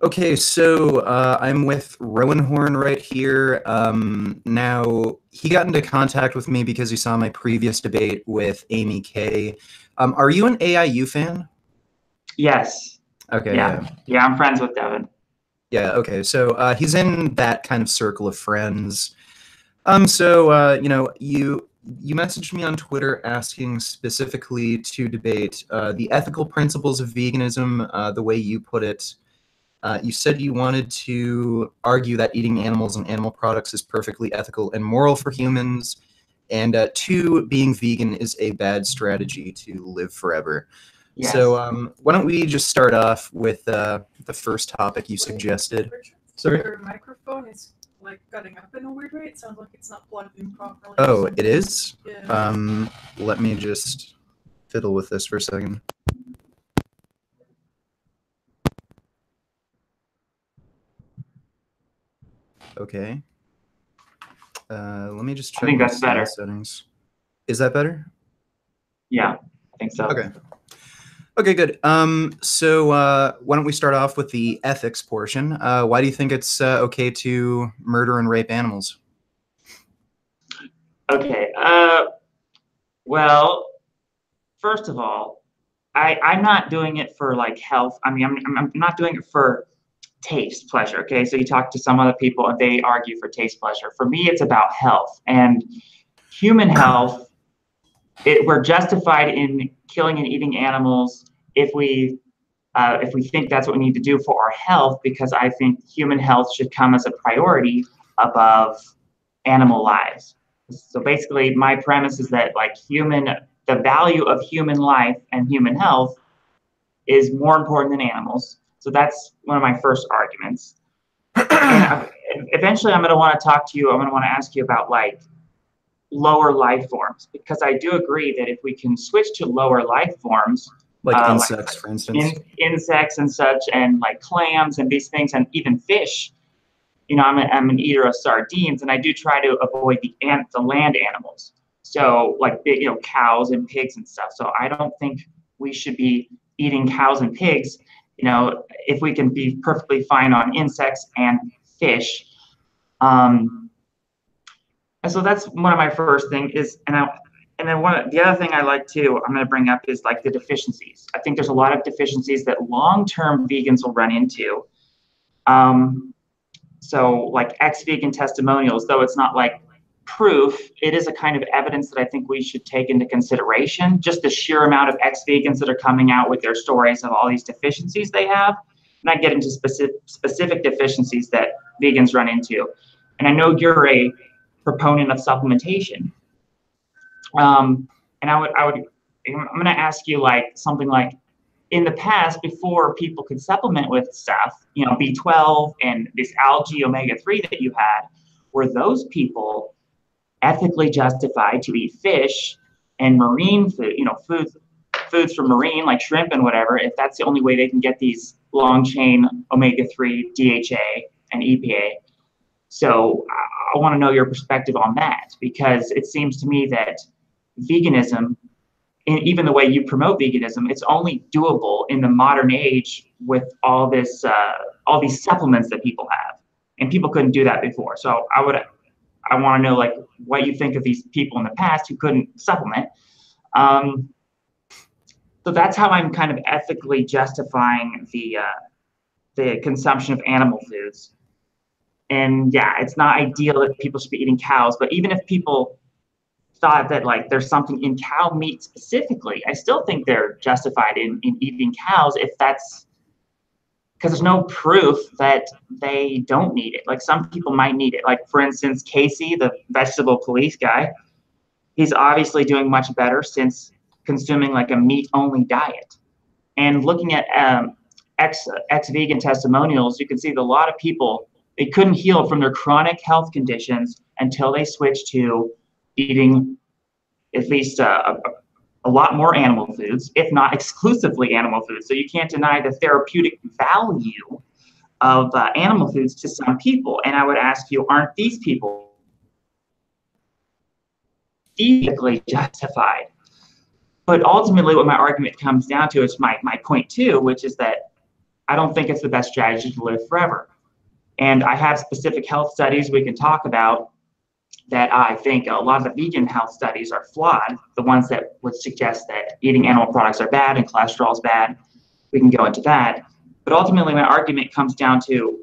Okay, so I'm with Roen Horn right here. Now, he got into contact with me because he saw my previous debate with Amy Kay. Are you an AIU fan? Yes. Okay, Yeah. yeah. Yeah, I'm friends with Devin. Yeah, okay. So he's in that kind of circle of friends. You messaged me on Twitter asking specifically to debate the ethical principles of veganism, the way you put it. You said you wanted to argue that eating animals and animal products is perfectly ethical and moral for humans, and two, being vegan is a bad strategy to live forever. So, Yes. why don't we just start off with the first topic you suggested? Sorry? Your microphone is like cutting up in a weird way. It sounds like it's not plugged in properly. Oh, it is? Yeah. Let me just fiddle with this for a second. Okay. Let me just check I think my that's sound better. settings. Is that better? Yeah, I think so. Okay. Okay, good. So why don't we start off with the ethics portion? Why do you think it's okay to murder and rape animals? Okay. Well, first of all, I'm not doing it for like health. I mean, I'm not doing it for taste pleasure. Okay. So you talk to some other people and they argue for taste pleasure. For me, it's about health and human health. We're justified in killing and eating animals if we think that's what we need to do for our health, because I think human health should come as a priority above animal lives. So basically, my premise is that the value of human life and human health is more important than animals. So that's one of my first arguments. And eventually, I'm going to want to talk to you. I'm going to want to ask you about like lower life forms, because I do agree that if we can switch to lower life forms, Like like insects, for instance? insects and such, and like clams and these things, and even fish. You know, I'm an eater of sardines, and I do try to avoid the land animals. So like big, cows and pigs and stuff. So I don't think we should be eating cows and pigs. If we can be perfectly fine on insects and fish. And so that's one of my first thing is, and then the other thing I like to I'm going to bring up is like the deficiencies. I think there's a lot of deficiencies that long-term vegans will run into. So like ex-vegan testimonials, though it's not like proof, it is a kind of evidence that I think we should take into consideration. Just the sheer amount of ex-vegans that are coming out with their stories of all these deficiencies they have, and I get into specific deficiencies that vegans run into. And I know you're a proponent of supplementation. And I'm going to ask you like something like, in the past, before people could supplement with stuff, B12 and this algae omega-3 that you had, were those people ethically justified to eat fish and marine food, foods from marine like shrimp and whatever, if that's the only way they can get these long chain omega-3, DHA, and EPA? So I want to know your perspective on that, because it seems to me that veganism, and even the way you promote veganism, it's only doable in the modern age with all these supplements that people have, and people couldn't do that before. So I want to know like what you think of these people in the past who couldn't supplement. So that's how I'm kind of ethically justifying the consumption of animal foods. And yeah, it's not ideal that people should be eating cows, but even if people thought that like there's something in cow meat specifically, I still think they're justified in eating cows, if that's because there's no proof that they don't need it. Like some people might need it. Like for instance, Casey, the vegetable police guy, he's obviously doing much better since consuming like a meat-only diet. And looking at ex-vegan testimonials, you can see that a lot of people, they couldn't heal from their chronic health conditions until they switched to eating at least a lot more animal foods, if not exclusively animal foods. So you can't deny the therapeutic value of animal foods to some people. And I would ask you, aren't these people ethically justified? But ultimately, what my argument comes down to is my point two, which is that I don't think it's the best strategy to live forever. And I have specific health studies we can talk about that I think a lot of the vegan health studies are flawed, the ones that would suggest that eating animal products are bad and cholesterol is bad. We can go into that. But ultimately, my argument comes down to,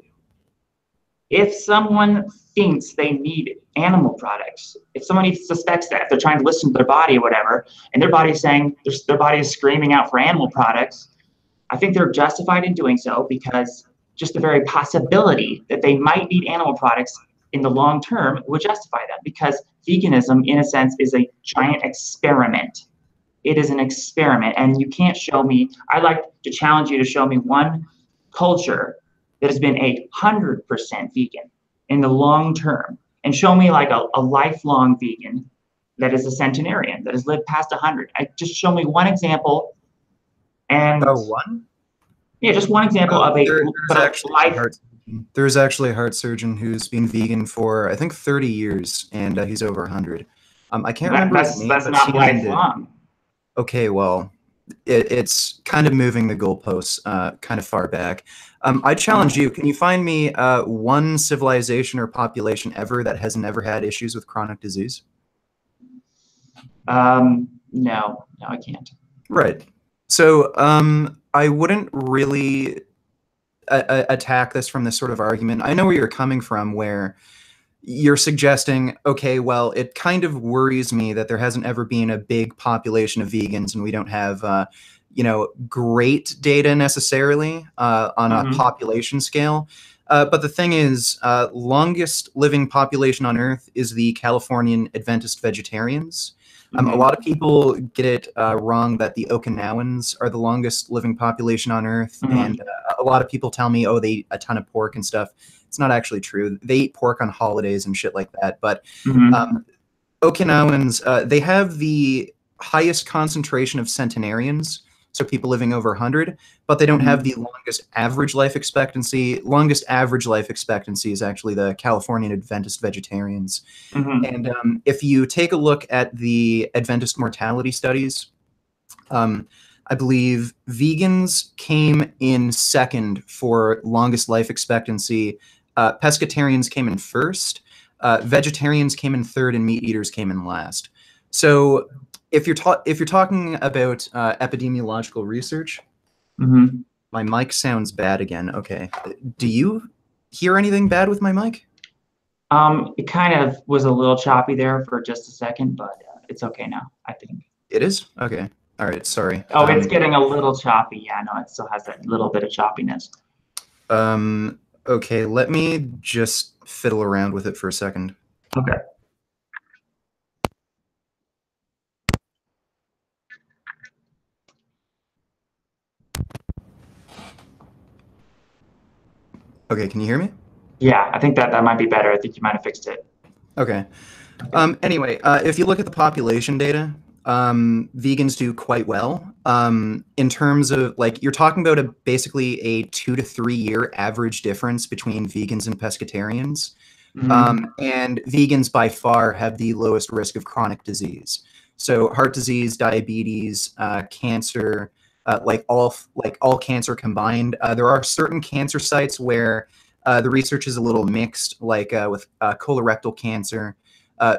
if someone thinks they need animal products, if somebody suspects that, if they're trying to listen to their body or whatever, and their body is saying, their body is screaming out for animal products, I think they're justified in doing so, because just the very possibility that they might need animal products in the long term would justify that, because veganism, in a sense, is a giant experiment. It is an experiment, and you can't show me, I'd like to challenge you to show me one culture that has been 100% vegan in the long term, and show me like a lifelong vegan that is a centenarian, that has lived past 100. Just show me one example. And one? Yeah, just one example of there's actually a heart surgeon who's been vegan for, I think, 30 years, and he's over 100. I can't remember his name. That's not lifelong. Okay, well, it's kind of moving the goalposts kind of far back. I challenge you, can you find me one civilization or population ever that has never had issues with chronic disease? No, I can't. Right. So I wouldn't really attack this from this sort of argument. I know where you're coming from, where you're suggesting, okay, well, it kind of worries me that there hasn't ever been a big population of vegans, and we don't have, great data necessarily on a population scale. But the thing is, longest living population on Earth is the Californian Adventist vegetarians. A lot of people get it wrong that the Okinawans are the longest living population on Earth, and a lot of people tell me, oh, they eat a ton of pork and stuff. It's not actually true. They eat pork on holidays and shit like that. But Okinawans, they have the highest concentration of centenarians, so people living over 100, but they don't have the longest average life expectancy. Longest average life expectancy is actually the Californian Adventist vegetarians. And if you take a look at the Adventist mortality studies, I believe vegans came in second for longest life expectancy. Pescatarians came in first. Vegetarians came in third, and meat eaters came in last. So if you're talking about epidemiological research, my mic sounds bad again. Okay, do you hear anything bad with my mic? It kind of was a little choppy there for just a second, but it's okay now, I think. It is? Okay. All right, sorry. Oh, it's getting a little choppy. Yeah, no, it still has that little bit of choppiness. Okay, let me just fiddle around with it for a second. Okay. Okay, can you hear me? Yeah, I think that might be better. I think you might have fixed it. Okay. Anyway, if you look at the population data, vegans do quite well. In terms of, like, you're talking about basically a 2 to 3 year average difference between vegans and pescatarians. And vegans by far have the lowest risk of chronic disease. So heart disease, diabetes, cancer, like all cancer combined. There are certain cancer sites where the research is a little mixed, like with colorectal cancer.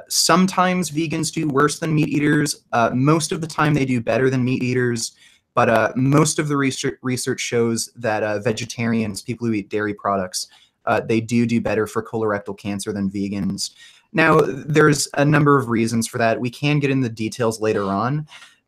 Sometimes vegans do worse than meat eaters. Most of the time they do better than meat eaters, but most of the research shows that vegetarians, people who eat dairy products, they do better for colorectal cancer than vegans. Now, there's a number of reasons for that. We can get into the details later on.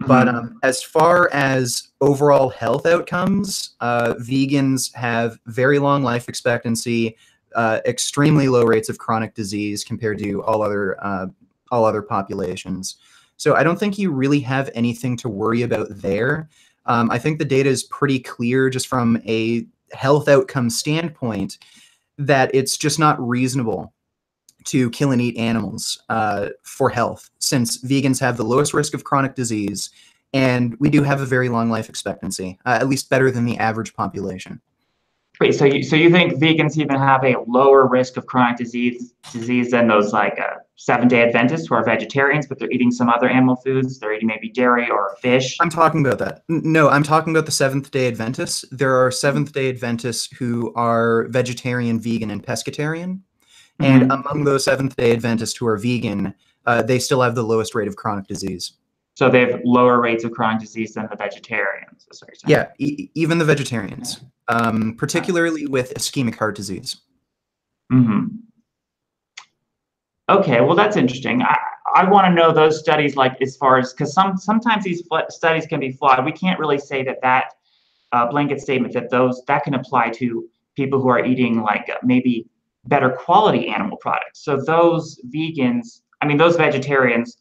But as far as overall health outcomes, vegans have very long life expectancy, extremely low rates of chronic disease compared to all other populations. So I don't think you really have anything to worry about there. I think the data is pretty clear just from a health outcome standpoint that it's just not reasonable to kill and eat animals for health, since vegans have the lowest risk of chronic disease, and we do have a very long life expectancy, at least better than the average population. Wait, so you think vegans even have a lower risk of chronic disease than those like Seventh-day Adventists who are vegetarians, but they're eating some other animal foods? They're eating maybe dairy or fish. I'm talking about that. No, I'm talking about the Seventh-day Adventists. There are Seventh-day Adventists who are vegetarian, vegan, and pescatarian. And Mhm. among those Seventh-day Adventists who are vegan, they still have the lowest rate of chronic disease. So they have lower rates of chronic disease than the vegetarians. Is what you're saying. Yeah, even the vegetarians, particularly with ischemic heart disease. Hmm. Okay, well that's interesting. I want to know those studies, like as far as because sometimes these studies can be flawed. We can't really say that blanket statement that can apply to people who are eating like maybe better quality animal products. So those vegans, I mean those vegetarians,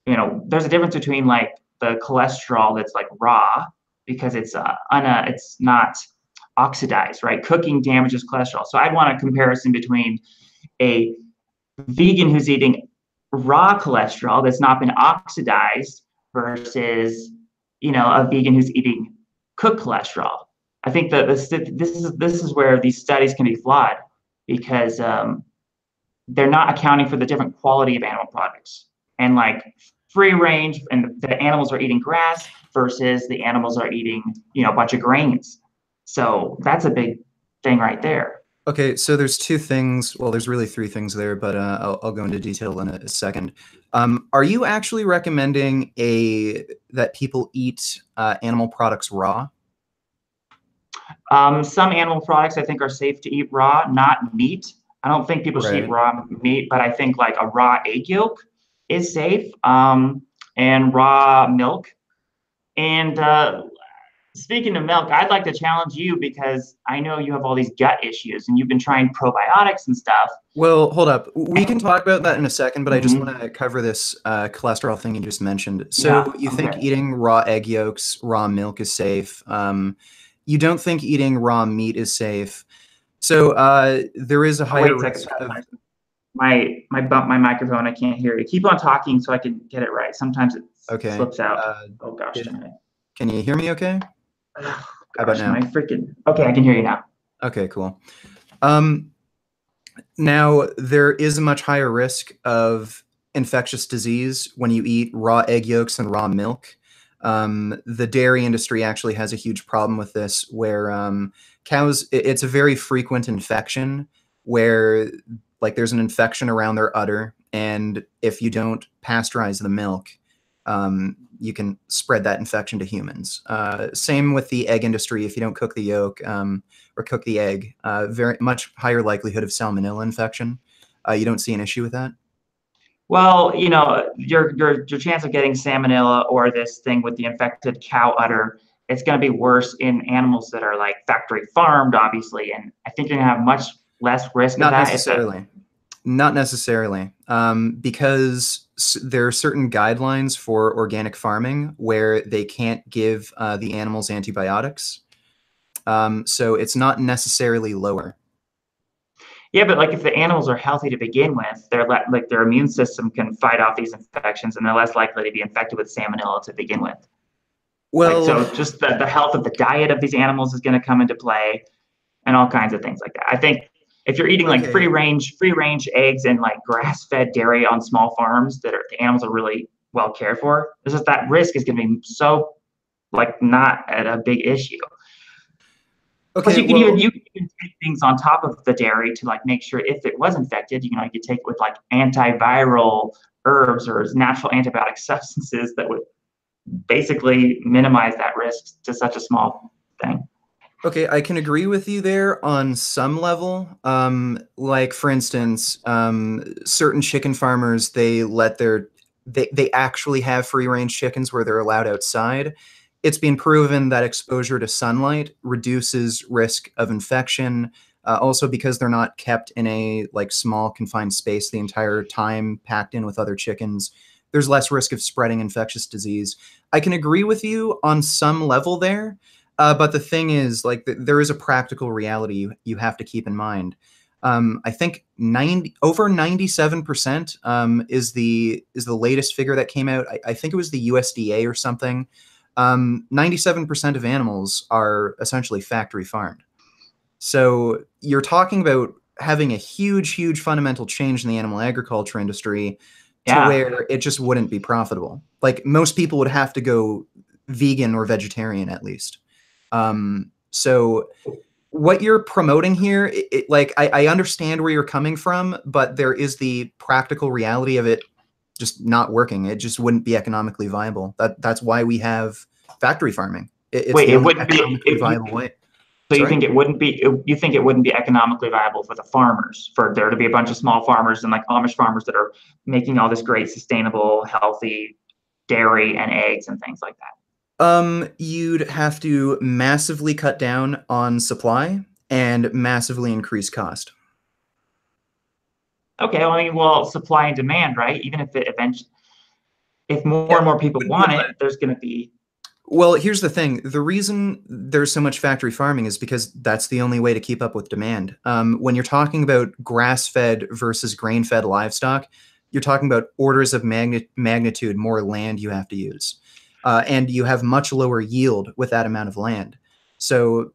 there's a difference between like the cholesterol that's like raw because it's not oxidized, right? Cooking damages cholesterol. So I'd want a comparison between a vegan who's eating raw cholesterol that's not been oxidized versus a vegan who's eating cooked cholesterol. I think that this is where these studies can be flawed because they're not accounting for the different quality of animal products and like free range and the animals are eating grass versus the animals are eating a bunch of grains. So that's a big thing right there. Okay, so there's two things. Well, there's really three things there, but I'll go into detail in a second. Are you actually recommending that people eat animal products raw? Some animal products I think are safe to eat raw, not meat. I don't think people should eat Right. raw meat, but I think like a raw egg yolk is safe, and raw milk. And speaking of milk, I'd like to challenge you because I know you have all these gut issues and you've been trying probiotics and stuff. Well, hold up. We can talk about that in a second, but I just Mhm. want to cover this cholesterol thing you just mentioned. Yeah, So you think okay. eating raw egg yolks, raw milk is safe. You don't think eating raw meat is safe. So there is a Oh, higher wait a second. risk of. My bump my microphone. I can't hear you. Keep on talking so I can get it right. Sometimes it Okay. slips out. Oh gosh, darn it. Can you hear me okay? Oh, How about gosh, now? my freaking. Okay, I can hear you now. Okay, cool. Now, there is a much higher risk of infectious disease when you eat raw egg yolks and raw milk. The dairy industry actually has a huge problem with this, where cows, it's a very frequent infection where like there's an infection around their udder, and if you don't pasteurize the milk, you can spread that infection to humans. Same with the egg industry. If you don't cook the yolk or cook the egg, very much higher likelihood of salmonella infection. You don't see an issue with that? Well, your chance of getting salmonella or this thing with the infected cow udder, it's going to be worse in animals that are like factory farmed, obviously, and I think you're going to have much less risk of Not that. If the necessarily. Not necessarily, because there are certain guidelines for organic farming where they can't give the animals antibiotics. So it's not necessarily lower. Yeah, but like if the animals are healthy to begin with, like their immune system can fight off these infections, and they're less likely to be infected with salmonella to begin with. Like Well, so, just the health of the diet of these animals is going to come into play, and all kinds of things like that. I think if you're eating like okay. free range eggs and like grass fed dairy on small farms the animals are really well cared for, it's just that risk is going to be so like not at a big issue. Plus, Okay, you well, can even take things on top of the dairy to like make sure if it was infected, you could take it with like antiviral herbs or natural antibiotic substances that would basically minimize that risk to such a small thing. okay, I can agree with you there on some level. Like for instance, certain chicken farmers, they actually have free range chickens where they're allowed outside. It's been proven that exposure to sunlight reduces risk of infection. Also because they're not kept in a like small confined space the entire time, packed in with other chickens. There's less risk of spreading infectious disease. I can agree with you on some level there. But the thing is, like, there is a practical reality you have to keep in mind. I think over 97% is the latest figure that came out. I think it was the USDA or something. 97% of animals are essentially factory farmed. So you're talking about having a huge fundamental change in the animal agriculture industry to Yeah. where it just wouldn't be profitable. Like most people would have to go vegan or vegetarian at least. So what you're promoting here, like I understand where you're coming from, but there is the practical reality of it just not working. It just wouldn't be economically viable. That's why we have factory farming. It's Wait, the it only wouldn't be. economically viable way. So you Sorry? think it wouldn't be? You think it wouldn't be economically viable for the farmers, for there to be a bunch of small farmers and like Amish farmers that are making all this great, sustainable, healthy dairy and eggs and things like that? You'd have to massively cut down on supply and massively increase cost. Okay, well, I mean, well, supply and demand, right? Even if it eventually, if more Yeah, and more people wouldn't be want able it, to- there's going to be. Well, here's the thing. The reason there's so much factory farming is because that's the only way to keep up with demand. When you're talking about grass-fed versus grain-fed livestock, you're talking about orders of magnitude more land you have to use. And you have much lower yield with that amount of land. So,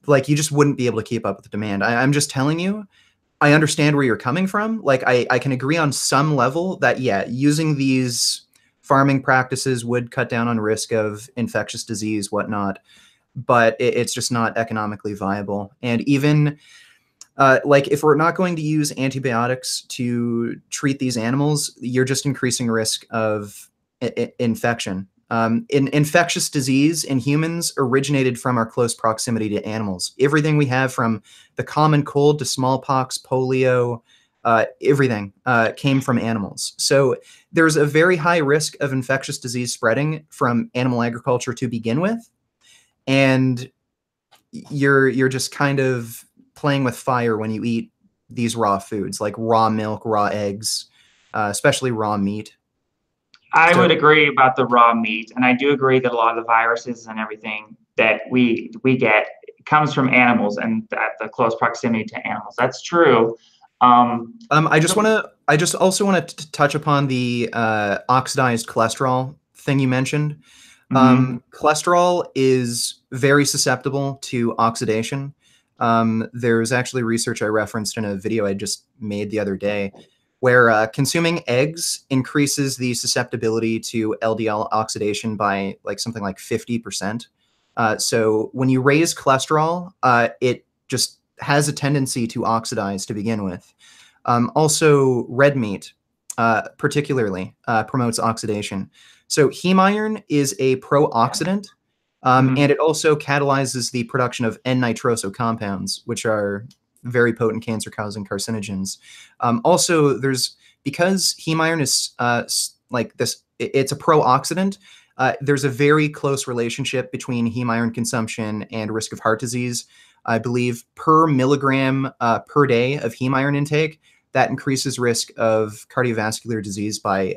like, you just wouldn't be able to keep up with the demand. I'm just telling you, I understand where you're coming from. Like, I can agree on some level that, yeah, using these farming practices would cut down on risk of infectious disease, whatnot, but it's just not economically viable. And even like if we're not going to use antibiotics to treat these animals, you're just increasing risk of infection. Infectious disease in humans originated from our close proximity to animals. Everything we have, from the common cold to smallpox, polio, everything came from animals. So there's a very high risk of infectious disease spreading from animal agriculture to begin with, and you're just kind of playing with fire when you eat these raw foods like raw milk, raw eggs, especially raw meat. I So would agree about the raw meat, and I do agree that a lot of the viruses and everything that we get comes from animals and at the close proximity to animals. That's true. I just also want to touch upon the oxidized cholesterol thing you mentioned. Cholesterol is very susceptible to oxidation. There's actually research I referenced in a video I just made the other day where consuming eggs increases the susceptibility to LDL oxidation by like something like 50%. So when you raise cholesterol, it just has a tendency to oxidize to begin with. Also, red meat particularly promotes oxidation. So heme iron is a pro-oxidant, and it also catalyzes the production of N-nitroso compounds, which are very potent cancer-causing carcinogens. Also, because heme iron is like this, it's a pro-oxidant. There's a very close relationship between heme iron consumption and risk of heart disease. I believe per milligram per day of heme iron intake, that increases risk of cardiovascular disease by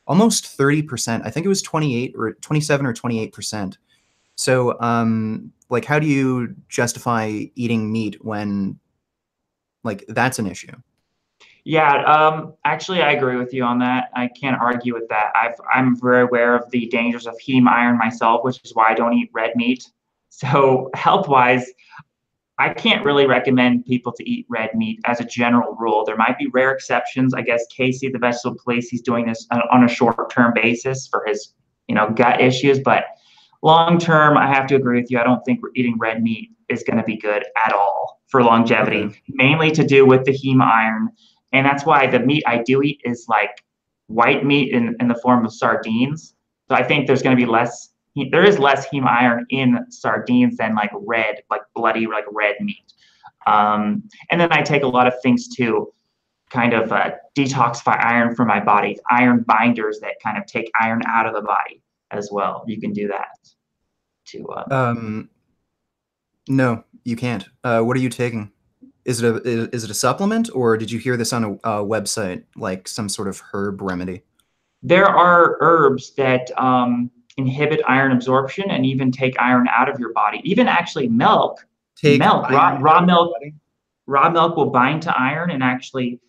almost 30%. I think it was 28 or 27 or 28%. So, like, how do you justify eating meat when, like, that's an issue? Yeah, actually, I agree with you on that. I can't argue with that. I'm very aware of the dangers of heme iron myself, which is why I don't eat red meat. So health-wise, I can't really recommend people to eat red meat as a general rule. There might be rare exceptions. I guess Casey, the vegetable police, he's doing this on a short-term basis for his, gut issues. But long-term, I have to agree with you. I don't think eating red meat is going to be good at all for longevity, Okay. mainly to do with the heme iron. And that's why the meat I do eat is like white meat in the form of sardines. So I think there's going to be there is less heme iron in sardines than like bloody, like red meat. And then I take a lot of things to kind of detoxify iron from my body, iron binders that kind of take iron out of the body as well. You can do that too. No, you can't. What are you taking? Is it a supplement, or did you hear this on a website, like some sort of herb remedy? There are herbs that inhibit iron absorption and even take iron out of your body. Even actually milk, Take iron raw out of your milk, body? raw milk will bind to iron and actually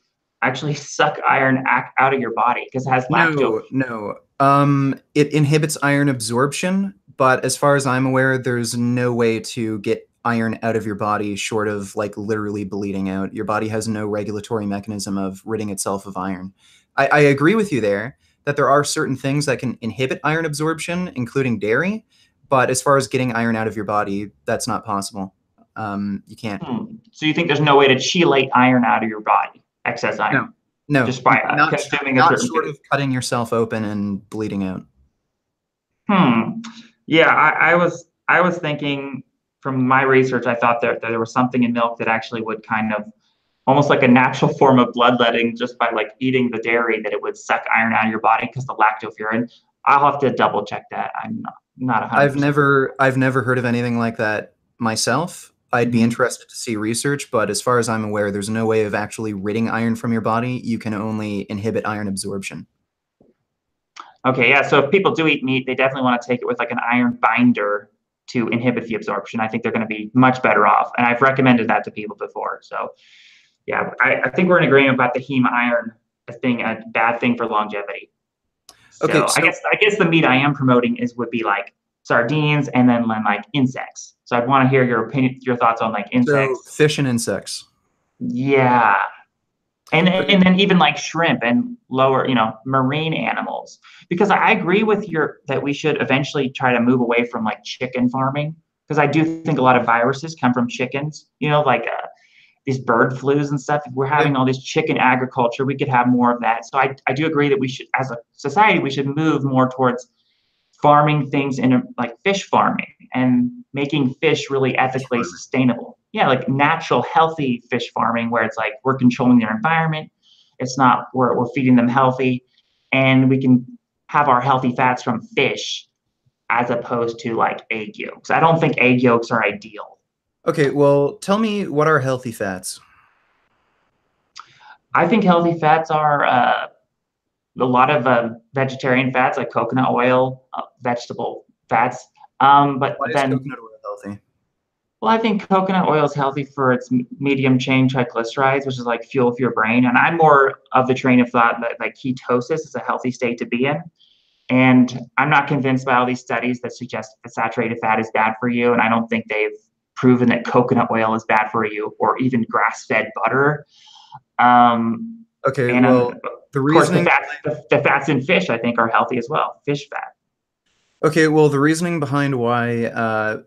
suck iron out of your body because it has lactose. No. It inhibits iron absorption, but as far as I'm aware, there's no way to get iron out of your body short of like literally bleeding out. Your body has no regulatory mechanism of ridding itself of iron. I agree with you there that there are certain things that can inhibit iron absorption, including dairy. But as far as getting iron out of your body, that's not possible. You can't. So you think there's no way to chelate iron out of your body, excess iron? No, just by not consuming not a certain short food. of cutting yourself open and bleeding out. Yeah, I was thinking from my research, I thought that there was something in milk that actually would kind of almost like a natural form of bloodletting just by like eating the dairy, that it would suck iron out of your body because the lactoferrin. I'll have to double check that. I'm not 100%. I've never heard of anything like that myself. I'd be interested to see research, but as far as I'm aware, there's no way of actually ridding iron from your body. You can only inhibit iron absorption. Okay, yeah. So if people do eat meat, they definitely want to take it with like an iron binder to inhibit the absorption. I think they're going to be much better off, and I've recommended that to people before. So, yeah, I think we're in agreement about the heme iron thing, a bad thing for longevity. So, Okay, so I guess the meat I am promoting would be like sardines and then like insects. So I'd want to hear your opinion, your thoughts on like insects. So fish and insects. Yeah. And then even like shrimp and lower, marine animals, because I agree with that we should eventually try to move away from like chicken farming, because I do think a lot of viruses come from chickens, like these bird flus and stuff. If we're having all this chicken agriculture, we could have more of that. So I do agree that we should, as a society, we should move more towards farming things in like fish farming and making fish really ethically sustainable. Yeah, like natural, healthy fish farming where it's like we're controlling their environment. It's not we're feeding them healthy, and we can have our healthy fats from fish as opposed to like egg yolks. I don't think egg yolks are ideal. Okay, well, tell me, what are healthy fats? I think healthy fats are a lot of vegetarian fats like coconut oil, vegetable fats. But Why is then coconut oil healthy? Well, I think coconut oil is healthy for its medium chain triglycerides, which is like fuel for your brain. And I'm more of the train of thought that like ketosis is a healthy state to be in. And I'm not convinced by all these studies that suggest that saturated fat is bad for you. And I don't think they've proven that coconut oil is bad for you, or even grass-fed butter. Okay, and well, the reasoning... the fats in fish, I think, are healthy as well. Fish fat. Okay, well, the reasoning behind why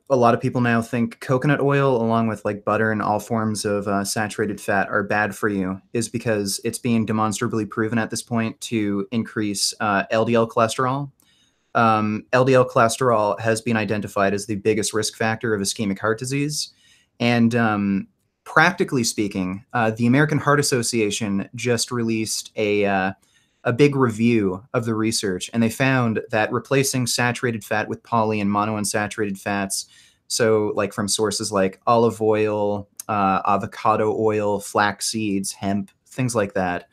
a lot of people now think coconut oil, along with like butter and all forms of saturated fat, are bad for you is because it's being demonstrably proven at this point to increase LDL cholesterol. LDL cholesterol has been identified as the biggest risk factor of ischemic heart disease. And practically speaking, the American Heart Association just released a big review of the research, and they found that replacing saturated fat with poly and monounsaturated fats, so like from sources like olive oil, avocado oil, flax seeds, hemp, things like that,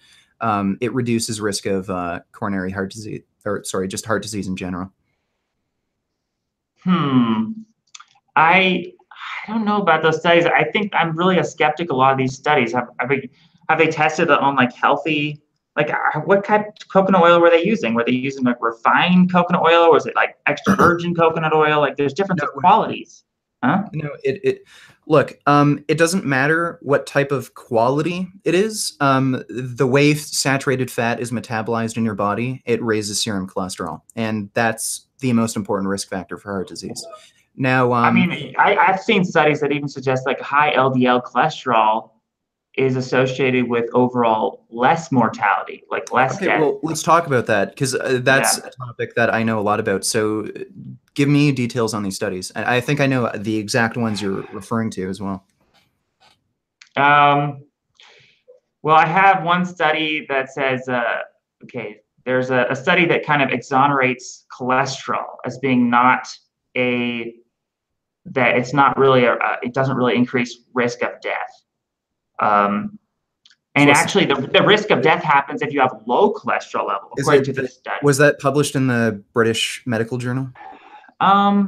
it reduces risk of coronary heart disease, or sorry, just heart disease in general. I don't know about those studies. I think I'm really a skeptic. A lot of these studies have they tested it on like healthy? Like, what type of coconut oil were they using? Were they using like refined coconut oil, or was it like extra virgin coconut oil? Like, there's different qualities. Huh? No, look, it doesn't matter what type of quality it is. The way saturated fat is metabolized in your body, it raises serum cholesterol, and that's the most important risk factor for heart disease. Now, I mean, I've seen studies that even suggest like high LDL cholesterol is associated with overall less mortality, like less death. Well, let's talk about that, because that's a topic that I know a lot about. So give me details on these studies. I think I know the exact ones you're referring to as well. Well, I have one study that says, there's a study that kind of exonerates cholesterol as being it doesn't really increase risk of death. And actually, the risk of death happens if you have low cholesterol level, according to this study. Was that published in the British Medical Journal? I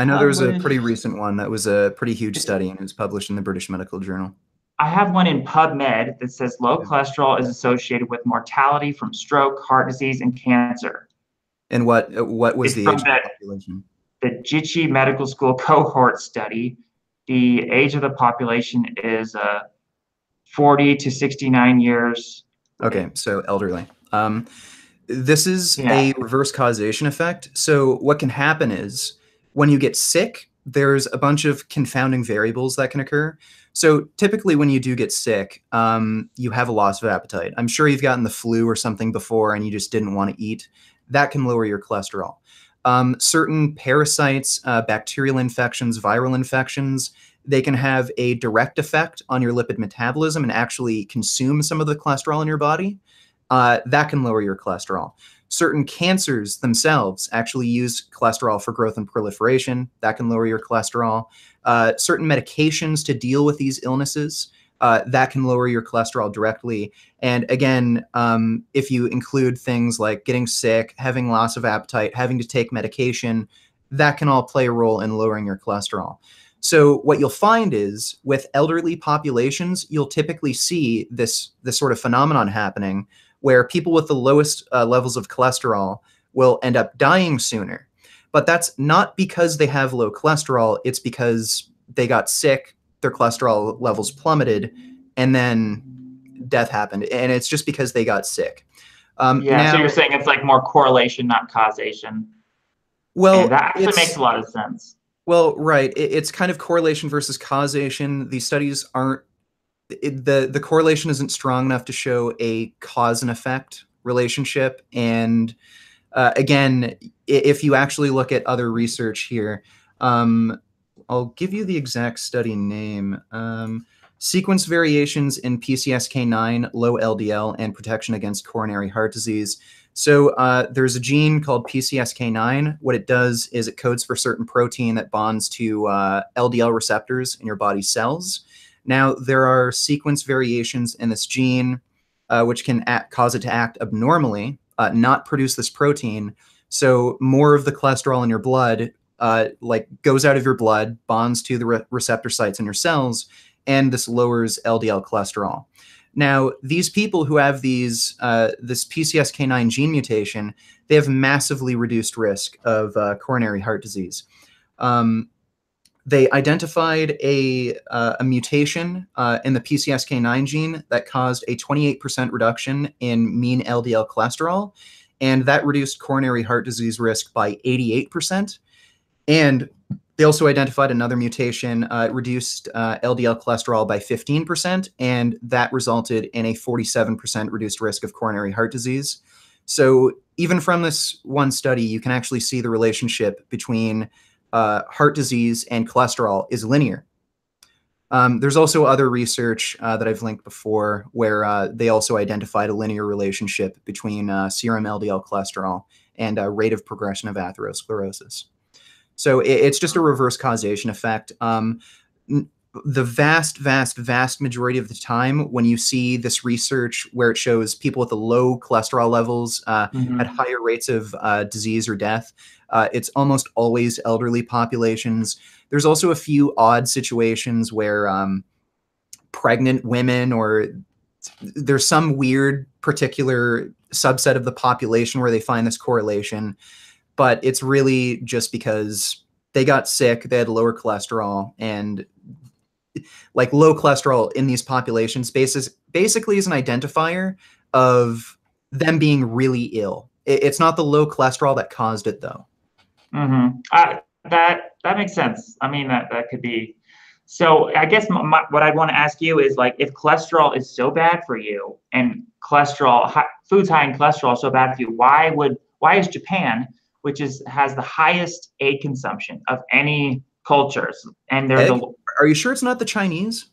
know there was a pretty recent one that was a pretty huge study, and it was published in the British Medical Journal. I have one in PubMed that says low cholesterol is associated with mortality from stroke, heart disease, and cancer. And what was the age of the population? The Jitchi Medical School cohort study. The age of the population is 40 to 69 years. Okay, so elderly. This is Yeah. a reverse causation effect. So what can happen is when you get sick, there's a bunch of confounding variables that can occur. So typically when you do get sick, you have a loss of appetite. I'm sure you've gotten the flu or something before and you just didn't want to eat. That can lower your cholesterol. Certain parasites, bacterial infections, viral infections, they can have a direct effect on your lipid metabolism and actually consume some of the cholesterol in your body. That can lower your cholesterol. Certain cancers themselves actually use cholesterol for growth and proliferation. That can lower your cholesterol. Certain medications to deal with these illnesses, that can lower your cholesterol directly. And again, if you include things like getting sick, having loss of appetite, having to take medication, that can all play a role in lowering your cholesterol. So what you'll find is with elderly populations, you'll typically see this sort of phenomenon happening where people with the lowest levels of cholesterol will end up dying sooner. But that's not because they have low cholesterol, it's because they got sick, their cholesterol levels plummeted, and then death happened. And it's just because they got sick. Yeah, so you're saying it's like more correlation, not causation. Well, and that actually makes a lot of sense. Well, right. It's kind of correlation versus causation. These studies aren't, the correlation isn't strong enough to show a cause and effect relationship. And again, if you actually look at other research here, I'll give you the exact study name. Sequence variations in PCSK9, low LDL, and protection against coronary heart disease. So there's a gene called PCSK9. What it does is it codes for certain protein that bonds to LDL receptors in your body's cells. Now, there are sequence variations in this gene which can cause it to act abnormally, not produce this protein. So more of the cholesterol in your blood like goes out of your blood, bonds to the receptor sites in your cells, and this lowers LDL cholesterol. Now, these people who have these this PCSK9 gene mutation, they have massively reduced risk of coronary heart disease. They identified a mutation in the PCSK9 gene that caused a 28% reduction in mean LDL cholesterol, and that reduced coronary heart disease risk by 88%. And they also identified another mutation, reduced LDL cholesterol by 15%, and that resulted in a 47% reduced risk of coronary heart disease. So even from this one study, you can actually see the relationship between heart disease and cholesterol is linear. There's also other research that I've linked before where they also identified a linear relationship between serum LDL cholesterol and rate of progression of atherosclerosis. So it's just a reverse causation effect. The vast majority of the time when you see this research where it shows people with the low cholesterol levels at higher rates of disease or death, it's almost always elderly populations. There's also a few odd situations where pregnant women, or there's some weird particular subset of the population where they find this correlation. But it's really just because they got sick, they had lower cholesterol, and like low cholesterol in these populations basically is an identifier of them being really ill. It's not the low cholesterol that caused it, though. That makes sense. I mean, that could be. So I guess what I want to ask you is, like, if cholesterol is so bad for you, and foods high in cholesterol are so bad for you, why is Japan, which has the highest egg consumption of any cultures, and they're Are you sure it's not the Chinese?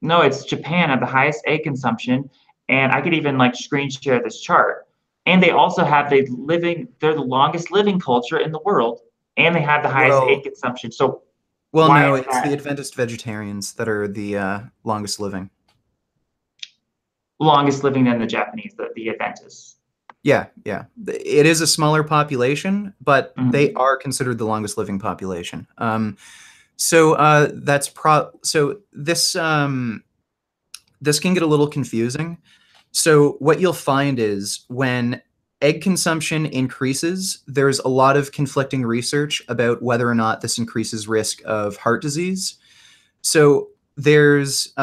No, it's Japan at the highest egg consumption, and I could even like screen share this chart. And they also have they're the longest living culture in the world, and they have the highest egg consumption. So, well, no, it's the Adventist vegetarians that are the longest living. Longest living than the Japanese, the Adventists. Yeah. It is a smaller population, but they are considered the longest living population. So this this can get a little confusing. So what you'll find is when egg consumption increases, there's a lot of conflicting research about whether or not this increases risk of heart disease. So there's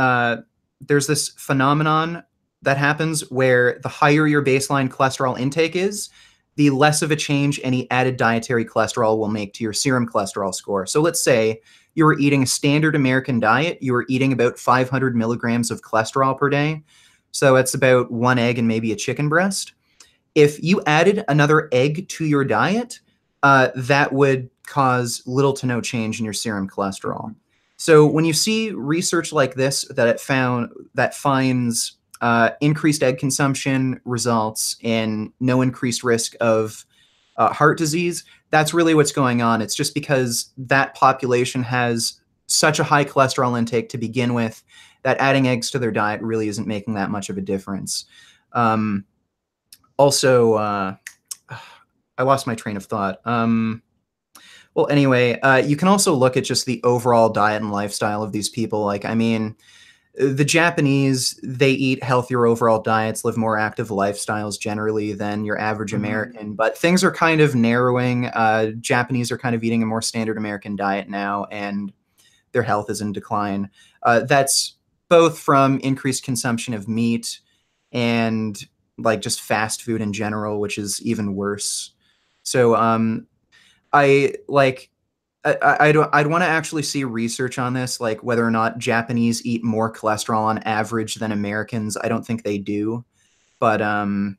this phenomenon that happens where the higher your baseline cholesterol intake is, the less of a change any added dietary cholesterol will make to your serum cholesterol score. So let's say you were eating a standard American diet, you were eating about 500 milligrams of cholesterol per day. So that's about 1 egg and maybe a chicken breast. If you added another egg to your diet, that would cause little to no change in your serum cholesterol. So when you see research like this that finds increased egg consumption results in no increased risk of heart disease, that's really what's going on. It's just because that population has such a high cholesterol intake to begin with that adding eggs to their diet really isn't making that much of a difference. Also, I lost my train of thought. Well, anyway, you can also look at just the overall diet and lifestyle of these people. Like, I mean, the Japanese, they eat healthier overall diets, live more active lifestyles generally than your average American, but things are kind of narrowing. Japanese are kind of eating a more standard American diet now, and their health is in decline. That's both from increased consumption of meat and like just fast food in general, which is even worse. So I'd want to actually see research on this, like whether or not Japanese eat more cholesterol on average than Americans. I don't think they do, but I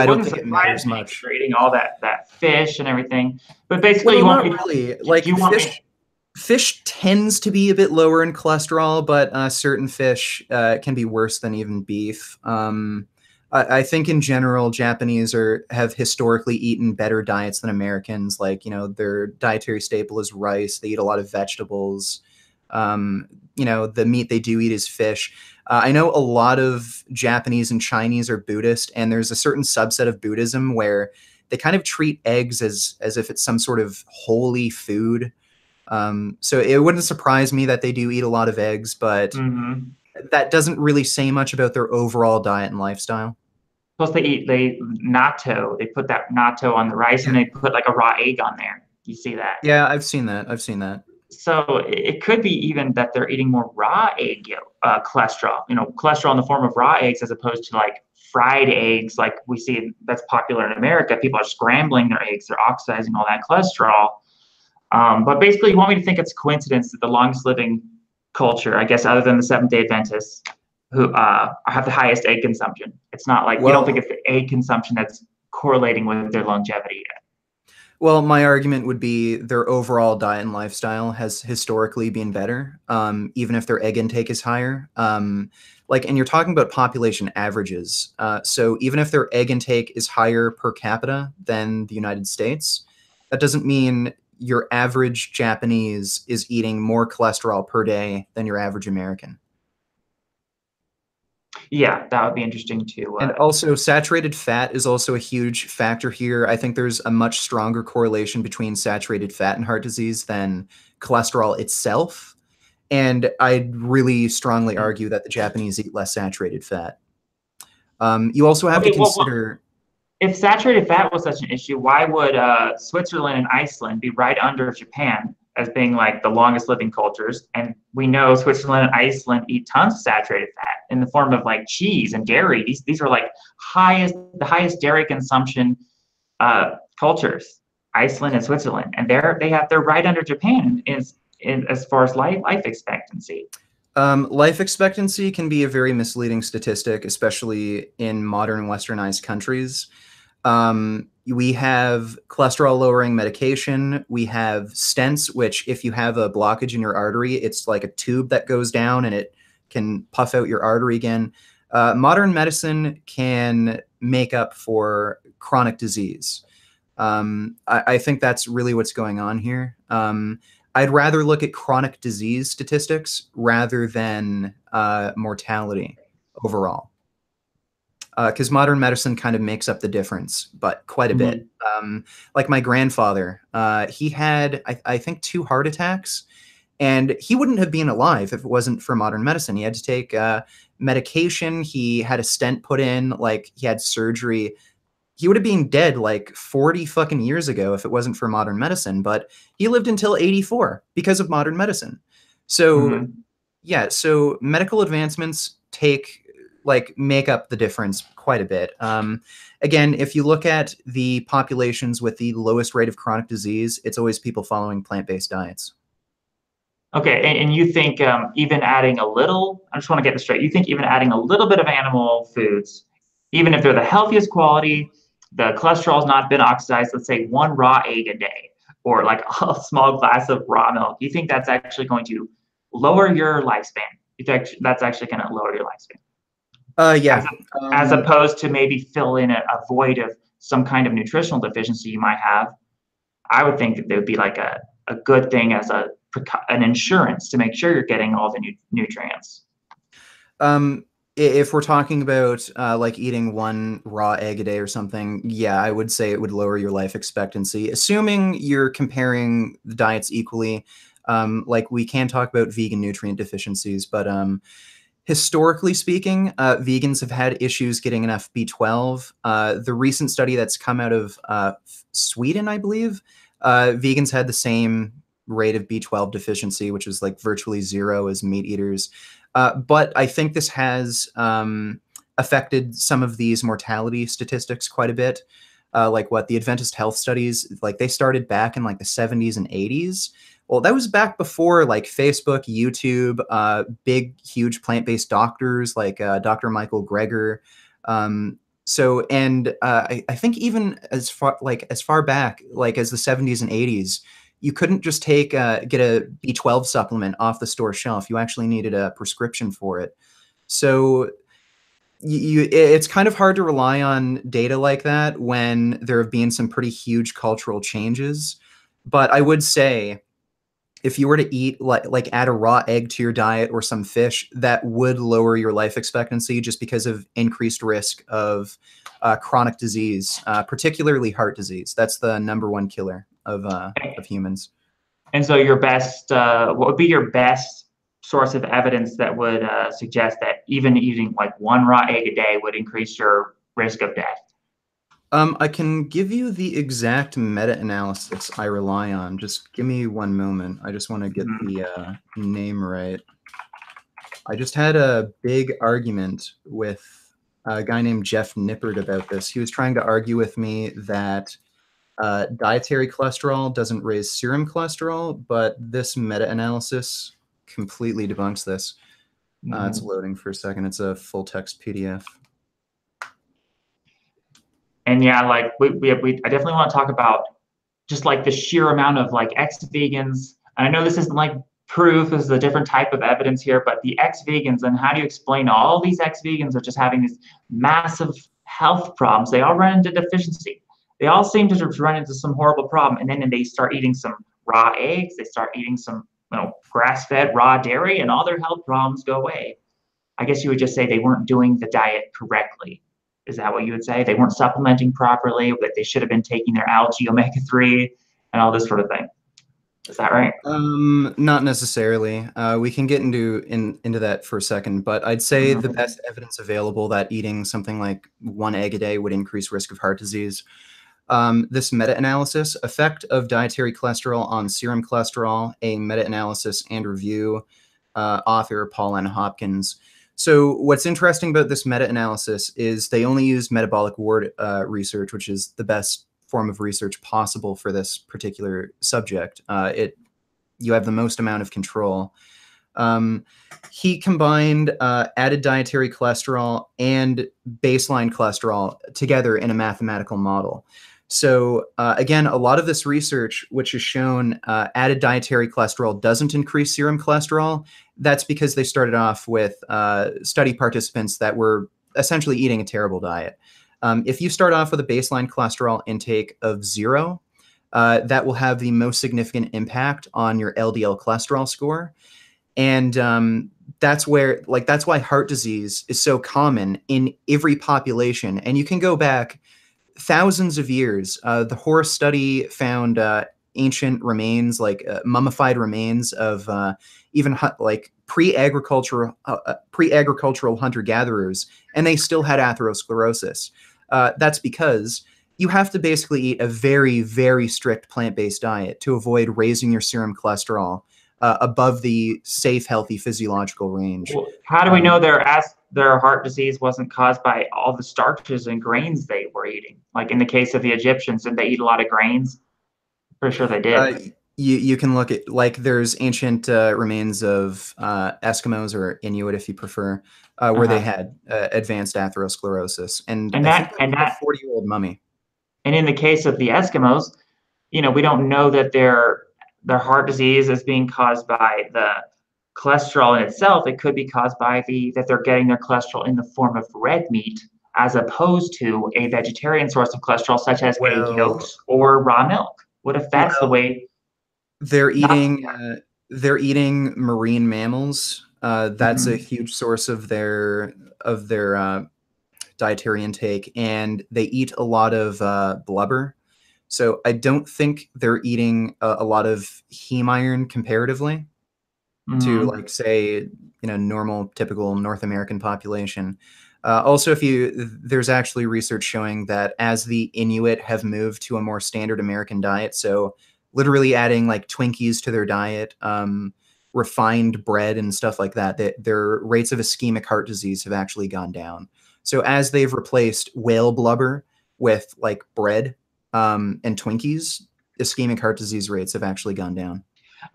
don't think it matters much. They're eating all that fish and everything, but basically, well, not really. Like fish tends to be a bit lower in cholesterol, but certain fish can be worse than even beef. I think in general, Japanese have historically eaten better diets than Americans. Like, you know, their dietary staple is rice. They eat a lot of vegetables. You know, the meat they do eat is fish. I know a lot of Japanese and Chinese are Buddhist, and there's a certain subset of Buddhism where they kind of treat eggs as if it's some sort of holy food. So it wouldn't surprise me that they do eat a lot of eggs, but that doesn't really say much about their overall diet and lifestyle. Plus, they eat natto. They put that natto on the rice, and they put like a raw egg on there. You see that? Yeah, I've seen that. So it could be even that they're eating more raw egg cholesterol. You know, cholesterol in the form of raw eggs, as opposed to like fried eggs, like we see that's popular in America. People are scrambling their eggs. They're oxidizing all that cholesterol. But basically, you want me to think it's a coincidence that the longest living culture, I guess, other than the Seventh-day Adventists, who have the highest egg consumption. It's not like, we don't think it's the egg consumption that's correlating with their longevity yet. Well, my argument would be their overall diet and lifestyle has historically been better, even if their egg intake is higher. And you're talking about population averages. So even if their egg intake is higher per capita than the United States, that doesn't mean your average Japanese is eating more cholesterol per day than your average American. Yeah, that would be interesting too. And also, saturated fat is also a huge factor here. I think there's a much stronger correlation between saturated fat and heart disease than cholesterol itself. And I'd really strongly argue that the Japanese eat less saturated fat. You also have to consider... if saturated fat was such an issue, why would Switzerland and Iceland be right under Japan as being like the longest living cultures? And we know Switzerland and Iceland eat tons of saturated fat in the form of like cheese and dairy. These are like the highest dairy consumption cultures, Iceland and Switzerland, and they're right under Japan as far as life expectancy. Life expectancy can be a very misleading statistic, especially in modern westernized countries. We have cholesterol-lowering medication. We have stents, which if you have a blockage in your artery, it's like a tube that goes down and it can puff out your artery again. Modern medicine can make up for chronic disease. I think that's really what's going on here. I'd rather look at chronic disease statistics rather than mortality overall. Because modern medicine kind of makes up the difference, but quite a bit. Like my grandfather, he had, I think, 2 heart attacks, and he wouldn't have been alive if it wasn't for modern medicine. He had to take medication. He had a stent put in, like he had surgery. He would have been dead like 40 fucking years ago if it wasn't for modern medicine, but he lived until 84 because of modern medicine. So Mhm. yeah, so medical advancements make up the difference quite a bit. Again, if you look at the populations with the lowest rate of chronic disease, it's always people following plant-based diets. Okay, and you think even adding a little, I just want to get this straight. You think even adding a little bit of animal foods, even if they're the healthiest quality, the cholesterol's not been oxidized, let's say one raw egg a day, or like a small glass of raw milk, you think that's actually going to lower your lifespan? You think that's actually going to lower your lifespan? Yeah. As opposed to maybe fill in a void of some kind of nutritional deficiency you might have. I would think that there would be like a good thing as an insurance to make sure you're getting all the nutrients. If we're talking about like eating one raw egg a day or something, yeah, I would say it would lower your life expectancy, assuming you're comparing the diets equally. Like we can talk about vegan nutrient deficiencies, but historically speaking, vegans have had issues getting enough B12. The recent study that's come out of Sweden, I believe, vegans had the same rate of B12 deficiency, which is like virtually zero as meat eaters. But I think this has affected some of these mortality statistics quite a bit. Like what the Adventist Health studies, like they started back in like the 70s and 80s. Well, that was back before like Facebook, YouTube, big, huge plant-based doctors like Dr. Michael Greger. I think even as far back like as the 70s and 80s, you couldn't just get a B12 supplement off the store shelf. You actually needed a prescription for it. So it's kind of hard to rely on data like that when there have been some pretty huge cultural changes. But I would say if you were to eat like add a raw egg to your diet or some fish, that would lower your life expectancy just because of increased risk of chronic disease, particularly heart disease. That's the #1 killer of humans. And so what would be your best source of evidence that would suggest that even eating like one raw egg a day would increase your risk of death? I can give you the exact meta-analysis I rely on. Just give me one moment. I just want to get the name right. I just had a big argument with a guy named Jeff Nippert about this. He was trying to argue with me that dietary cholesterol doesn't raise serum cholesterol, but this meta-analysis completely debunks this. It's loading for a second. It's a full-text PDF. And yeah, like I definitely want to talk about just like the sheer amount of like ex-vegans. And I know this isn't like proof, this is a different type of evidence here, but the ex-vegans, and how do you explain all these ex-vegans are just having these massive health problems? They all run into deficiency. They all seem to just run into some horrible problem. And then they start eating some raw eggs, they start eating some grass-fed raw dairy, and all their health problems go away. I guess you would just say they weren't doing the diet correctly. Is that what you would say? They weren't supplementing properly, but they should have been taking their algae omega-3 and all this sort of thing. Is that right? Not necessarily. We can get into that for a second, but I'd say the best evidence available that eating something like one egg a day would increase risk of heart disease. This meta-analysis, Effect of Dietary Cholesterol on Serum Cholesterol, a meta-analysis and review, author Paul N. Hopkins. So what's interesting about this meta-analysis is they only use metabolic ward research, which is the best form of research possible for this particular subject. You have the most amount of control. He combined added dietary cholesterol and baseline cholesterol together in a mathematical model. So again, a lot of this research, which has shown added dietary cholesterol doesn't increase serum cholesterol, that's because they started off with study participants that were essentially eating a terrible diet. If you start off with a baseline cholesterol intake of 0, that will have the most significant impact on your LDL cholesterol score. And that's why heart disease is so common in every population. And you can go back thousands of years. The Horus study found ancient remains, like mummified remains of even like pre-agricultural hunter-gatherers, and they still had atherosclerosis. That's because you have to basically eat a very, very strict plant-based diet to avoid raising your serum cholesterol above the safe, healthy physiological range. Well, how do we know their heart disease wasn't caused by all the starches and grains they were eating? Like in the case of the Egyptians, did they eat a lot of grains? Pretty sure they did. You can look at, like, there's ancient remains of Eskimos, or Inuit if you prefer, where they had advanced atherosclerosis, and I think that 40-year-old mummy. And in the case of the Eskimos, we don't know that their heart disease is being caused by the cholesterol in itself. It could be caused by that they're getting their cholesterol in the form of red meat, as opposed to a vegetarian source of cholesterol, such as egg yolks or raw milk. What if that's the way? They're eating marine mammals. That's a huge source of their dietary intake, and they eat a lot of blubber. So I don't think they're eating a lot of heme iron comparatively to, like, say, normal, typical North American population. Also, there's actually research showing that as the Inuit have moved to a more standard American diet, so literally adding like Twinkies to their diet, refined bread and stuff like that, their rates of ischemic heart disease have actually gone down. So as they've replaced whale blubber with like bread and Twinkies, ischemic heart disease rates have actually gone down.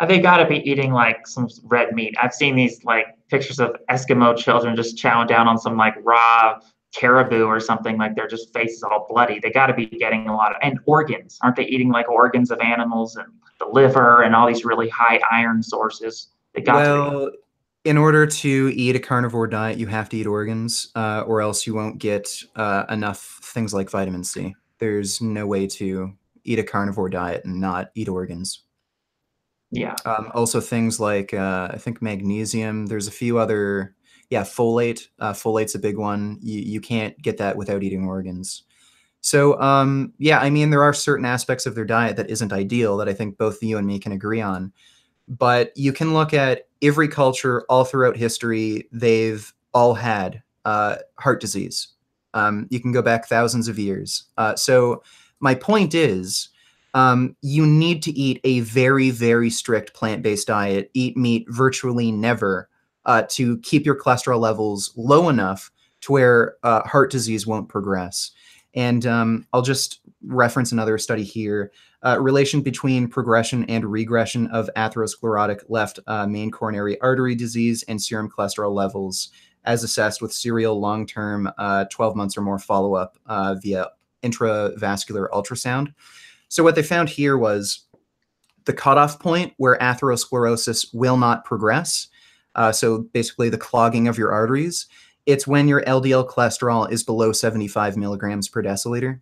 They got to be eating like some red meat. I've seen these like pictures of Eskimo children just chowing down on some like raw caribou or something, like their just faces all bloody. They got to be getting a lot of, and organs. Aren't they eating like organs of animals and the liver and all these really high iron sources? They got to be. In order to eat a carnivore diet, you have to eat organs, or else you won't get enough things like vitamin C. There's no way to eat a carnivore diet and not eat organs. Yeah. Also things like, I think magnesium. There's a few other, folate. Folate's a big one. You can't get that without eating organs. So, I mean, there are certain aspects of their diet that isn't ideal that I think both you and me can agree on. But you can look at every culture all throughout history. They've all had heart disease. You can go back thousands of years. So my point is, you need to eat a very, very strict plant-based diet, eat meat virtually never, to keep your cholesterol levels low enough to where heart disease won't progress. And I'll just reference another study here. Relation between progression and regression of atherosclerotic left main coronary artery disease and serum cholesterol levels as assessed with serial long-term 12 months or more follow-up via intravascular ultrasound. So what they found here was the cutoff point where atherosclerosis will not progress. So basically the clogging of your arteries. It's when your LDL cholesterol is below 75 milligrams per deciliter.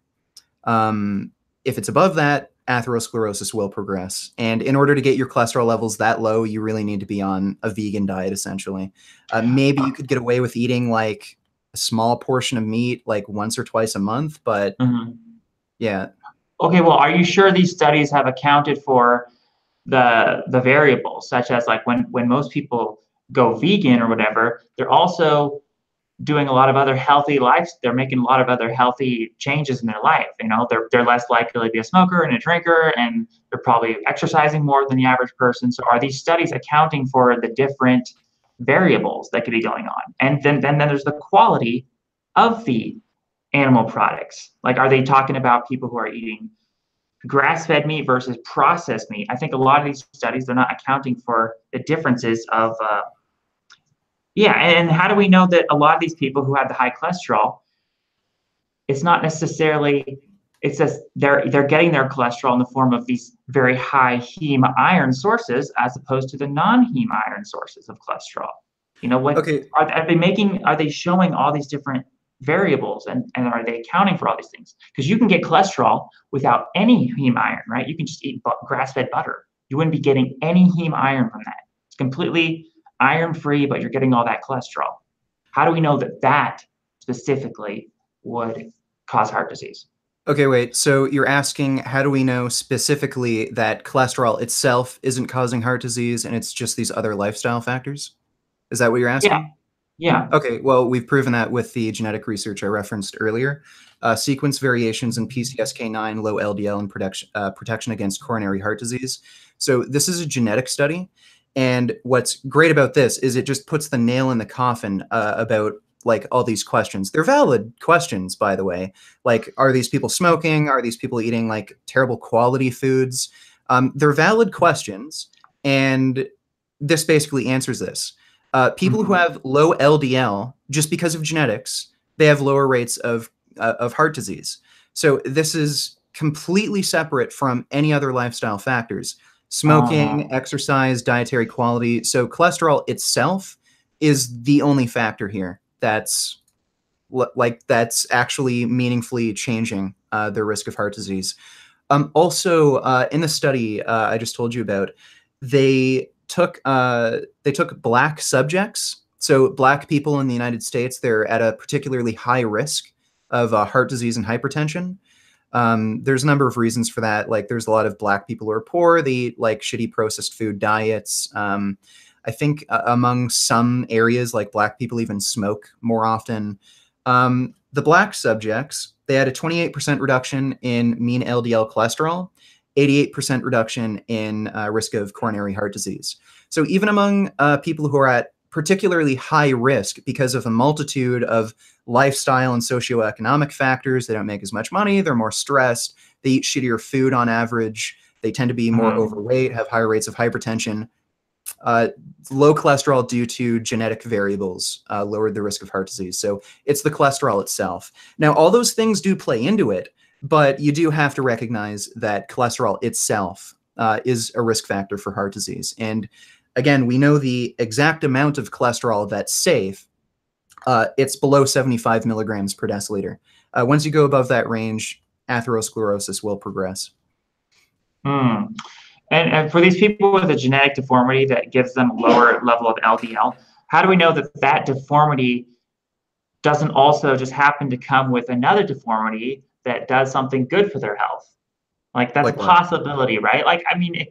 If it's above that, atherosclerosis will progress. And in order to get your cholesterol levels that low, you really need to be on a vegan diet, essentially. Maybe you could get away with eating like a small portion of meat like once or twice a month, but yeah. Okay, well, are you sure these studies have accounted for the variables, such as like when most people go vegan or whatever, they're also doing a lot of other healthy lives. They're making a lot of other healthy changes in their life. They're less likely to be a smoker and a drinker, and they're probably exercising more than the average person. So are these studies accounting for the different variables that could be going on? And then there's the quality of the animal products. Like, are they talking about people who are eating grass-fed meat versus processed meat? I think a lot of these studies, they're not accounting for the differences of and how do we know that a lot of these people who have the high cholesterol, it's not necessarily, it's just they're getting their cholesterol in the form of these very high heme iron sources as opposed to the non-heme iron sources of cholesterol? Okay. Are they showing all these different variables, and are they accounting for all these things? Because you can get cholesterol without any heme iron, right? You can just eat grass-fed butter. You wouldn't be getting any heme iron from that. It's completely iron-free, but you're getting all that cholesterol. How do we know that specifically would cause heart disease? Okay, wait. So you're asking, how do we know specifically that cholesterol itself isn't causing heart disease and it's just these other lifestyle factors? Is that what you're asking? Yeah. Okay, well, we've proven that with the genetic research I referenced earlier. Sequence variations in PCSK9, low LDL, and protection against coronary heart disease. So this is a genetic study. And what's great about this is it just puts the nail in the coffin about like all these questions. They're valid questions, by the way. Like, are these people smoking? Are these people eating like terrible quality foods? They're valid questions, and this basically answers this. People who have low LDL, just because of genetics, they have lower rates of heart disease. So this is completely separate from any other lifestyle factors. Smoking, exercise, dietary quality. So cholesterol itself is the only factor here that's actually meaningfully changing the risk of heart disease. Also, in the study I just told you about, they took Black subjects. So Black people in the United States, they're at a particularly high risk of heart disease and hypertension. There's a number of reasons for that. Like, there's a lot of Black people who are poor. They eat like shitty processed food diets. I think among some areas, like Black people even smoke more often. The Black subjects, they had a 28% reduction in mean LDL cholesterol, 88% reduction in risk of coronary heart disease. So even among people who are at particularly high risk because of a multitude of lifestyle and socioeconomic factors, they don't make as much money, they're more stressed, they eat shittier food on average, they tend to be more overweight, have higher rates of hypertension. Low cholesterol due to genetic variables lowered the risk of heart disease. So it's the cholesterol itself. Now, all those things do play into it, but you do have to recognize that cholesterol itself is a risk factor for heart disease. And again, we know the exact amount of cholesterol that's safe. It's below 75 milligrams per deciliter. Once you go above that range, atherosclerosis will progress. And for these people with a genetic deformity that gives them a lower level of LDL, how do we know that that deformity doesn't also just happen to come with another deformity that does something good for their health? Like, that's a possibility, right? Like, I mean,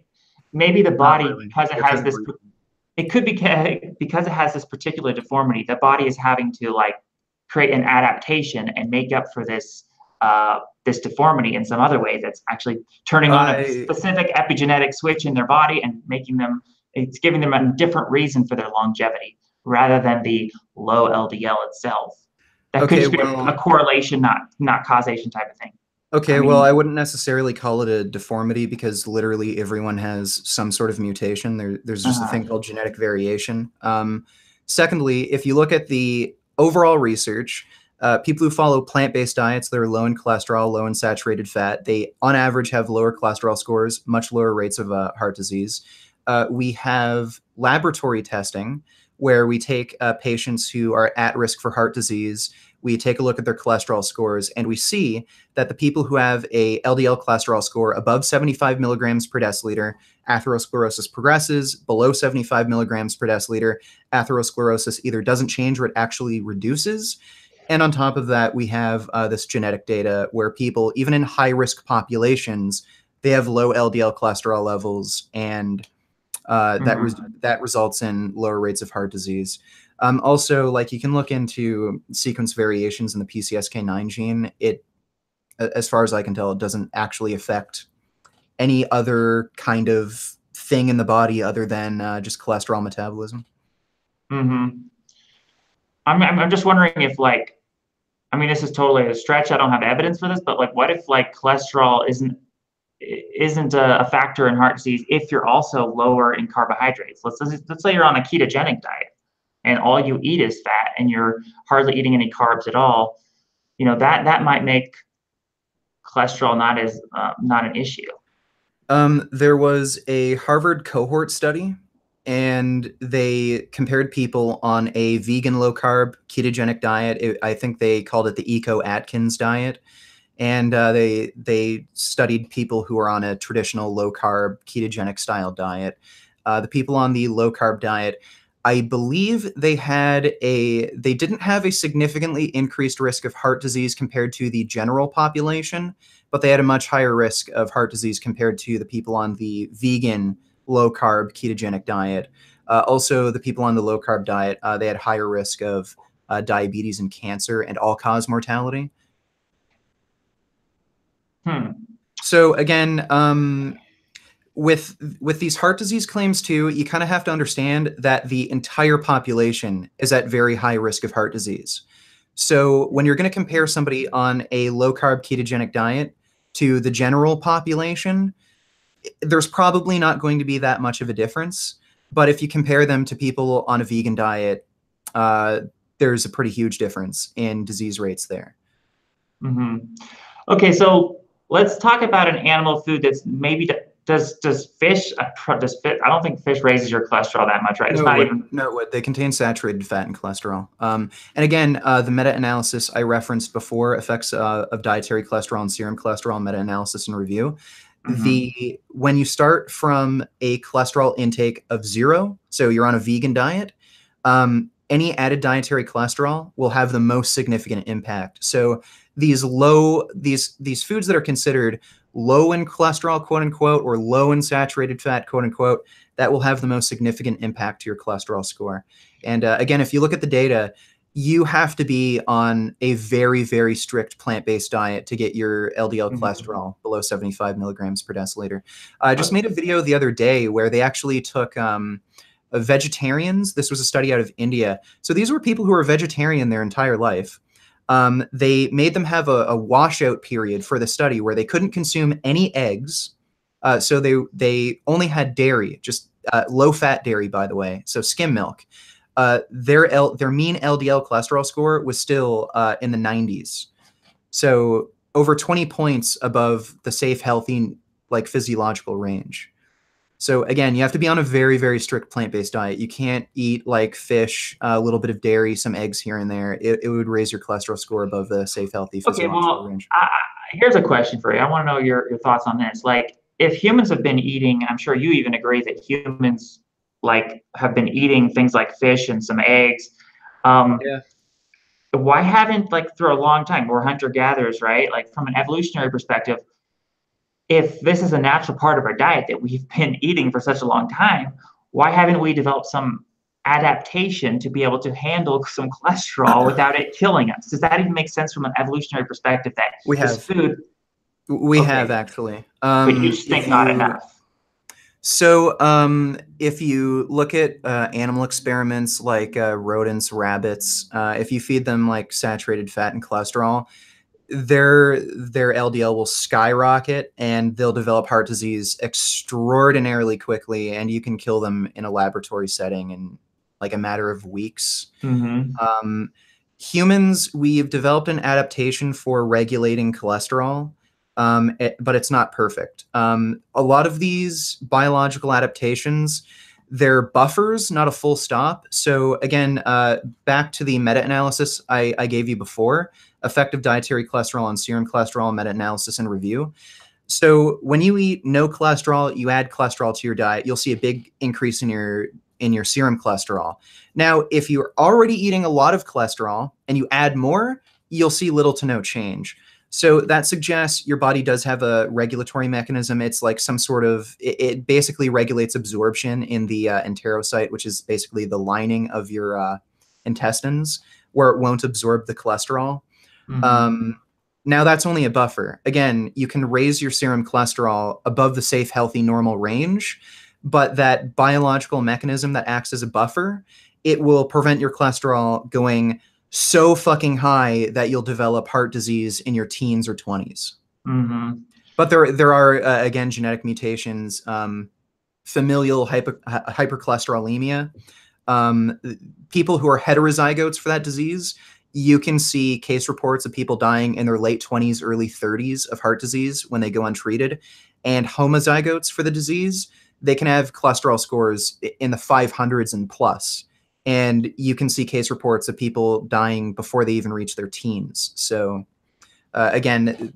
maybe the body, because it has this, it could be because it has this particular deformity, the body is having to like create an adaptation and make up for this this deformity in some other way that's actually turning on a specific epigenetic switch in their body and making them, it's giving them a different reason for their longevity rather than the low LDL itself. That could just be a correlation, not causation type of thing. Okay, well, I wouldn't necessarily call it a deformity because literally everyone has some sort of mutation. There's just a thing called genetic variation. Secondly, if you look at the overall research, people who follow plant-based diets that are low in cholesterol, low in saturated fat, they on average have lower cholesterol scores, much lower rates of heart disease. We have laboratory testing where we take patients who are at risk for heart disease. We take a look at their cholesterol scores, and we see that the people who have a LDL cholesterol score above 75 milligrams per deciliter, atherosclerosis progresses. Below 75 milligrams per deciliter, atherosclerosis either doesn't change or it actually reduces. And on top of that, we have this genetic data where people, even in high-risk populations, they have low LDL cholesterol levels, and that results in lower rates of heart disease. Also, like, you can look into sequence variations in the PCSK9 gene. It, as far as I can tell, it doesn't actually affect any other kind of thing in the body other than just cholesterol metabolism. I'm just wondering if, like, I mean, this is totally a stretch. I don't have evidence for this, but like, what if like cholesterol isn't a factor in heart disease if you're also lower in carbohydrates? Let's say you're on a ketogenic diet and all you eat is fat and you're hardly eating any carbs at all. You know, that might make cholesterol not an issue. There was a Harvard cohort study, and they compared people on a vegan low-carb ketogenic diet. I think they called it the Eco-Atkins diet. And they studied people who were on a traditional low-carb ketogenic style diet. The people on the low-carb diet, I believe they didn't have a significantly increased risk of heart disease compared to the general population, but they had a much higher risk of heart disease compared to the people on the vegan low-carb ketogenic diet. Also, the people on the low-carb diet, they had higher risk of diabetes and cancer and all-cause mortality. So again, with these heart disease claims too, you kind of have to understand that the entire population is at very high risk of heart disease. So when you're going to compare somebody on a low carb ketogenic diet to the general population, there's probably not going to be that much of a difference. But if you compare them to people on a vegan diet, there's a pretty huge difference in disease rates there. Okay, so let's talk about an animal food that's maybe does fish? I don't think fish raises your cholesterol that much, right? It's not even. No, it would. They contain saturated fat and cholesterol. And again, the meta-analysis I referenced before, effects of dietary cholesterol and serum cholesterol, meta-analysis and review. When you start from a cholesterol intake of 0, so you're on a vegan diet, any added dietary cholesterol will have the most significant impact. So these foods that are considered low in cholesterol, quote unquote, or low in saturated fat, quote unquote, that will have the most significant impact to your cholesterol score. And again, if you look at the data, you have to be on a very, very strict plant-based diet to get your LDL cholesterol below 75 milligrams per deciliter. I just made a video the other day where they actually took vegetarians. This was a study out of India. So these were people who were vegetarian their entire life. They made them have a washout period for the study where they couldn't consume any eggs. So they only had dairy, just low-fat dairy, by the way, so skim milk. Their mean LDL cholesterol score was still in the 90s. So over 20 points above the safe, healthy, like physiological range. So again, you have to be on a very, very strict plant-based diet. You can't eat like fish, a little bit of dairy, some eggs here and there. It would raise your cholesterol score above the safe, healthy physiological range. Here's a question for you. I want to know your thoughts on this. Like, if humans have been eating, I'm sure you even agree that humans like have been eating things like fish and some eggs. Why haven't, like, for a long time, we're hunter-gatherers, right? Like, from an evolutionary perspective, if this is a natural part of our diet that we've been eating for such a long time, why haven't we developed some adaptation to be able to handle some cholesterol without it killing us? Does that even make sense from an evolutionary perspective that this food? We have actually. But you just think not enough. So if you look at animal experiments like rodents, rabbits, if you feed them like saturated fat and cholesterol, their LDL will skyrocket and they'll develop heart disease extraordinarily quickly, and you can kill them in a laboratory setting in like a matter of weeks. Humans, we've developed an adaptation for regulating cholesterol, but it's not perfect. A lot of these biological adaptations, they're buffers, not a full stop. So again, back to the meta-analysis I gave you before, effective dietary cholesterol and serum cholesterol, meta-analysis and review. So when you eat no cholesterol, you add cholesterol to your diet, you'll see a big increase in your serum cholesterol. Now, if you're already eating a lot of cholesterol and you add more, you'll see little to no change. So that suggests your body does have a regulatory mechanism. It's like some sort of, it basically regulates absorption in the enterocyte, which is basically the lining of your intestines, where it won't absorb the cholesterol. Now that's only a buffer. Again, you can raise your serum cholesterol above the safe, healthy, normal range, but that biological mechanism that acts as a buffer, it will prevent your cholesterol going so fucking high that you'll develop heart disease in your teens or 20s. But there are, again, genetic mutations, familial hypercholesterolemia. People who are heterozygotes for that disease, you can see case reports of people dying in their late 20s, early 30s of heart disease when they go untreated. And homozygotes for the disease, they can have cholesterol scores in the 500s and plus. And you can see case reports of people dying before they even reach their teens. So again,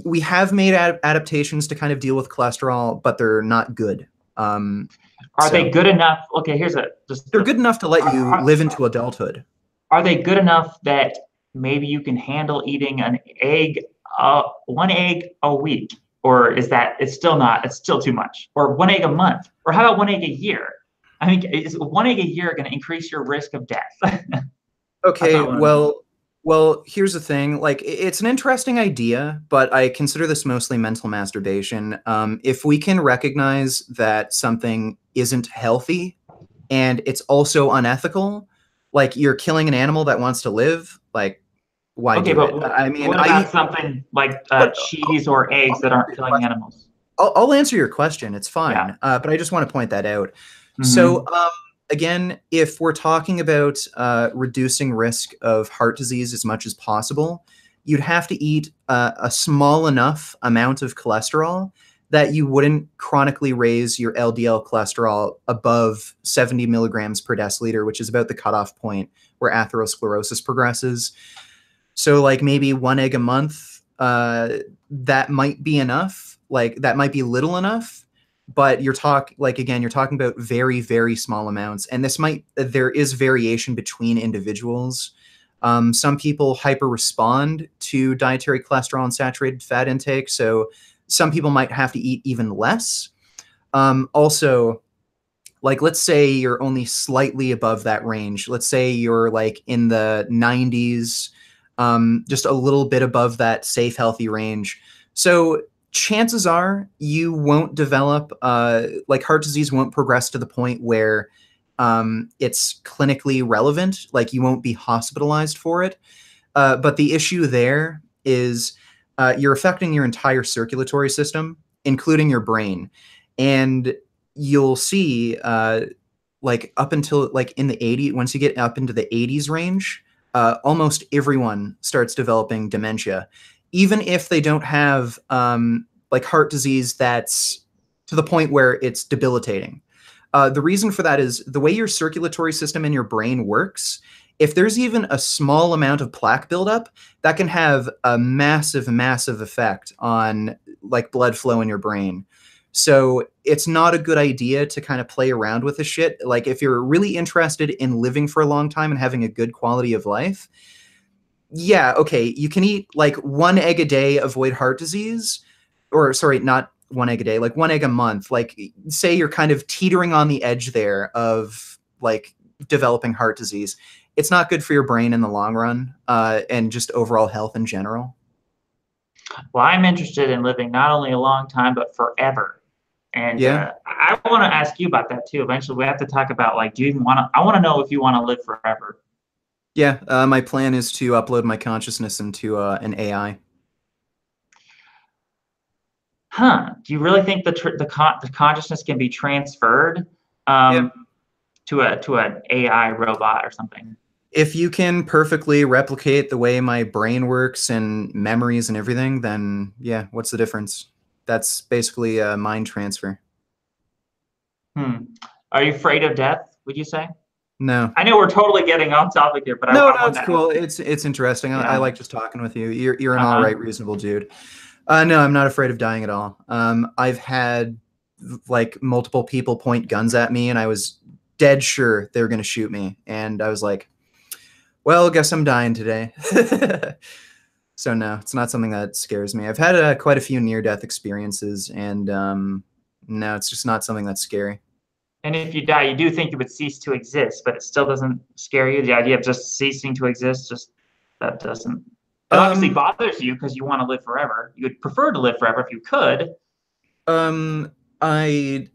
we have made adaptations to kind of deal with cholesterol, but they're not good. Are they good enough? Okay, they're good enough to let you live into adulthood. Are they good enough that maybe you can handle eating an egg, one egg a week? Or is that, it's still too much? Or one egg a month? Or how about one egg a year? I mean, is one egg a year going to increase your risk of death? Okay, well, Well, here's the thing. Like, it's an interesting idea, but I consider this mostly mental masturbation. If we can recognize that something isn't healthy and it's also unethical, like you're killing an animal that wants to live, like, why Okay, do but it? I mean, what about something like but cheese or eggs that aren't killing animals? I'll answer your question. It's Yeah. fine. But I just want to point that out. Mm-hmm. So, again, if we're talking about reducing risk of heart disease as much as possible, you'd have to eat a small enough amount of cholesterol that you wouldn't chronically raise your LDL cholesterol above 70 milligrams per deciliter, which is about the cutoff point where atherosclerosis progresses. So, like maybe one egg a month, that might be enough. Like that might be little enough, but you're talking about very, very small amounts. And there is variation between individuals. Some people hyper respond to dietary cholesterol and saturated fat intake. So some people might have to eat even less. Also, like let's say you're only slightly above that range. Let's say you're like in the 90s, just a little bit above that safe, healthy range. So chances are you won't develop, like heart disease won't progress to the point where it's clinically relevant, like you won't be hospitalized for it. But the issue there is you're affecting your entire circulatory system, including your brain. And you'll see like up until like in the 80s, once you get up into the 80s range, almost everyone starts developing dementia, even if they don't have like heart disease that's to the point where it's debilitating. The reason for that is the way your circulatory system in your brain works. If there's even a small amount of plaque buildup, that can have a massive, massive effect on like blood flow in your brain. So it's not a good idea to kind of play around with this shit. Like if you're really interested in living for a long time and having a good quality of life, yeah, okay, you can eat like one egg a day, avoid heart disease, or sorry, not one egg a day, like one egg a month. Like say you're kind of teetering on the edge there of like developing heart disease. It's not good for your brain in the long run, and just overall health in general. Well, I'm interested in living not only a long time, but forever. And Yeah. I want to ask you about that too. Eventually, we have to talk about like, do you even want to? I want to know if you want to live forever. Yeah, my plan is to upload my consciousness into an AI. Huh? Do you really think the consciousness can be transferred Yeah. to an AI robot or something? If you can perfectly replicate the way my brain works and memories and everything, then yeah, what's the difference? That's basically a mind transfer. Are you afraid of death? Would you say? No. I know we're totally getting off topic here, but No, I no, want it's to. cool. It's interesting. I Yeah. like just talking with you. You're an Uh-huh. all right, reasonable dude. No, I'm not afraid of dying at all. I've had like multiple people point guns at me, and I was dead sure they were going to shoot me, and I was like, "Well, guess I'm dying today." So no, it's not something that scares me. I've had quite a few near-death experiences, and no, it's just not something that's scary. And if you die, you do think you would cease to exist, but it still doesn't scare you. The idea of just ceasing to exist, just that doesn't. It obviously bothers you because you want to live forever. You would prefer to live forever if you could. I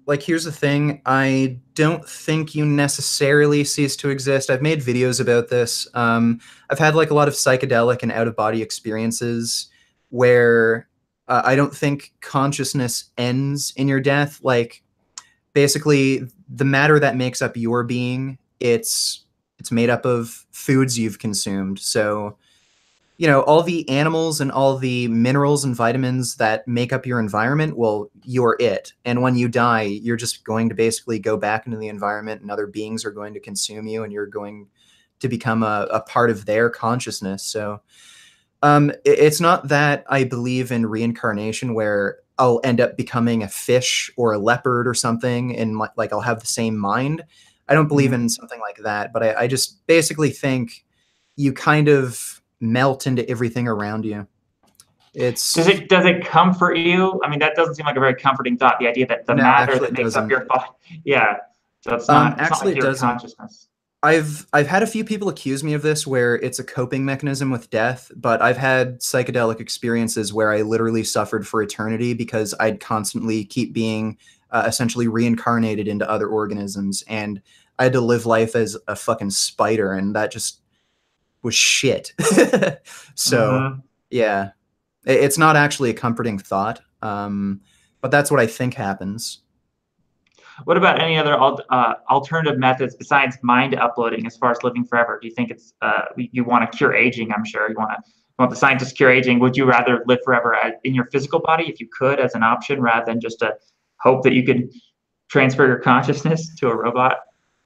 like here's the thing. I don't think you necessarily cease to exist. I've made videos about this. I've had like a lot of psychedelic and out-of-body experiences where I don't think consciousness ends in your death. Like basically the matter that makes up your being, it's made up of foods you've consumed. So, you know, all the animals and all the minerals and vitamins that make up your environment, well, you're it. And when you die, you're just going to basically go back into the environment and other beings are going to consume you and you're going to become a part of their consciousness. So it's not that I believe in reincarnation where I'll end up becoming a fish or a leopard or something and like I'll have the same mind. I don't believe in something like that, but I just basically think you kind of melt into everything around you. It's Does it comfort you? I mean, that doesn't seem like a very comforting thought. The idea that the no, matter actually that it makes up doesn't. your thought, yeah. So it's not like Actually it your doesn't. consciousness. I've had a few people accuse me of this where it's a coping mechanism with death, but I've had psychedelic experiences where I literally suffered for eternity because I'd constantly keep being essentially reincarnated into other organisms, and I had to live life as a fucking spider, and that just was shit. So Hmm. yeah, it's not actually a comforting thought, but that's what I think happens. What about any other alternative methods besides mind uploading as far as living forever? Do you think it's you want to cure aging? I'm sure you want the scientists to cure aging. Would you rather live forever in your physical body if you could as an option rather than just to hope that you could transfer your consciousness to a robot?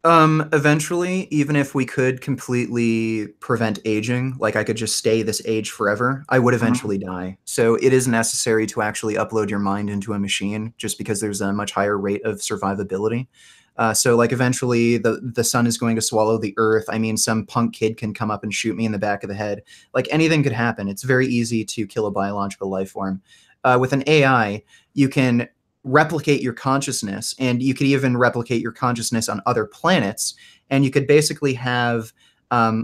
Eventually, even if we could completely prevent aging, like I could just stay this age forever, I would Mhm. eventually die. So it is necessary to actually upload your mind into a machine just because there's a much higher rate of survivability. So like eventually the sun is going to swallow the earth. I mean, some punk kid can come up and shoot me in the back of the head. Like anything could happen. It's very easy to kill a biological life form. With an AI, you can replicate your consciousness, and you could even replicate your consciousness on other planets, and you could basically have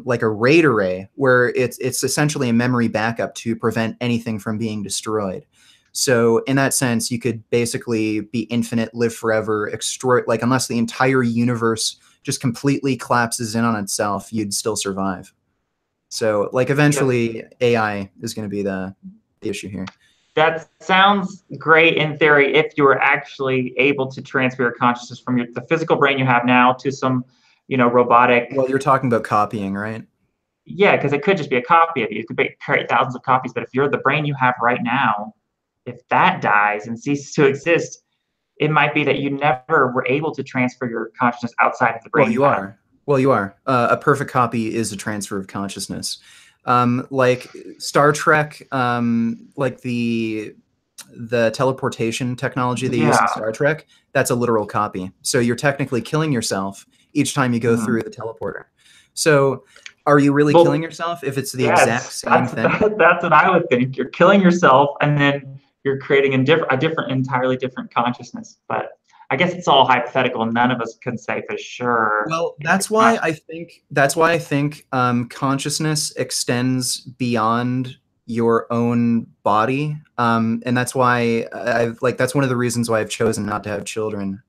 like a RAID array where it's essentially a memory backup to prevent anything from being destroyed. So in that sense, you could basically be infinite, live forever, extort like unless the entire universe just completely collapses in on itself, you'd still survive. So like Yeah. eventually AI is going to be the issue here. That sounds great in theory if you were actually able to transfer your consciousness from the physical brain you have now to some, robotic. Well, you're talking about copying, right? Yeah, because it could just be a copy of you. It could create thousands of copies, but if you're the brain you have right now, if that dies and ceases to exist, it might be that you never were able to transfer your consciousness outside of the Well, brain you you have. are. Well, you are. A perfect copy is a transfer of consciousness. Like Star Trek, like the teleportation technology they use in Yeah. Star Trek, that's a literal copy. So you're technically killing yourself each time you go Mhm. through the teleporter. So are you really killing Well, yourself if it's the exact yes, same thing? that's what I would think. You're killing yourself, and then you're creating a different, entirely different consciousness. But I guess it's all hypothetical. None of us can say for sure Well, if it's not. that's why I think consciousness extends beyond your own body, and that's why I've like that's one of the reasons why I've chosen not to have children.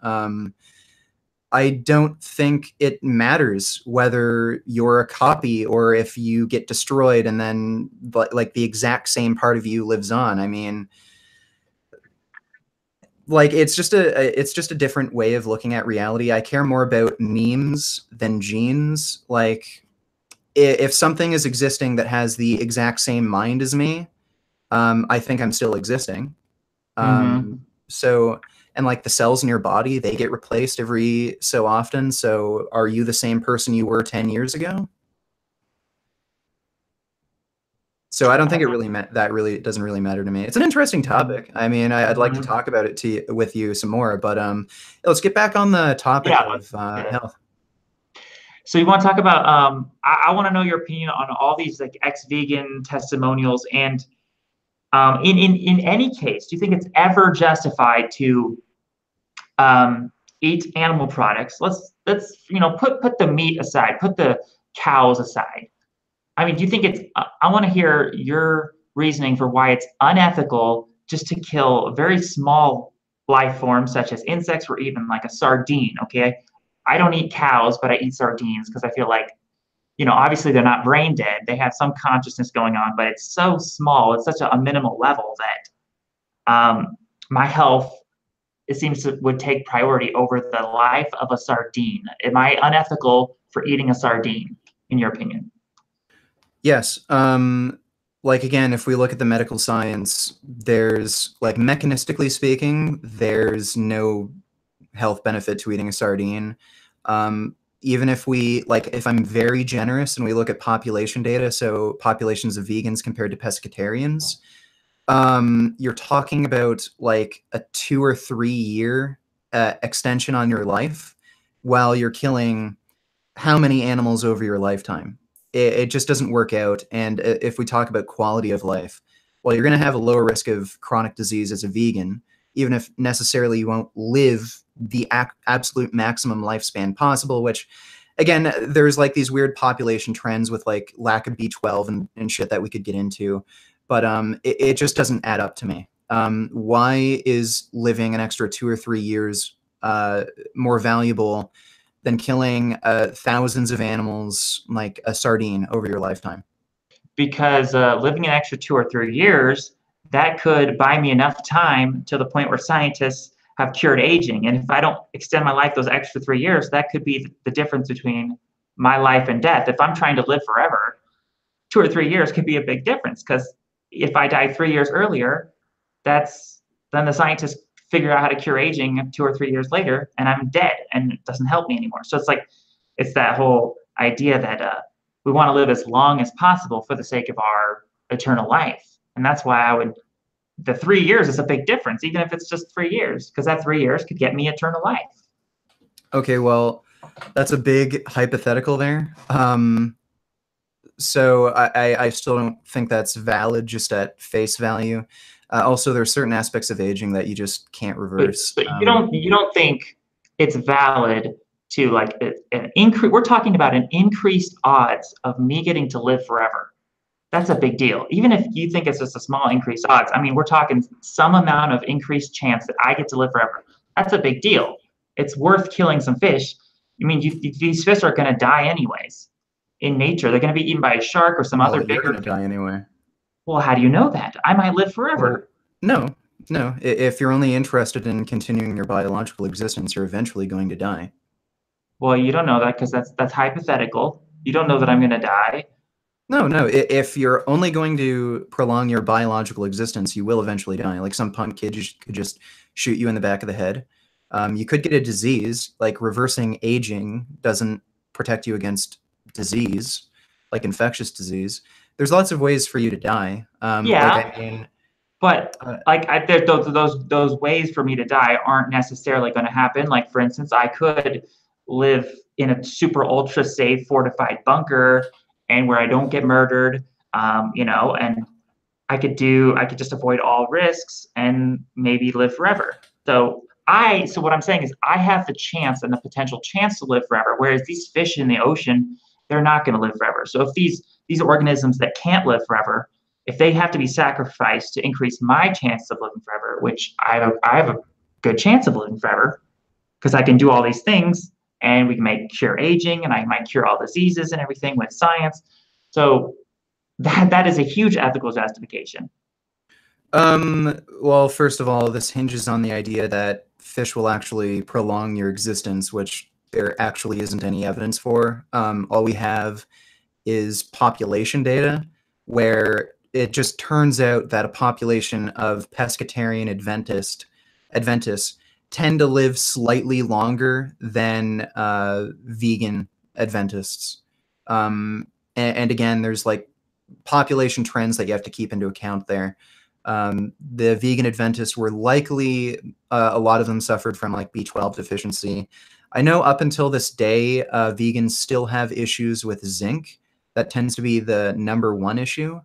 I don't think it matters whether you're a copy or if you get destroyed and then like the exact same part of you lives on. I mean, like it's just a different way of looking at reality. I care more about memes than genes. Like if something is existing that has the exact same mind as me, I think I'm still existing. Um, Hmm. so and like the cells in your body, they get replaced every so often. So are you the same person you were 10 years ago? So I don't think it really that really doesn't really matter to me. It's an interesting topic. I mean, I'd like to Hmm. talk about it with you some more, but let's get back on the topic Yeah, of let's get it. health. So you want to talk about? I want to know your opinion on all these like ex-vegan testimonials, and in any case, do you think it's ever justified to eat animal products? Let's put the meat aside, put the cows aside. I mean, do you think it's? I want to hear your reasoning for why it's unethical just to kill a very small life forms such as insects or even like a sardine. Okay, I don't eat cows, but I eat sardines because I feel like obviously they're not brain dead. They have some consciousness going on, but it's so small. It's such a minimal level that my health it seems to would take priority over the life of a sardine. Am I unethical for eating a sardine, in your opinion? Yes. Like again, if we look at the medical science, there's like mechanistically speaking, there's no health benefit to eating a sardine. Even if we like, if I'm very generous and we look at population data, so populations of vegans compared to pescatarians, you're talking about like a 2 or 3 year extension on your life while you're killing how many animals over your lifetime. It just doesn't work out. And if we talk about quality of life, well, you're going to have a lower risk of chronic disease as a vegan, even if necessarily you won't live the absolute maximum lifespan possible, which again, there's like these weird population trends with like lack of B12 and shit that we could get into, but it just doesn't add up to me. Why is living an extra 2 or 3 years more valuable than killing thousands of animals like a sardine over your lifetime? Because living an extra 2 or 3 years, that could buy me enough time to the point where scientists have cured aging. And if I don't extend my life those extra 3 years, that could be the difference between my life and death. If I'm trying to live forever, 2 or 3 years could be a big difference, because if I die 3 years earlier, then the scientists figure out how to cure aging 2 or 3 years later, and I'm dead, and it doesn't help me anymore. So it's that whole idea that we want to live as long as possible for the sake of our eternal life. And that's why the 3 years is a big difference, even if it's just 3 years, because that 3 years could get me eternal life. Okay, well, that's a big hypothetical there. So I still don't think that's valid just at face value. Also, there are certain aspects of aging that you just can't reverse. But you don't think it's valid to like an increase? We're talking about an increased odds of me getting to live forever. That's a big deal. Even if you think it's just a small increased odds, I mean, we're talking some amount of increased chance that I get to live forever. That's a big deal. It's worth killing some fish. I mean, these fish are going to die anyways. In nature, they're going to be eaten by a shark or some other bigger. You're going to die anyway. Well, how do you know that? I might live forever. Well, no. If you're only interested in continuing your biological existence, you're eventually going to die. Well, you don't know that because that's hypothetical. You don't know that I'm going to die. No. If you're only going to prolong your biological existence, you will eventually die. Like some punk kid could just shoot you in the back of the head. You could get a disease. Like reversing aging doesn't protect you against disease, like infectious disease. There's lots of ways for you to die. Yeah. But those ways for me to die aren't necessarily going to happen. Like, for instance, I could live in a super ultra safe fortified bunker and where I don't get murdered, and I could just avoid all risks and maybe live forever. So what I'm saying is I have the chance and the potential chance to live forever, whereas these fish in the ocean, they're not going to live forever. So if these organisms that can't live forever, if they have to be sacrificed to increase my chance of living forever, which I have a good chance of living forever because I can do all these things, and we can cure aging, and I might cure all diseases and everything with science. So that is a huge ethical justification. Well, first of all, this hinges on the idea that fish will actually prolong your existence, which there actually isn't any evidence for. All we have is population data, where it just turns out that a population of pescatarian Adventists tend to live slightly longer than vegan Adventists. And again, there's like population trends that you have to keep into account there. The vegan Adventists were likely, a lot of them suffered from like B12 deficiency. I know up until this day, vegans still have issues with zinc. That tends to be the #1 issue.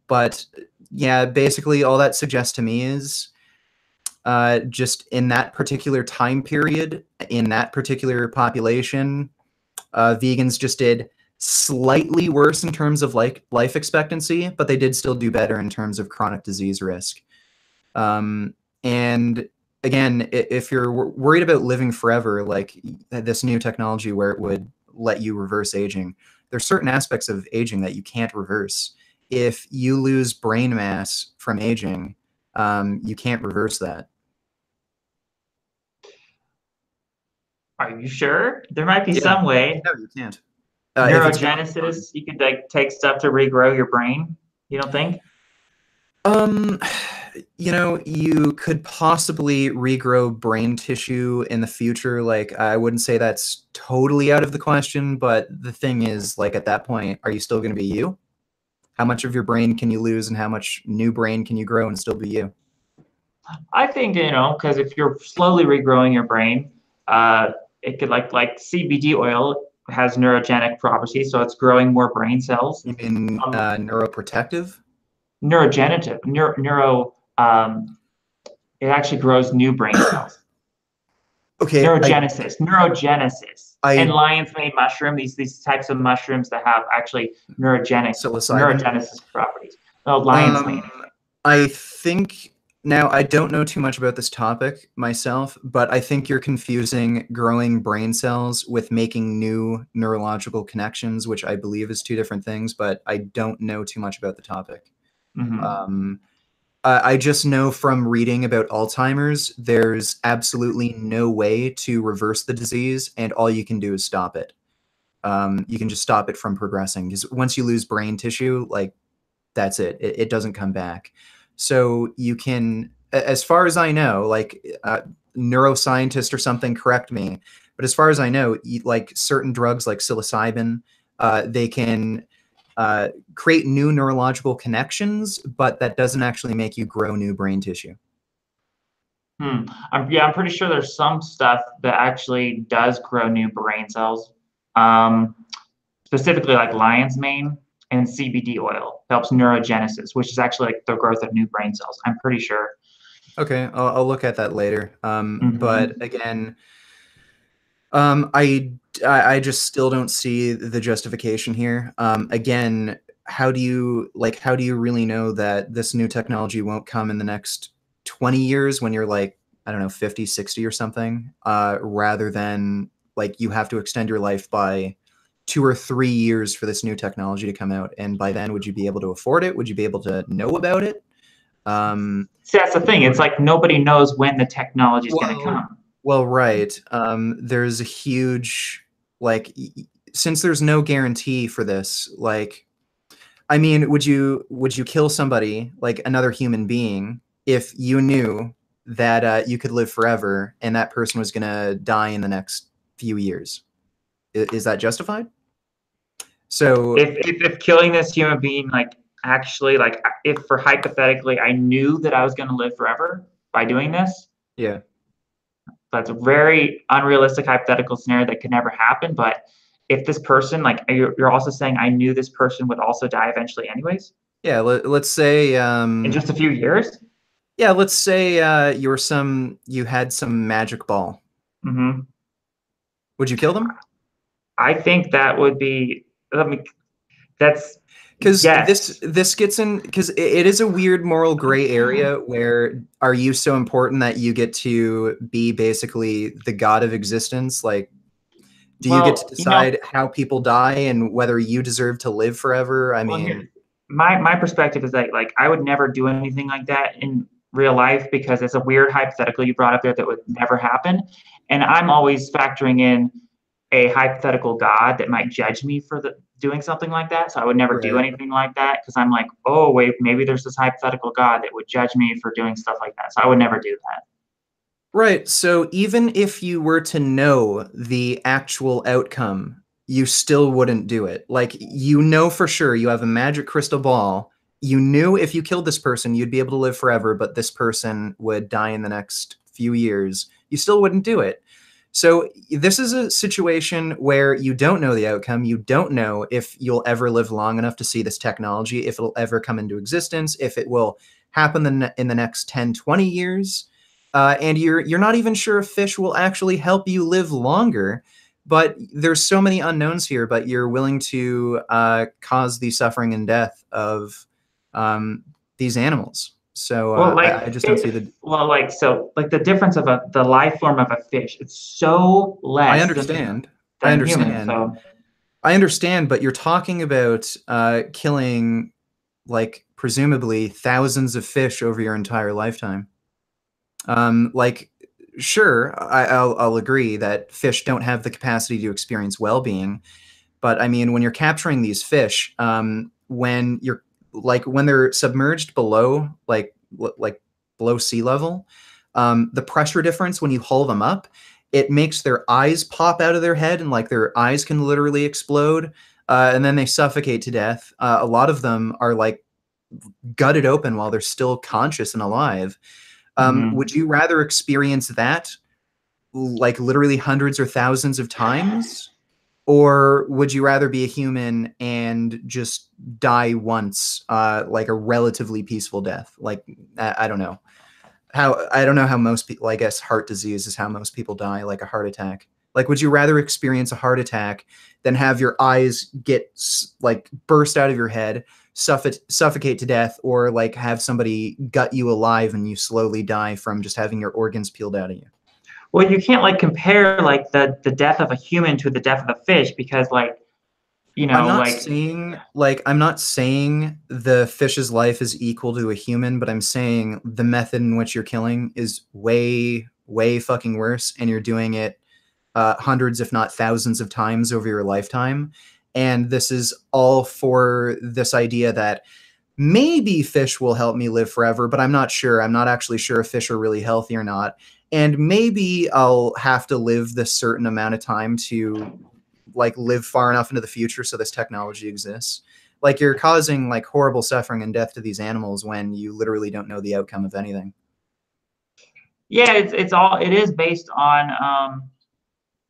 But yeah, basically all that suggests to me is just in that particular time period, in that particular population, vegans just did slightly worse in terms of like life expectancy, but they did still do better in terms of chronic disease risk. And again, if you're worried about living forever, like this new technology where it would let you reverse aging, there's certain aspects of aging that you can't reverse. If you lose brain mass from aging, you can't reverse that. Are you sure? There might be some way. No, you can't. Neurogenesis, you could like take stuff to regrow your brain. You don't think? You could possibly regrow brain tissue in the future. Like, I wouldn't say that's totally out of the question, but the thing is, like, at that point, are you still going to be you? How much of your brain can you lose, and how much new brain can you grow and still be you? I think, because if you're slowly regrowing your brain, it could like CBD oil has neurogenic properties, so it's growing more brain cells. You mean neuroprotective? Neurogenerative. It actually grows new brain cells. Okay, Okay. Neurogenesis. And lion's mane mushroom, these types of mushrooms that have actually neurogenesis properties. Oh, lion's mane. I think now I don't know too much about this topic myself, but I think you're confusing growing brain cells with making new neurological connections, which I believe is two different things, but I don't know too much about the topic. I just know from reading about Alzheimer's, there's absolutely no way to reverse the disease, and all you can do is stop it. You can just stop it from progressing, because once you lose brain tissue, like, that's it. It doesn't come back. So you can, as far as I know, like neuroscientist or something, correct me, but as far as I know, like certain drugs like psilocybin, they can create new neurological connections, but that doesn't actually make you grow new brain tissue. I'm pretty sure there's some stuff that actually does grow new brain cells, specifically like lion's mane and CBD oil helps neurogenesis, which is actually like the growth of new brain cells. I'm pretty sure. Okay, I'll look at that later. But again, I just still don't see the justification here. Again, how do you really know that this new technology won't come in the next 20 years when you're like, I don't know, 50, 60 or something, rather than like you have to extend your life by 2 or 3 years for this new technology to come out, and by then would you be able to afford it? Would you be able to know about it? See, that's the thing. It's like nobody knows when the technology is going to come. Well, right. There's a huge, like, since there's no guarantee for this, like, I mean, would you kill somebody, like another human being, if you knew that you could live forever and that person was going to die in the next few years? Is that justified? So if killing this human being, like, actually, like, if for hypothetically I knew that I was going to live forever by doing this, yeah, that's a very unrealistic hypothetical scenario that could never happen. But if this person, like, you're also saying I knew this person would also die eventually anyways? Yeah, let's say in just a few years? Yeah, let's say you had some magic ball. Would you kill them? I think that would be, that's because this gets in, because it is a weird moral gray area where are you so important that you get to be basically the god of existence? Like, do you get to decide how people die and whether you deserve to live forever? I mean, my perspective is that, like, I would never do anything like that in real life because it's a weird hypothetical you brought up there that would never happen. And I'm always factoring in a hypothetical God that might judge me for doing something like that. So I would never do anything like that because I'm like, oh, wait, maybe there's this hypothetical God that would judge me for doing stuff like that. So I would never do that. Right. So even if you were to know the actual outcome, you still wouldn't do it. Like, you know for sure, you have a magic crystal ball. You knew if you killed this person, you'd be able to live forever, but this person would die in the next few years. You still wouldn't do it. So this is a situation where you don't know the outcome. You don't know if you'll ever live long enough to see this technology, if it'll ever come into existence, if it will happen in the next 10, 20 years. And you're not even sure if fish will actually help you live longer. But there's so many unknowns here, but you're willing to cause the suffering and death of these animals. So I just don't see the... Well, like, so, like, the difference of the life form of a fish, it's so less. I understand. Human, so. I understand, but you're talking about killing, like, presumably thousands of fish over your entire lifetime. Like, sure, I'll agree that fish don't have the capacity to experience well-being, but I mean, when you're capturing these fish, when they're submerged below, like below sea level, the pressure difference when you haul them up, it makes their eyes pop out of their head, and like their eyes can literally explode, and then they suffocate to death. A lot of them are like gutted open while they're still conscious and alive. Would you rather experience that like literally hundreds or thousands of times? Or would you rather be a human and just die once, like a relatively peaceful death? Like, I don't know. how I don't know how most people, I guess heart disease is how most people die, like a heart attack. Like, would you rather experience a heart attack than have your eyes get like burst out of your head, suffocate to death, or like have somebody gut you alive and you slowly die from just having your organs peeled out of you? Well, you can't like compare like the death of a human to the death of a fish, because like, you know, I'm not saying the fish's life is equal to a human, but I'm saying the method in which you're killing is way, way fucking worse, and you're doing it hundreds, if not thousands of times over your lifetime. And this is all for this idea that maybe fish will help me live forever, but I'm not sure. I'm not actually sure if fish are really healthy or not. And maybe I'll have to live this certain amount of time to like live far enough into the future so this technology exists. Like, you're causing like horrible suffering and death to these animals when you literally don't know the outcome of anything. Yeah, it is based on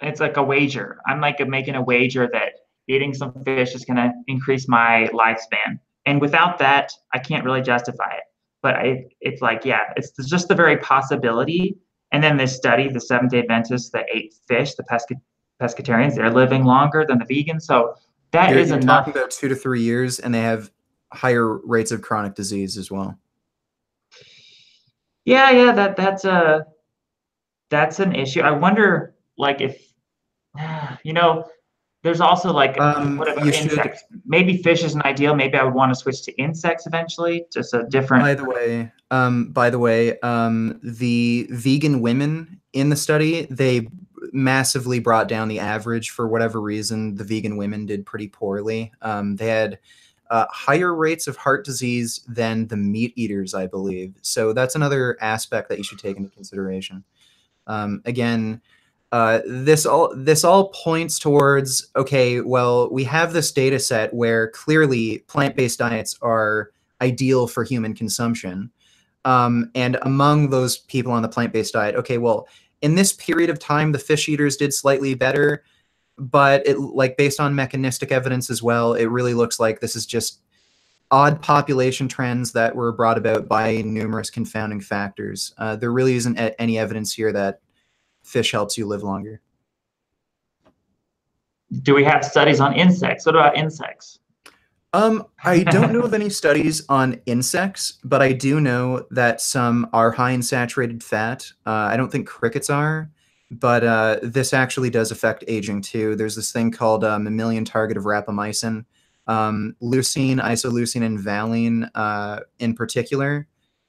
it's like a wager. I'm like making a wager that eating some fish is going to increase my lifespan, and without that, I can't really justify it. But it's like, yeah, it's just the very possibility. And then this study, the Seventh-day Adventists that ate fish, the pescatarians, they're living longer than the vegans. So that is you're enough. talking about 2 to 3 years, and they have higher rates of chronic disease as well. Yeah, that's an issue. I wonder, like, if there's also like, what about insects? Maybe fish isn't ideal. Maybe I would want to switch to insects eventually. Just a different. By the way, the vegan women in the study, they massively brought down the average. For whatever reason, the vegan women did pretty poorly. They had higher rates of heart disease than the meat eaters, I believe. So that's another aspect that you should take into consideration. Again, this all points towards, okay, well, we have this data set where clearly plant-based diets are ideal for human consumption. And among those people on the plant-based diet, okay, well, in this period of time, the fish eaters did slightly better, but it, like, based on mechanistic evidence as well, it really looks like this is just odd population trends that were brought about by numerous confounding factors. There really isn't any evidence here that fish helps you live longer. Do we have studies on insects? What about insects? I don't know of any studies on insects, but I do know that some are high in saturated fat. I don't think crickets are, but this actually does affect aging too. There's this thing called mammalian target of rapamycin. Leucine, isoleucine, and valine in particular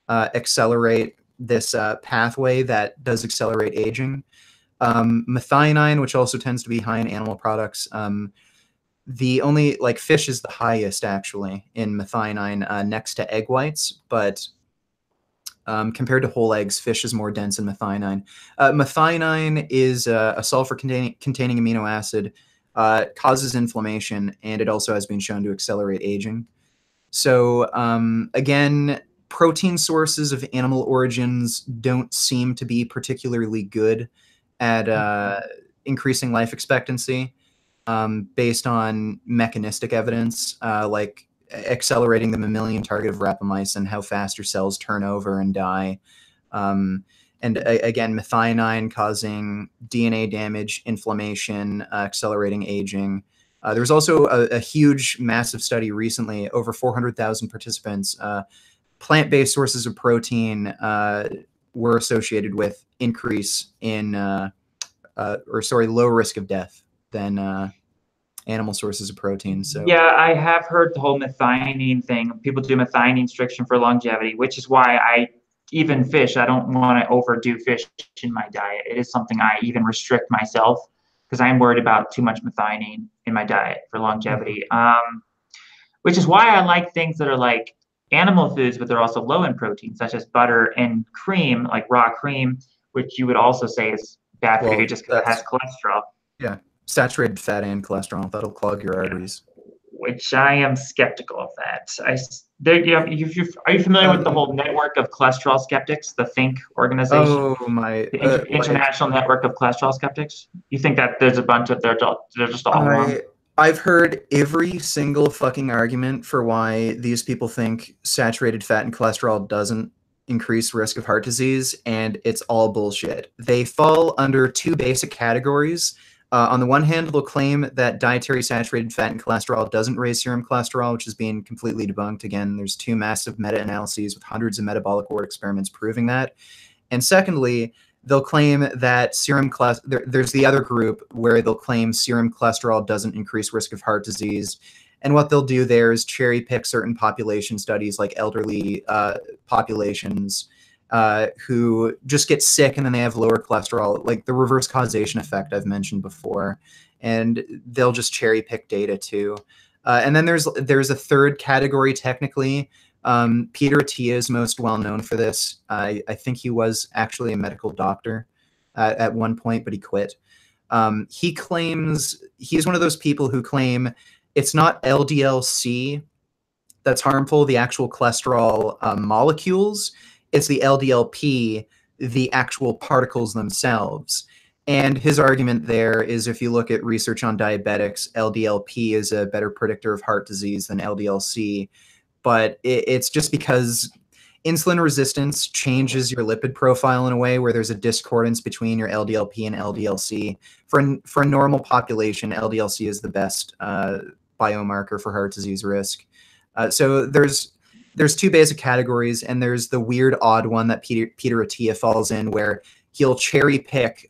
accelerate this pathway that does accelerate aging. Methionine, which also tends to be high in animal products. The only, like, fish is the highest actually in methionine next to egg whites, but compared to whole eggs, fish is more dense in methionine. Methionine is a sulfur-containing amino acid, causes inflammation, and it also has been shown to accelerate aging. So again, protein sources of animal origins don't seem to be particularly good at increasing life expectancy. Based on mechanistic evidence, like accelerating the mammalian target of rapamycin, how fast your cells turn over and die. And again, methionine causing DNA damage, inflammation, accelerating aging. There was also a huge, massive study recently, over 400,000 participants. Plant-based sources of protein were associated with increase in, low risk of death than animal sources of protein. So yeah, I have heard the whole methionine thing. People do methionine restriction for longevity, which is why even fish, I don't want to overdo fish in my diet. It is something I even restrict myself because I'm worried about too much methionine in my diet for longevity. Which is why I like things that are like animal foods, but they're also low in protein, such as butter and cream, like raw cream, which you would also say is bad for you just because it has cholesterol. Yeah, saturated fat and cholesterol, that'll clog your arteries. Which I am skeptical of that. Are you familiar with the whole network of cholesterol skeptics, the Think organization? Oh my! The International Network of Cholesterol Skeptics. You think that there's a bunch of they're just all wrong? I've heard every single fucking argument for why these people think saturated fat and cholesterol doesn't increase risk of heart disease, and it's all bullshit. They fall under two basic categories. On the one hand, they'll claim that dietary saturated fat and cholesterol doesn't raise serum cholesterol, which is being completely debunked. Again, there's two massive meta-analyses with hundreds of metabolic ward experiments proving that. And secondly, they'll claim that serum cholesterol, there's the other group where they'll claim serum cholesterol doesn't increase risk of heart disease. And what they'll do there is cherry pick certain population studies, like elderly populations who just get sick and then they have lower cholesterol, like the reverse causation effect I've mentioned before. And they'll just cherry pick data too. And then there's a third category technically. Peter Attia is most well known for this. I think he was actually a medical doctor at one point, but he quit. He claims, he's one of those people who claim it's not LDL-C that's harmful, the actual cholesterol molecules. It's the LDL-P, the actual particles themselves. And his argument there is if you look at research on diabetics, LDL-P is a better predictor of heart disease than LDL-C. But it's just because insulin resistance changes your lipid profile in a way where there's a discordance between your LDL-P and LDL-C. For a normal population, LDL-C is the best biomarker for heart disease risk. So there's two basic categories, and there's the weird odd one that Peter Attia falls in, where he'll cherry pick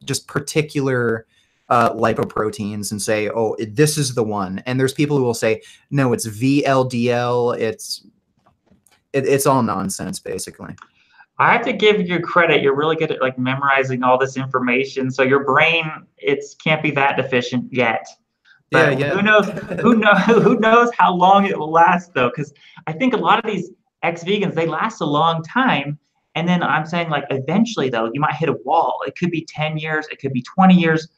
just particular lipoproteins and say, oh, this is the one. And there's people who will say, no, it's VLDL. It's all nonsense, basically. I have to give you credit. You're really good at like memorizing all this information. So your brain, can't be that deficient yet. But yeah. Who knows how long it will last though? Because I think a lot of these ex-vegans, they last a long time. And then I'm saying like eventually though, you might hit a wall. It could be 10 years, it could be 20 years,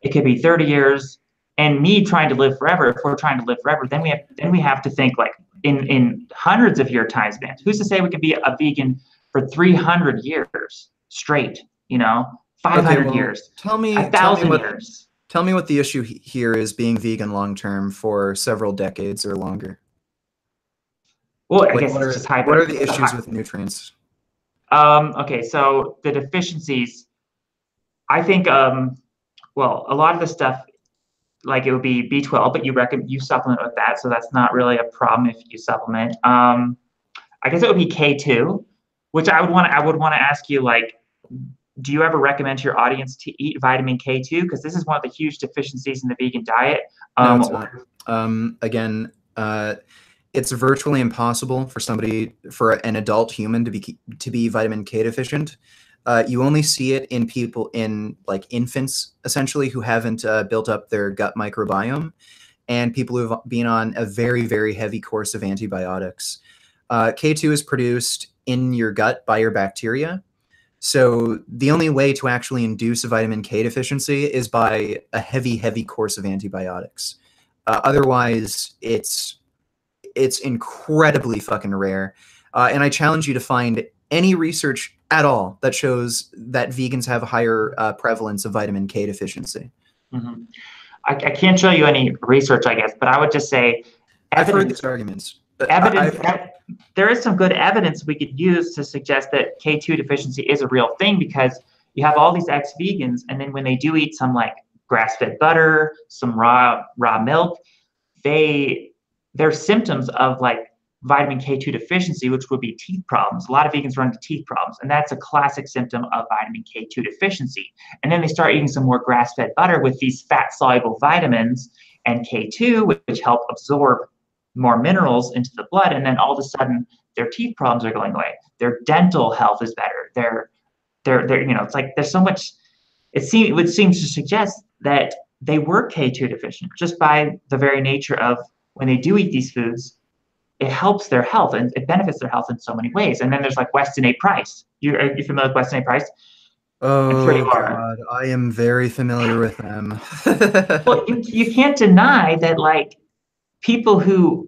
it could be 30 years. And me trying to live forever, if we're trying to live forever, then we have to think like in hundreds of year time spans. Who's to say we could be a vegan for 300 years straight, 500 years, tell me 1,000 years. Tell me what the issue here is being vegan long-term for several decades or longer. Well, I guess it's just what are the issues with nutrients? Okay, so the deficiencies, I think, well, a lot of the stuff, like it would be B12, but you supplement with that, so that's not really a problem if you supplement. I guess it would be K2, which I would want to ask you, like, do you ever recommend to your audience to eat vitamin K2? Because this is one of the huge deficiencies in the vegan diet. No, it's not. Again, it's virtually impossible for an adult human to be vitamin K deficient. You only see it in people, in like infants, essentially, who haven't built up their gut microbiome, and people who've been on a very, very heavy course of antibiotics. K2 is produced in your gut by your bacteria. So the only way to actually induce a vitamin K deficiency is by a heavy, heavy course of antibiotics. Otherwise, it's incredibly fucking rare. And I challenge you to find any research at all that shows that vegans have a higher prevalence of vitamin K deficiency. Mm-hmm. I can't show you any research, I guess, but I would just say I've heard these arguments. There is some good evidence we could use to suggest that K2 deficiency is a real thing, because you have all these ex-vegans, and then when they do eat some like grass-fed butter, some raw milk, they're symptoms of like vitamin K2 deficiency, which would be teeth problems. A lot of vegans run into teeth problems, and that's a classic symptom of vitamin K2 deficiency. And then they start eating some more grass-fed butter with these fat-soluble vitamins and K2, which help absorb more minerals into the blood, and then all of a sudden their teeth problems are going away. Their dental health is better. They're it's like there's so much. It would seem to suggest that they were K2 deficient just by the very nature of when they do eat these foods. It helps their health and it benefits their health in so many ways. And then there's like Weston A. Price. Are you familiar with Weston A. Price? Oh, God, I am very familiar with them. Well, you can't deny that, like, people who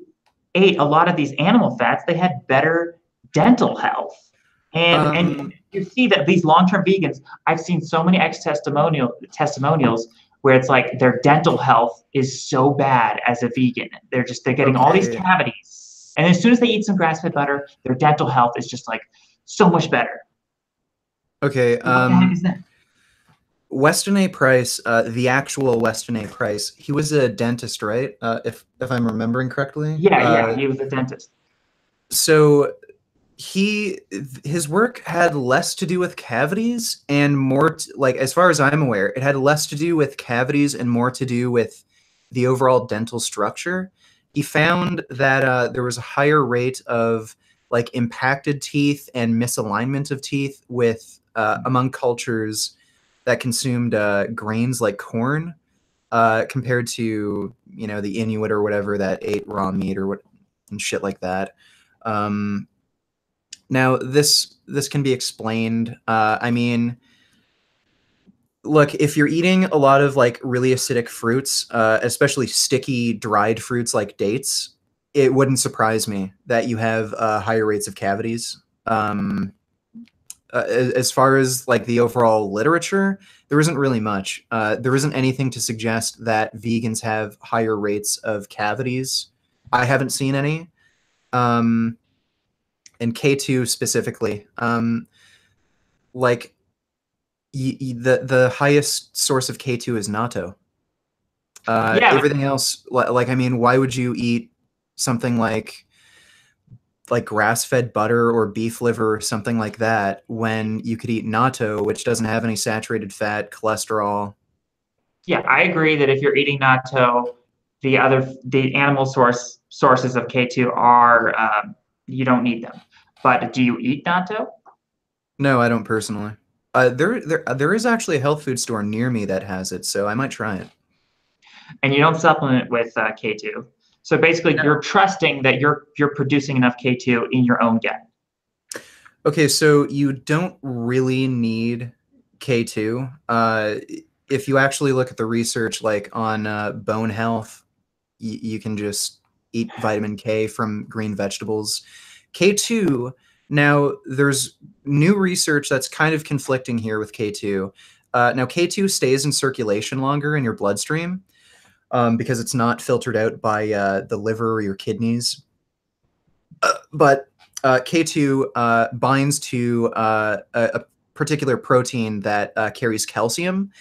ate a lot of these animal fats, they had better dental health. And you see that these long-term vegans, I've seen so many testimonials where it's like their dental health is so bad as a vegan. They're getting all these cavities. And as soon as they eat some grass-fed butter, their dental health is just like so much better. Okay. What the heck is that? Weston A. Price, the actual Weston A. Price, he was a dentist, right? If I'm remembering correctly. Yeah, he was a dentist. So his work had less to do with cavities and more like, as far as I'm aware, it had less to do with cavities and more to do with the overall dental structure. He found that there was a higher rate of like impacted teeth and misalignment of teeth with among cultures that consumed grains like corn compared to, you know, the Inuit or whatever that ate raw meat or what and shit like that. Now this can be explained. I mean, look, if you're eating a lot of like really acidic fruits, especially sticky dried fruits like dates, it wouldn't surprise me that you have higher rates of cavities. As far as like the overall literature, there isn't really much. There isn't anything to suggest that vegans have higher rates of cavities. I haven't seen any. And K2 specifically, like the highest source of K2 is natto. Yeah, Everything else, like, I mean, why would you eat something like grass-fed butter or beef liver or something like that when you could eat natto, which doesn't have any saturated fat, cholesterol? yeah, I agree that if you're eating natto, the animal sources of K2 are you don't need them. But do you eat natto? No, I don't personally. There is actually a health food store near me that has it, so I might try it. And you don't supplement with K2. So basically, you're trusting that you're producing enough K2 in your own gut. Okay, so you don't really need K2. If you actually look at the research, like on bone health, you can just eat vitamin K from green vegetables. K2, now there's new research that's kind of conflicting here with K2. Now, K2 stays in circulation longer in your bloodstream because it's not filtered out by the liver or your kidneys. But K2 binds to a particular protein that carries calcium,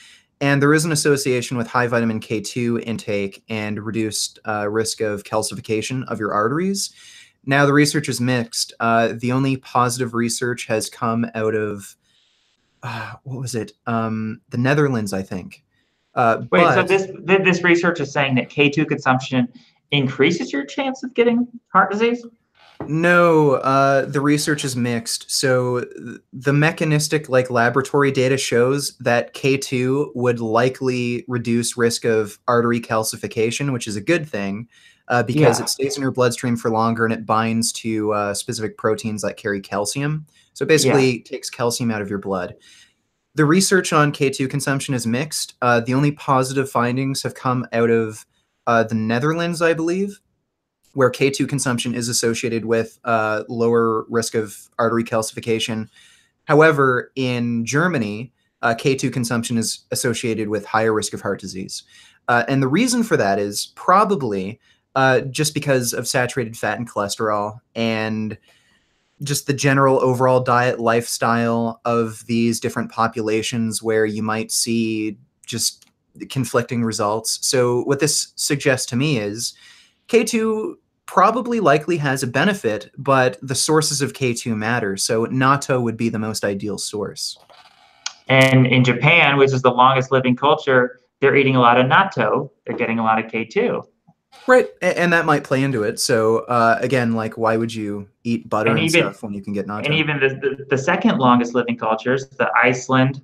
and there is an association with high vitamin K2 intake and reduced risk of calcification of your arteries. Now, the research is mixed. The only positive research has come out of, what was it? The Netherlands, I think. Wait, so this research is saying that K2 consumption increases your chance of getting heart disease? No, the research is mixed. So the mechanistic like laboratory data shows that K2 would likely reduce risk of artery calcification, which is a good thing because it stays in your bloodstream for longer and it binds to specific proteins that carry calcium. So it basically takes calcium out of your blood. The research on K2 consumption is mixed. The only positive findings have come out of the Netherlands, I believe, where K2 consumption is associated with lower risk of artery calcification. However, in Germany, K2 consumption is associated with higher risk of heart disease. And the reason for that is probably just because of saturated fat and cholesterol and just the general overall diet lifestyle of these different populations where you might see just conflicting results. So what this suggests to me is K2 probably likely has a benefit, but the sources of K2 matter. So natto would be the most ideal source. And in Japan, which is the longest living culture, they're eating a lot of natto. They're getting a lot of K2. Right, and that might play into it. So again, like, why would you eat butter and stuff when you can get natto? And even the second longest living cultures, the Iceland,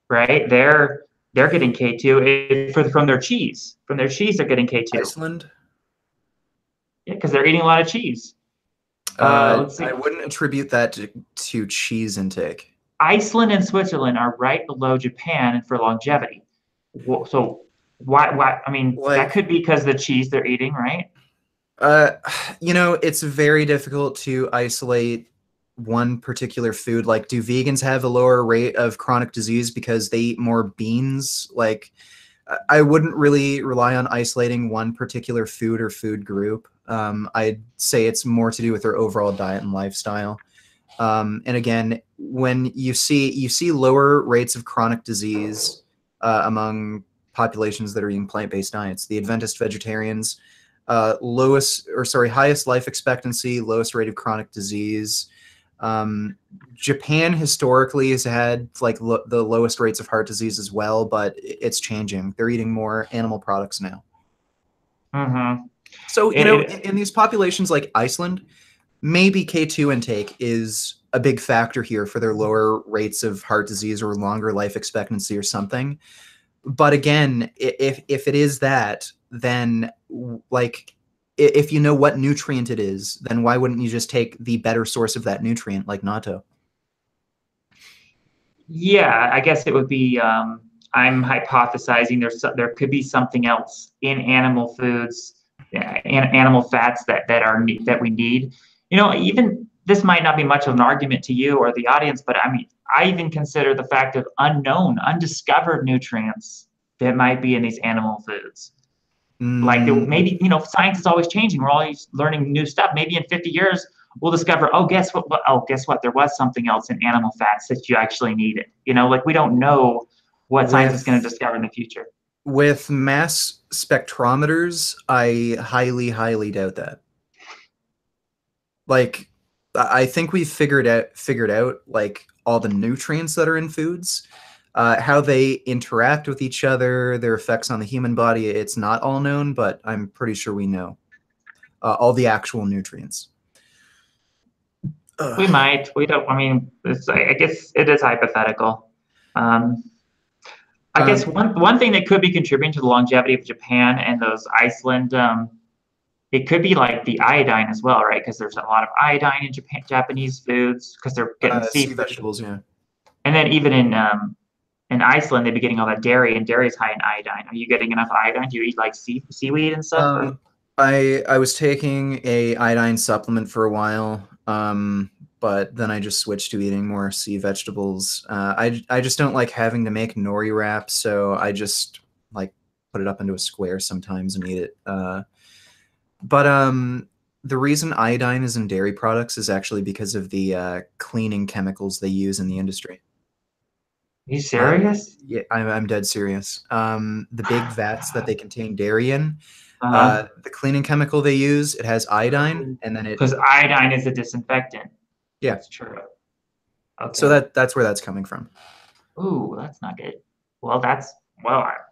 right? They're getting K2 from their cheese. From their cheese, they're getting K2. Iceland? Yeah, because they're eating a lot of cheese. Let's see. I wouldn't attribute that to cheese intake. Iceland and Switzerland are right below Japan for longevity. So why? I mean, like, that could be because the cheese they're eating, right? You know, it's very difficult to isolate one particular food. Like, do vegans have a lower rate of chronic disease because they eat more beans? Like, I wouldn't really rely on isolating one particular food or food group. I'd say it's more to do with their overall diet and lifestyle. And again, when you see lower rates of chronic disease among populations that are eating plant-based diets. The Adventist vegetarians, highest life expectancy, lowest rate of chronic disease. Japan historically has had like the lowest rates of heart disease as well, but it's changing. They're eating more animal products now. Mm-hmm. So, in these populations like Iceland, maybe K2 intake is a big factor here for their lower rates of heart disease or longer life expectancy or something. But again, if it is that, then like if you know what nutrient it is, then why wouldn't you just take the better source of that nutrient, like natto? Yeah, I guess it would be. I'm hypothesizing there could be something else in animal foods, animal fats that we need. Even this might not be much of an argument to you or the audience, but I mean, I even consider the fact of unknown, undiscovered nutrients that might be in these animal foods. Like maybe, science is always changing. We're always learning new stuff. Maybe in 50 years, we'll discover, oh, guess what? Oh, guess what? There was something else in animal fats that you actually needed. Like we don't know what science is going to discover in the future. With mass spectrometers, I highly, highly doubt that. Like, I think we've figured out like all the nutrients that are in foods, how they interact with each other, their effects on the human body. It's not all known, but I'm pretty sure we know all the actual nutrients. We might. We don't. I mean, I guess it is hypothetical. I guess one thing that could be contributing to the longevity of Japan and those Iceland, it could be like the iodine as well, right? Because there's a lot of iodine in Japanese foods because they're getting sea vegetables, yeah. And then even in Iceland, they'd be getting all that dairy, and dairy is high in iodine. Are you getting enough iodine? Do you eat like seaweed and stuff? I was taking a iodine supplement for a while, but then I just switched to eating more sea vegetables. I just don't like having to make nori wraps, so I just like put it up into a square sometimes and eat it. But the reason iodine is in dairy products is actually because of the cleaning chemicals they use in the industry. Are you serious? Yeah, I'm dead serious. The big vats that they contain dairy in, the cleaning chemical they use, it has iodine, and then because iodine is a disinfectant. Yeah, that's true. Okay. So that's where that's coming from. Ooh, that's not good. Well, then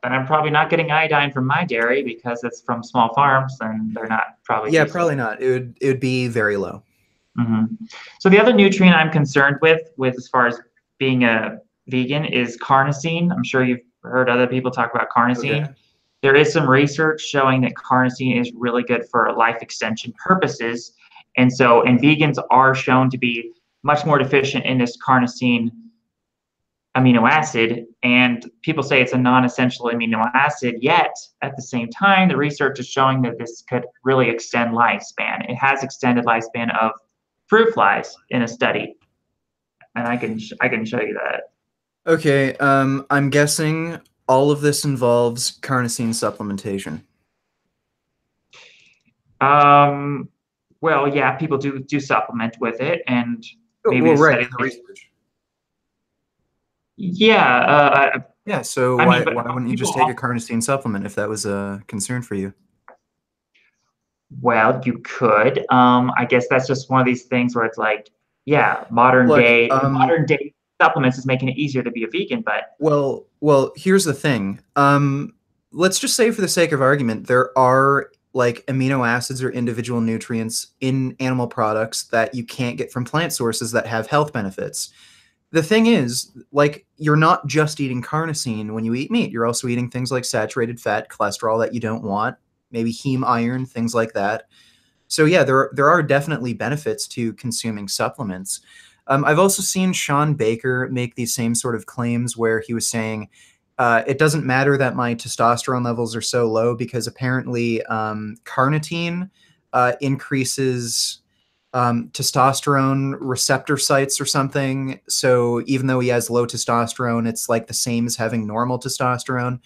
I'm probably not getting iodine from my dairy because it's from small farms, and they're not probably. Yeah, probably not. It would be very low. Mm-hmm. So the other nutrient I'm concerned with as far as being a vegan is carnosine. I'm sure you've heard other people talk about carnosine. Okay. There is some research showing that carnosine is really good for life extension purposes. And vegans are shown to be much more deficient in this carnosine amino acid. And people say it's a non-essential amino acid, yet at the same time, the research is showing that this could really extend lifespan. It has extended lifespan of fruit flies in a study. And I can show you that. Okay, I'm guessing all of this involves carnosine supplementation. Well, yeah, people do supplement with it, and maybe right in the research. Yeah. Yeah. So why wouldn't you just take a carnosine supplement if that was a concern for you? Well, you could. I guess that's just one of these things where it's like, yeah, modern day supplements is making it easier to be a vegan, but well, here's the thing. Let's just say for the sake of argument, there are like amino acids or individual nutrients in animal products that you can't get from plant sources that have health benefits. The thing is, like, you're not just eating carnosine when you eat meat. You're also eating things like saturated fat, cholesterol that you don't want, maybe heme iron, things like that. So yeah, there are definitely benefits to consuming supplements. I've also seen Sean Baker make these same sort of claims where he was saying, it doesn't matter that my testosterone levels are so low because apparently carnitine increases testosterone receptor sites or something. So even though he has low testosterone, it's like the same as having normal testosterone.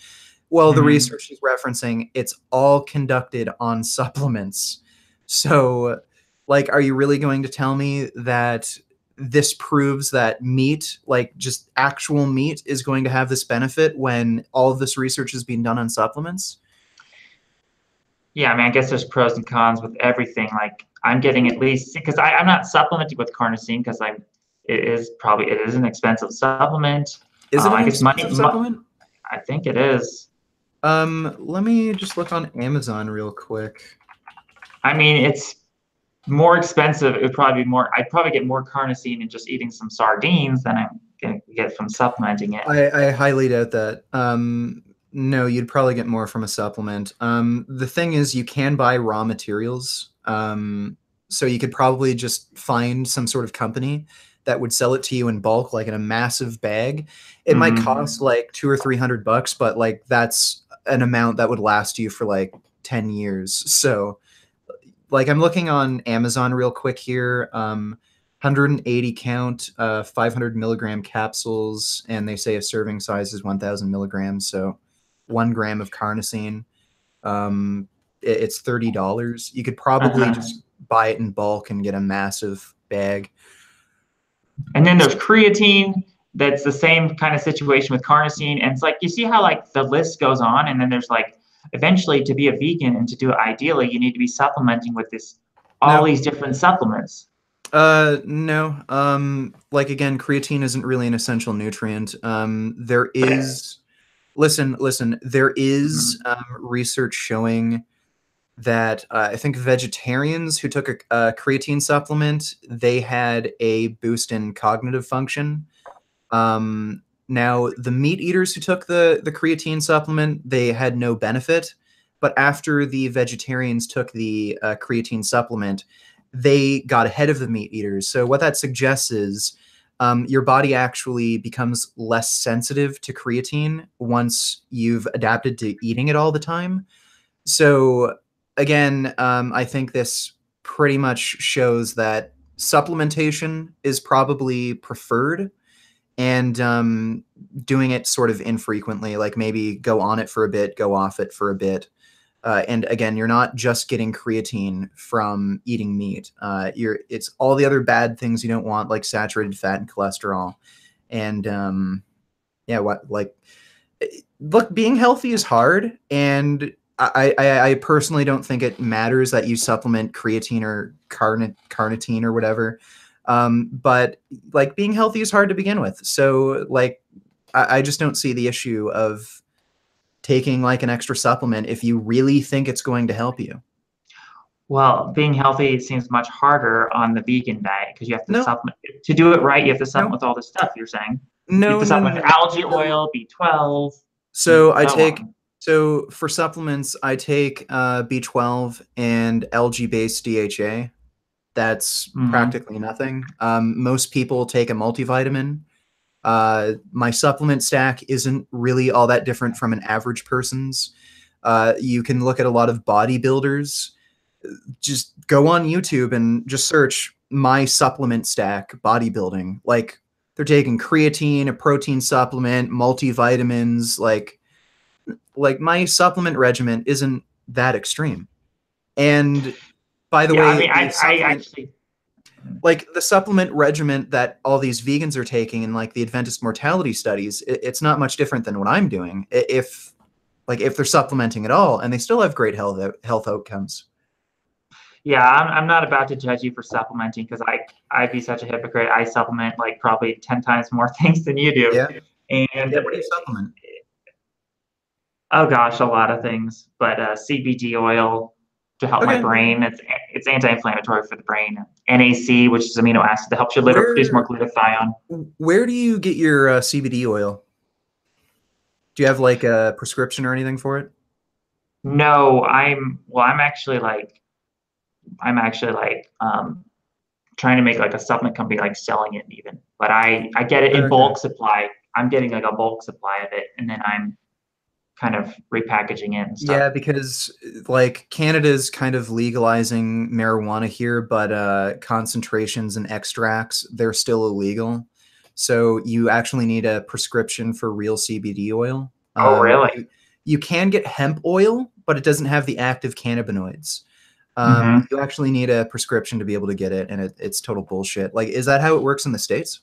Well, the research he's referencing, it's all conducted on supplements. So, like, are you really going to tell me that this proves that meat, like just actual meat, is going to have this benefit when all of this research is being done on supplements? Yeah, I mean, I guess there's pros and cons with everything. Like I'm getting at least because I'm not supplementing with carnosine because it is an expensive supplement. Is it an I guess expensive supplement? I think it is. Let me just look on Amazon real quick. I mean, it's more expensive. It would probably be more. I'd probably get more carnosine in just eating some sardines than I'm gonna get from supplementing it. I highly doubt that. No, you'd probably get more from a supplement. The thing is, you can buy raw materials. So you could probably just find some sort of company that would sell it to you in bulk, like in a massive bag. It might cost like $200 or $300, but like that's an amount that would last you for like 10 years. So like I'm looking on Amazon real quick here. 180 count, 500 milligram capsules, and they say a serving size is 1,000 milligrams. So 1 gram of carnosine. It's $30. You could probably just buy it in bulk and get a massive bag. And then there's creatine. That's the same kind of situation with carnosine. And it's like, you see how like the list goes on, and then there's like, eventually to be a vegan and to do it ideally, you need to be supplementing with all these different supplements. No. Like again, creatine isn't really an essential nutrient. There is, listen, there is research showing that I think vegetarians who took a creatine supplement, they had a boost in cognitive function. Now, the meat eaters who took the creatine supplement, they had no benefit. But after the vegetarians took the creatine supplement, they got ahead of the meat eaters. So what that suggests is your body actually becomes less sensitive to creatine once you've adapted to eating it all the time. So again, I think this pretty much shows that supplementation is probably preferred, and doing it sort of infrequently, like maybe go on it for a bit, go off it for a bit. And again, you're not just getting creatine from eating meat. It's all the other bad things you don't want, like saturated fat and cholesterol. And look, being healthy is hard, and I personally don't think it matters that you supplement creatine or carnitine or whatever. But like being healthy is hard to begin with. So like, I just don't see the issue of taking like an extra supplement if you really think it's going to help you. Well, being healthy seems much harder on the vegan diet because you have to supplement. To do it right, you have to supplement with all this stuff you're saying. You have to supplement with algae oil, B12. So for supplements, I take B12 and algae-based DHA. That's practically nothing. Most people take a multivitamin. My supplement stack isn't really all that different from an average person's. You can look at a lot of bodybuilders. Just go on YouTube and just search my supplement stack bodybuilding. Like they're taking creatine, a protein supplement, multivitamins. Like my supplement regimen isn't that extreme. And by the way, I mean, I actually like the supplement regimen that all these vegans are taking in like the Adventist mortality studies, it's not much different than what I'm doing. If they're supplementing at all, and they still have great health outcomes. Yeah, I'm not about to judge you for supplementing because I'd be such a hypocrite. I supplement like probably 10 times more things than you do. Yeah. And what do you supplement? Oh gosh, a lot of things, but CBD oil to help my brain. It's anti-inflammatory for the brain. NAC, which is amino acid that helps your liver produce more glutathione. Where do you get your CBD oil? Do you have like a prescription or anything for it? No, I'm actually trying to make like a supplement company, like selling it even. But I get it in bulk supply. I'm getting like a bulk supply of it, and then I'm kind of repackaging it and stuff. Yeah, because like Canada's kind of legalizing marijuana here, but concentrations and extracts, they're still illegal. So you actually need a prescription for real CBD oil. Oh, really? You can get hemp oil, but it doesn't have the active cannabinoids. You actually need a prescription to be able to get it, and it's total bullshit. Like, is that how it works in the States?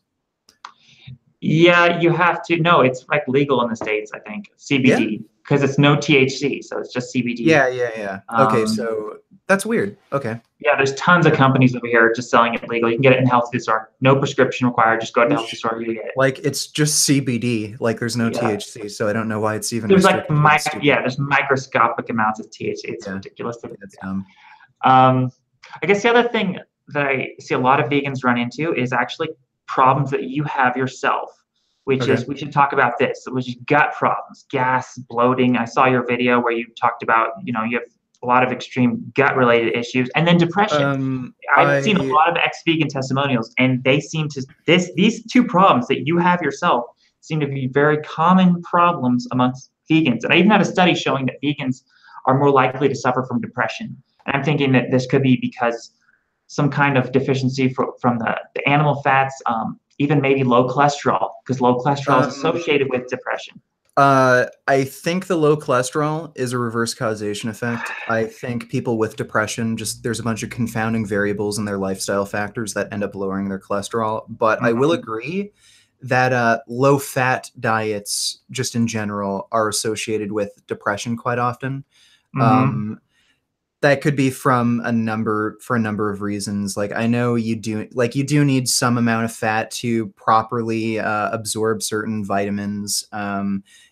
Yeah, you have to. No, it's like legal in the States, I think. CBD, because it's no THC, so it's just CBD. Yeah. Okay, so that's weird. Okay. Yeah, there's tons of companies over here just selling it legal. You can get it in health food store. No prescription required. Just go to the health food store, you get it. Like, it's just CBD. Like, there's no THC, so I don't know why it's even there's like restricted. there's microscopic amounts of THC. It's ridiculous. That's dumb. I guess the other thing that I see a lot of vegans run into is actually problems that you have yourself, which is, we should talk about this, which is gut problems, gas, bloating. I saw your video where you talked about, you have a lot of extreme gut related issues, and then depression. I've seen a lot of ex-vegan testimonials, and they seem to, these two problems that you have yourself seem to be very common problems amongst vegans. And I even had a study showing that vegans are more likely to suffer from depression. And I'm thinking that this could be because some kind of deficiency from the animal fats, even maybe low cholesterol, because low cholesterol is associated with depression. I think the low cholesterol is a reverse causation effect. I think people with depression, there's a bunch of confounding variables in their lifestyle factors that end up lowering their cholesterol. But I will agree that low fat diets, just in general, are associated with depression quite often. That could be for a number of reasons. Like, I know you do need some amount of fat to properly absorb certain vitamins.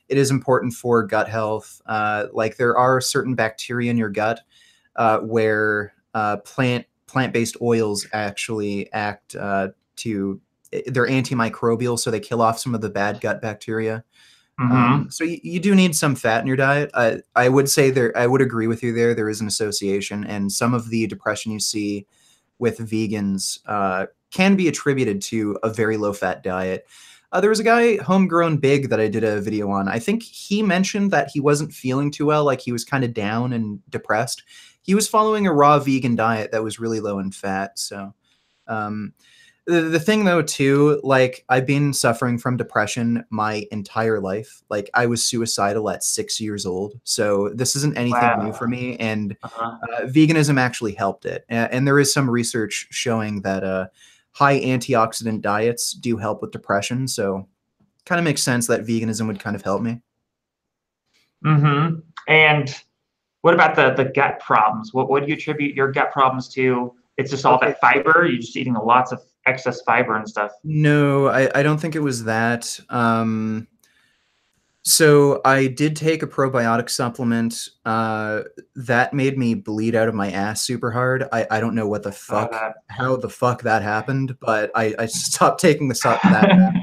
It is important for gut health. Like, there are certain bacteria in your gut where plant-based oils actually act they're antimicrobial, so they kill off some of the bad gut bacteria. So you do need some fat in your diet. I would say I would agree with you there. There is an association, and some of the depression you see with vegans can be attributed to a very low fat diet. There was a guy, Homegrown Big, that I did a video on. I think he mentioned that he wasn't feeling too well, like he was kind of down and depressed. He was following a raw vegan diet that was really low in fat. So the thing, though, too, like, I've been suffering from depression my entire life. Like, I was suicidal at 6 years old. So this isn't anything new for me. And veganism actually helped it. And there is some research showing that high antioxidant diets do help with depression. So kind of makes sense that veganism would kind of help me. And what about the gut problems? What do you attribute your gut problems to? It's just all that fiber? You're just eating lots of excess fiber and stuff? No, I don't think it was that. So I did take a probiotic supplement that made me bleed out of my ass super hard. I don't know what the fuck, how the fuck that happened, but I stopped taking that.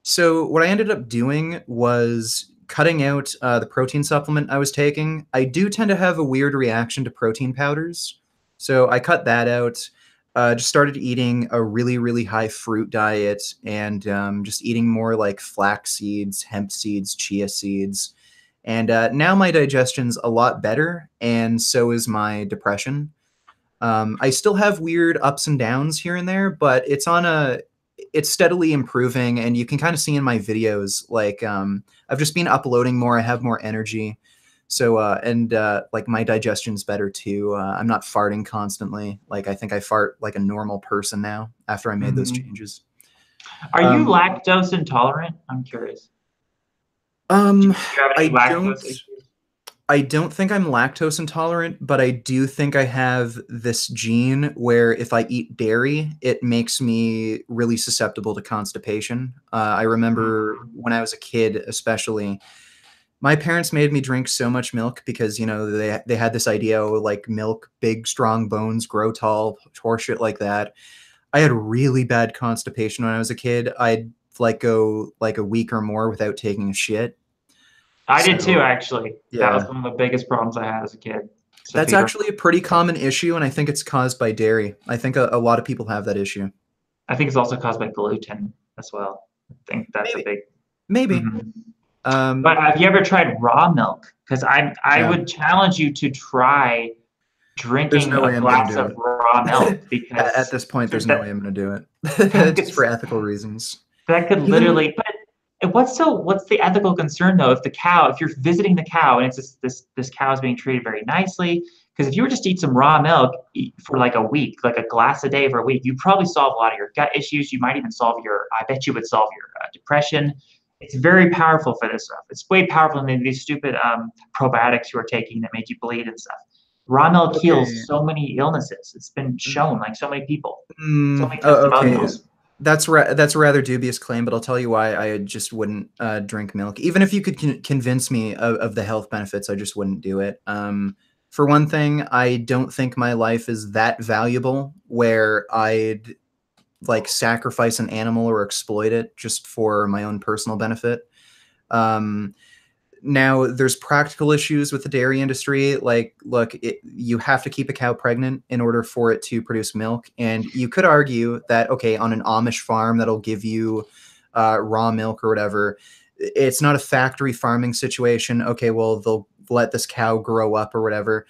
So what I ended up doing was cutting out the protein supplement I was taking. I do tend to have a weird reaction to protein powders, so I cut that out. Just started eating a really, really high fruit diet, and just eating more like flax seeds, hemp seeds, chia seeds. And now my digestion's a lot better, and so is my depression. I still have weird ups and downs here and there, but it's steadily improving, and you can kind of see in my videos, like, I've just been uploading more. I have more energy. So, like, my digestion's better too. I'm not farting constantly. Like, I think I fart like a normal person now after I made those changes. Are you lactose intolerant? I'm curious. I don't think I'm lactose intolerant, but I do think I have this gene where if I eat dairy, it makes me really susceptible to constipation. I remember when I was a kid, especially, my parents made me drink so much milk because, they had this idea, like, milk, big, strong bones, grow tall, horseshit like that. I had really bad constipation when I was a kid. I'd go like a week or more without taking a shit. I did too, actually. Yeah. That was one of the biggest problems I had as a kid. That's actually a pretty common issue, and I think it's caused by dairy. I think a lot of people have that issue. I think it's also caused by gluten as well. I think that's a big... Maybe. But have you ever tried raw milk? Because I would challenge you to try drinking a glass of raw milk. Because at this point, there's no way I'm going to do it. Just for ethical reasons. That could literally... But what's the ethical concern, though, if you're visiting the cow and it's this cow is being treated very nicely, Because if you were just to eat some raw milk for like a week, like a glass a day for a week, you probably solve a lot of your gut issues. You might even solve I bet you would solve your depression. It's very powerful for this stuff. It's way powerful than these stupid probiotics you are taking that make you bleed and stuff. Raw milk heals so many illnesses. It's been shown, like so many people, so many testimonials. Okay. That's a rather dubious claim, but I'll tell you why I just wouldn't drink milk. Even if you could convince me of the health benefits, I just wouldn't do it. For one thing, I don't think my life is that valuable where I'd like sacrifice an animal or exploit it just for my own personal benefit. Now, there's practical issues with the dairy industry. Like, look, you have to keep a cow pregnant in order for it to produce milk. And you could argue that, okay, on an Amish farm that'll give you raw milk or whatever, it's not a factory farming situation. Okay, well, they'll let this cow grow up or whatever.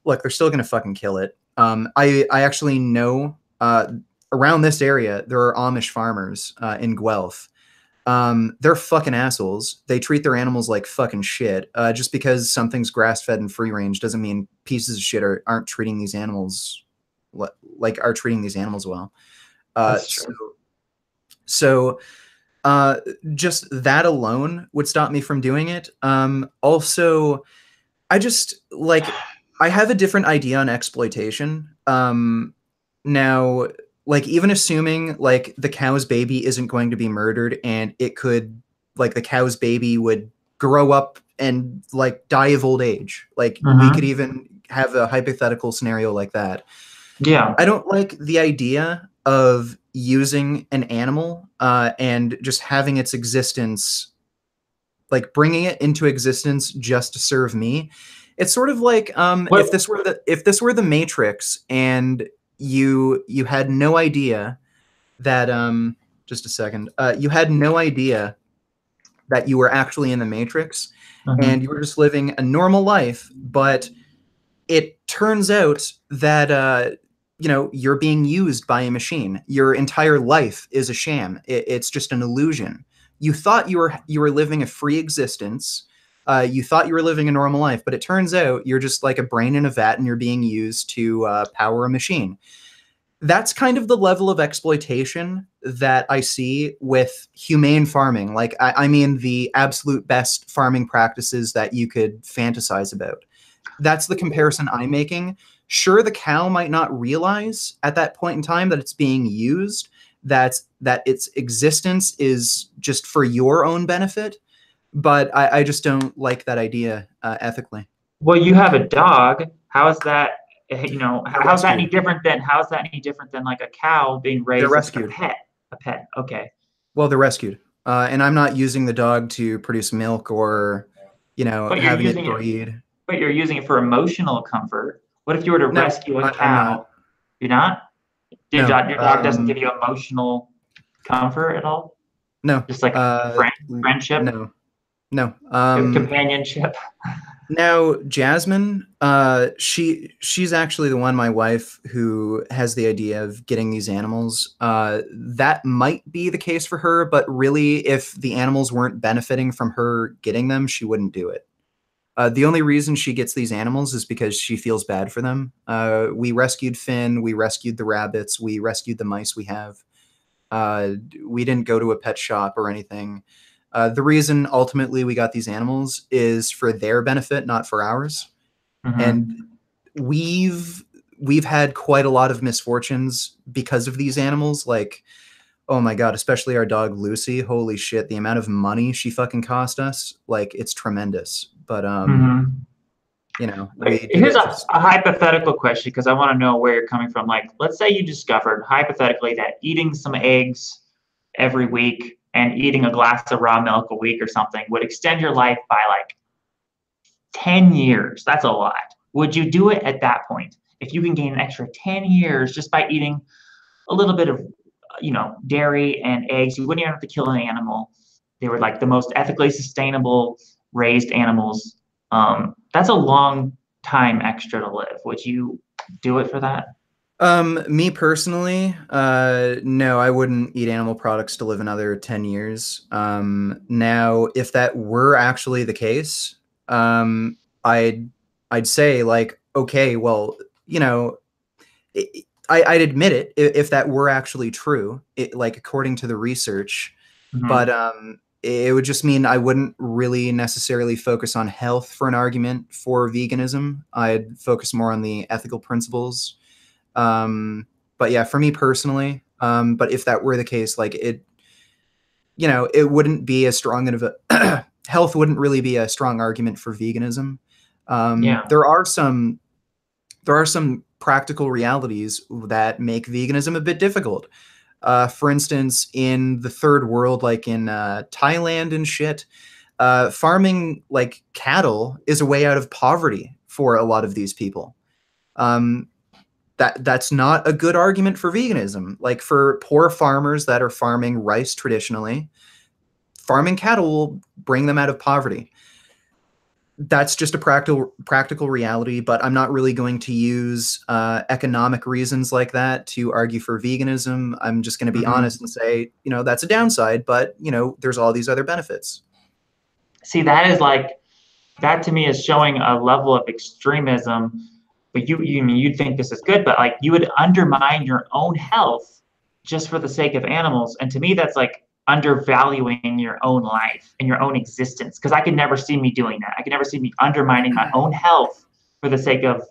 Look, they're still going to fucking kill it. I actually know around this area, there are Amish farmers in Guelph. They're fucking assholes. They treat their animals like fucking shit. Just because something's grass-fed and free-range doesn't mean pieces of shit aren't treating these animals are treating these animals well. So just that alone would stop me from doing it. Also, I have a different idea on exploitation. Now, like, even assuming like the cow's baby isn't going to be murdered and it could, like, the cow's baby would grow up and like die of old age. Like, we could even have a hypothetical scenario like that. Yeah. I don't like the idea of using an animal and just having its existence, like bringing it into existence just to serve me. It's sort of like if this were the Matrix and you had no idea that just a second, you had no idea that you were actually in the Matrix and you were just living a normal life, but it turns out that you're being used by a machine. Your entire life is a sham. It's just an illusion. You thought you were living a free existence. You thought you were living a normal life, but it turns out you're just like a brain in a vat and you're being used to power a machine. That's kind of the level of exploitation that I see with humane farming. Like, I mean, the absolute best farming practices that you could fantasize about. That's the comparison I'm making. Sure, the cow might not realize at that point in time that it's being used, that its existence is just for your own benefit. But I just don't like that idea ethically. Well, you have a dog. How is that? How's that any different than like a cow being raised as a pet? A pet. Okay. Well, they're rescued, and I'm not using the dog to produce milk or, having it breed. But you're using it for emotional comfort. What if you were to rescue a cow? You're not? Your dog doesn't give you emotional comfort at all? No. Just like friendship? No. Companionship? Now, Jasmine, she's actually the one, my wife, who has the idea of getting these animals. That might be the case for her, but really, if the animals weren't benefiting from her getting them, she wouldn't do it. The only reason she gets these animals is because she feels bad for them. We rescued Finn, we rescued the rabbits, we rescued the mice we have. We didn't go to a pet shop or anything. The reason ultimately we got these animals is for their benefit, not for ours. And we've had quite a lot of misfortunes because of these animals. Like, oh my God, especially our dog Lucy. Holy shit, the amount of money she fucking cost us, like, it's tremendous. But here's a hypothetical question, because I want to know where you're coming from. Like, let's say you discovered hypothetically that eating some eggs every week and eating a glass of raw milk a week or something would extend your life by like 10 years. That's a lot. Would you do it at that point? If you can gain an extra 10 years just by eating a little bit of, dairy and eggs, you wouldn't even have to kill an animal. They were like the most ethically sustainable raised animals. That's a long time extra to live. Would you do it for that? Me personally, no, I wouldn't eat animal products to live another 10 years. Now, if that were actually the case, I'd say, like, okay, well, you know, I'd admit it if that were actually true, like according to the research, but it would just mean I wouldn't really necessarily focus on health for an argument for veganism. I'd focus more on the ethical principles. But yeah, for me personally, but if that were the case, like it wouldn't be as strong of a health wouldn't really be a strong argument for veganism. Yeah. There are some practical realities that make veganism a bit difficult. For instance, in the third world, like in Thailand and shit, farming like cattle is a way out of poverty for a lot of these people. That's not a good argument for veganism. Like for poor farmers that are farming rice traditionally, farming cattle will bring them out of poverty. That's just a practical reality, but I'm not really going to use economic reasons like that to argue for veganism. I'm just going to be honest and say, that's a downside, but there's all these other benefits. See, that to me is showing a level of extremism. But you'd think this is good, but like you would undermine your own health just for the sake of animals. And to me, that's like undervaluing your own life and your own existence, because I could never see me doing that. I could never see me undermining my own health for the sake of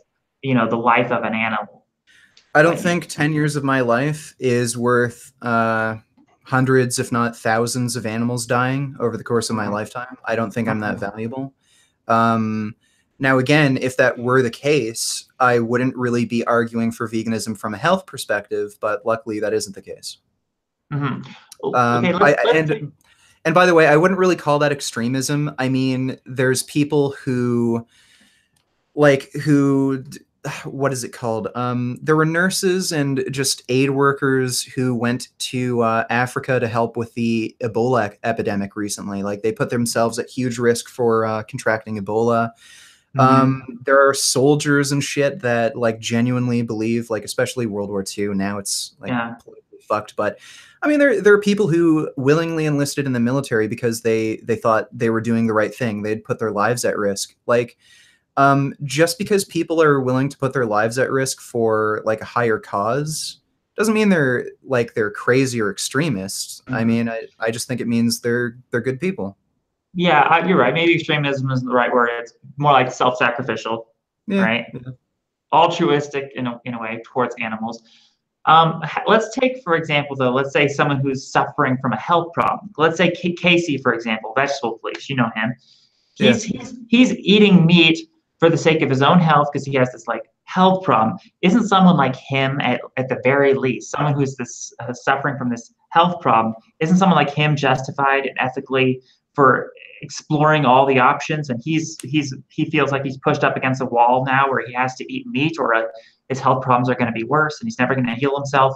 the life of an animal. I don't think 10 years of my life is worth hundreds if not thousands of animals dying over the course of my lifetime. I don't think I'm that valuable. Now again, if that were the case, I wouldn't really be arguing for veganism from a health perspective, but luckily that isn't the case. Okay, and by the way, I wouldn't really call that extremism. I mean, there's people who what is it called? There were nurses and just aid workers who went to Africa to help with the Ebola epidemic recently. Like they put themselves at huge risk for contracting Ebola. There are soldiers and shit that like genuinely believe, like especially World War II. Now it's like completely fucked, but I mean, there are people who willingly enlisted in the military because they thought they were doing the right thing. They'd put their lives at risk. Like, just because people are willing to put their lives at risk for like a higher cause doesn't mean they're crazy or extremists. I mean, I just think it means they're good people. Yeah, you're right. Maybe extremism isn't the right word. It's more like self-sacrificial, right? Yeah. Altruistic in a way towards animals. Let's take, for example, though, let's say someone who's suffering from a health problem. Let's say Casey, for example, vegetable police. You know him. He's eating meat for the sake of his own health because he has this like health problem. Isn't someone like him at the very least, someone who's suffering from this health problem, isn't someone like him justified and ethically for exploring all the options? And he feels like he's pushed up against a wall now where he has to eat meat, or his health problems are going to be worse and he's never going to heal himself.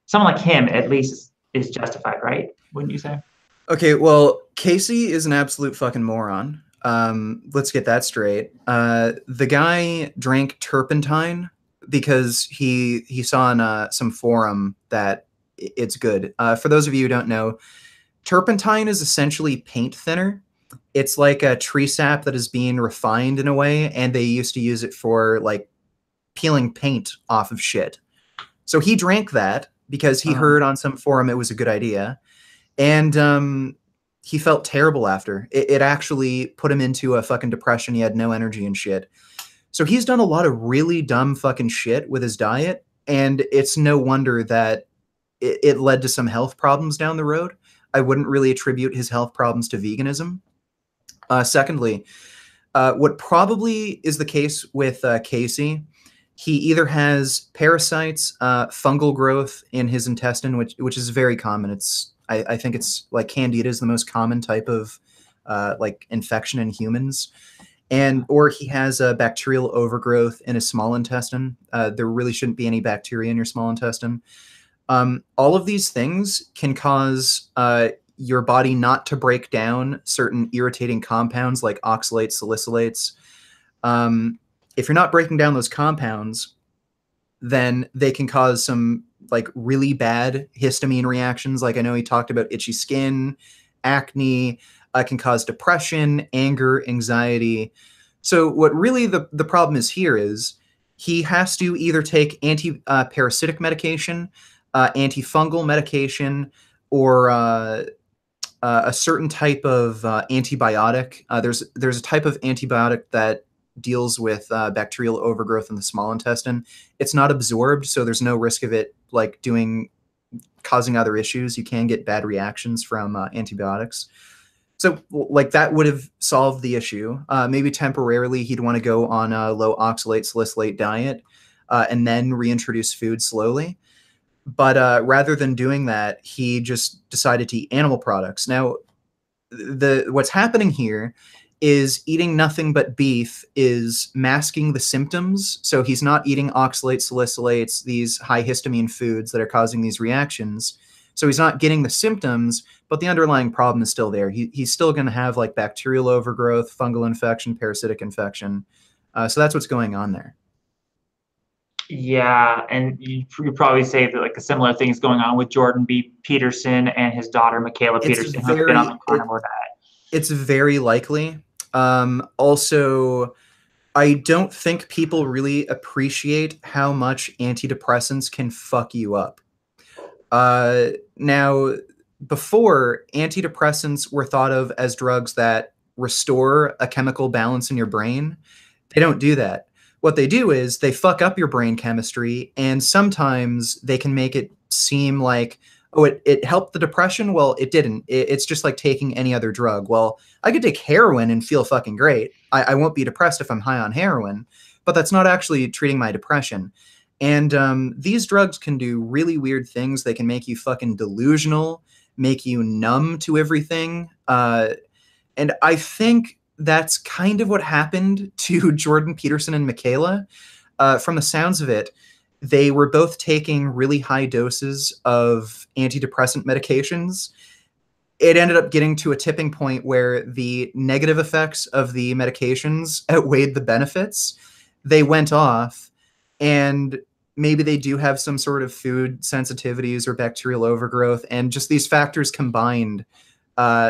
Someone like him at least is justified, right? Wouldn't you say? Okay, well, Casey is an absolute fucking moron. Let's get that straight. The guy drank turpentine because he saw on some forum that it's good. For those of you who don't know, turpentine is essentially paint thinner. It's like a tree sap that is being refined in a way, and they used to use it for like peeling paint off of shit. So he drank that because he heard on some forum it was a good idea, and he felt terrible after. It actually put him into a fucking depression. He had no energy and shit. So he's done a lot of really dumb fucking shit with his diet, and it's no wonder that it led to some health problems down the road. I wouldn't really attribute his health problems to veganism. Secondly, what probably is the case with Casey, he either has parasites, fungal growth in his intestine, which is very common. I think it's like Candida is the most common type of like infection in humans, or he has a bacterial overgrowth in his small intestine. There really shouldn't be any bacteria in your small intestine. All of these things can cause your body not to break down certain irritating compounds like oxalates, salicylates. If you're not breaking down those compounds, then they can cause some like really bad histamine reactions. Like I know he talked about itchy skin, acne, can cause depression, anger, anxiety. So what really the problem is here is he has to either take anti-parasitic medication, antifungal medication, or a certain type of antibiotic. There's a type of antibiotic that deals with bacterial overgrowth in the small intestine. It's not absorbed, so there's no risk of it like causing other issues. You can get bad reactions from antibiotics. So like that would have solved the issue. Maybe temporarily he'd want to go on a low oxalate salicylate diet and then reintroduce food slowly. But rather than doing that, he just decided to eat animal products. Now, what's happening here is eating nothing but beef is masking the symptoms. So he's not eating oxalates, salicylates, these high histamine foods that are causing these reactions. So he's not getting the symptoms, but the underlying problem is still there. He's still going to have like bacterial overgrowth, fungal infection, parasitic infection. So that's what's going on there. Yeah, and you probably say that like a similar thing is going on with Jordan B. Peterson and his daughter Michaela Peterson, who've been on the carnivore diet. It's very likely. Also, I don't think people really appreciate how much antidepressants can fuck you up. Now, before, antidepressants were thought of as drugs that restore a chemical balance in your brain. They don't do that. What they do is they fuck up your brain chemistry, and sometimes they can make it seem like, oh, it helped the depression. Well, it didn't. It's just like taking any other drug. Well, I could take heroin and feel fucking great. I won't be depressed if I'm high on heroin, but that's not actually treating my depression. And these drugs can do really weird things. They can make you fucking delusional, make you numb to everything. And I think that's kind of what happened to Jordan Peterson and Michaela. From the sounds of it, they were both taking really high doses of antidepressant medications. It ended up getting to a tipping point where the negative effects of the medications outweighed the benefits. They went off, and maybe they do have some sort of food sensitivities or bacterial overgrowth, and just these factors combined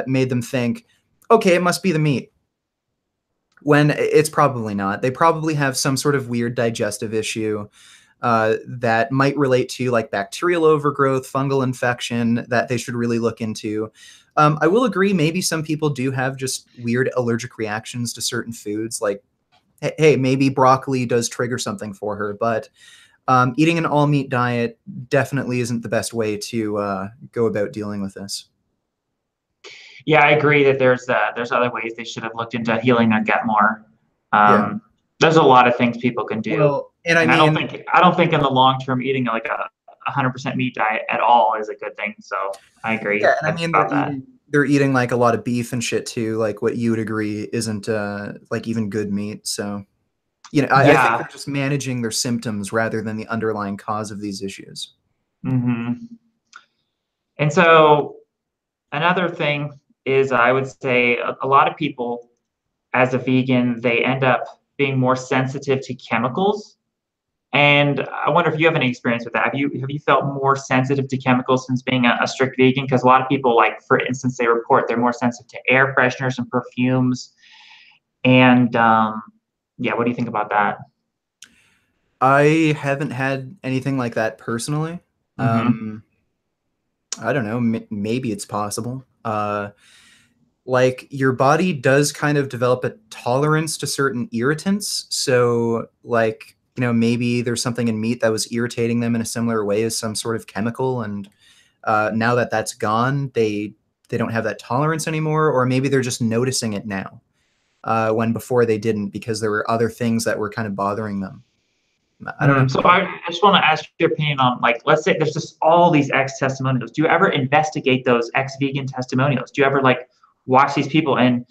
made them think, okay, it must be the meat. When it's probably not. They probably have some sort of weird digestive issue that might relate to like bacterial overgrowth, fungal infection that they should really look into. I will agree, maybe some people do have just weird allergic reactions to certain foods. Like, hey, maybe broccoli does trigger something for her, but eating an all-meat diet definitely isn't the best way to go about dealing with this. Yeah, I agree that there's other ways they should have looked into healing their gut more. Yeah. There's a lot of things people can do. Well, and I don't think in the long term eating like a 100% meat diet at all is a good thing. So I agree. Yeah, and I mean they're eating like a lot of beef and shit too. Like what you would agree isn't like even good meat. So you know, I think they're just managing their symptoms rather than the underlying cause of these issues. Mm-hmm. And so another thing is, I would say a lot of people as a vegan, they end up being more sensitive to chemicals. And I wonder if you have any experience with that. Have you felt more sensitive to chemicals since being a strict vegan? Because a lot of people, like for instance, they report they're more sensitive to air fresheners and perfumes. And yeah, what do you think about that? I haven't had anything like that personally. Mm-hmm. I don't know. Maybe it's possible. Like your body does kind of develop a tolerance to certain irritants. So like, you know, maybe there's something in meat that was irritating them in a similar way as some sort of chemical. And now that that's gone, they don't have that tolerance anymore. Or maybe they're just noticing it now when before they didn't, because there were other things that were kind of bothering them. I don't know. So I just want to ask your opinion on, like, let's say there's just all these ex testimonials. Do you ever investigate those ex vegan testimonials? Do you ever like watch these people? And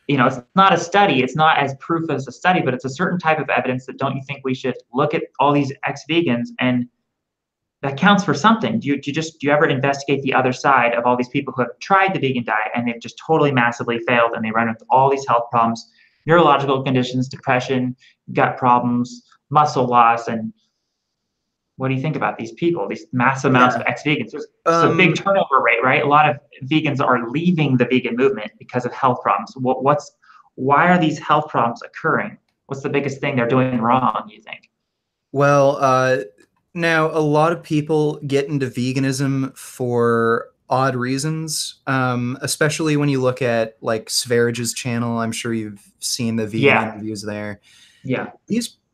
you know, it's not a study, it's not as proof as a study, but it's a certain type of evidence that, don't you think we should look at all these ex vegans, and that counts for something? Do you ever investigate the other side of all these people who have tried the vegan diet and they've just totally massively failed, and they run into all these health problems, neurological conditions, depression, gut problems, muscle loss? And what do you think about these people, these massive amounts of ex-vegans? There's a big turnover rate, right? A lot of vegans are leaving the vegan movement because of health problems. why are these health problems occurring? What's the biggest thing they're doing wrong, you think? Well, now a lot of people get into veganism for odd reasons, especially when you look at like Sverage's channel. I'm sure you've seen the vegan Yeah. interviews there. Yeah.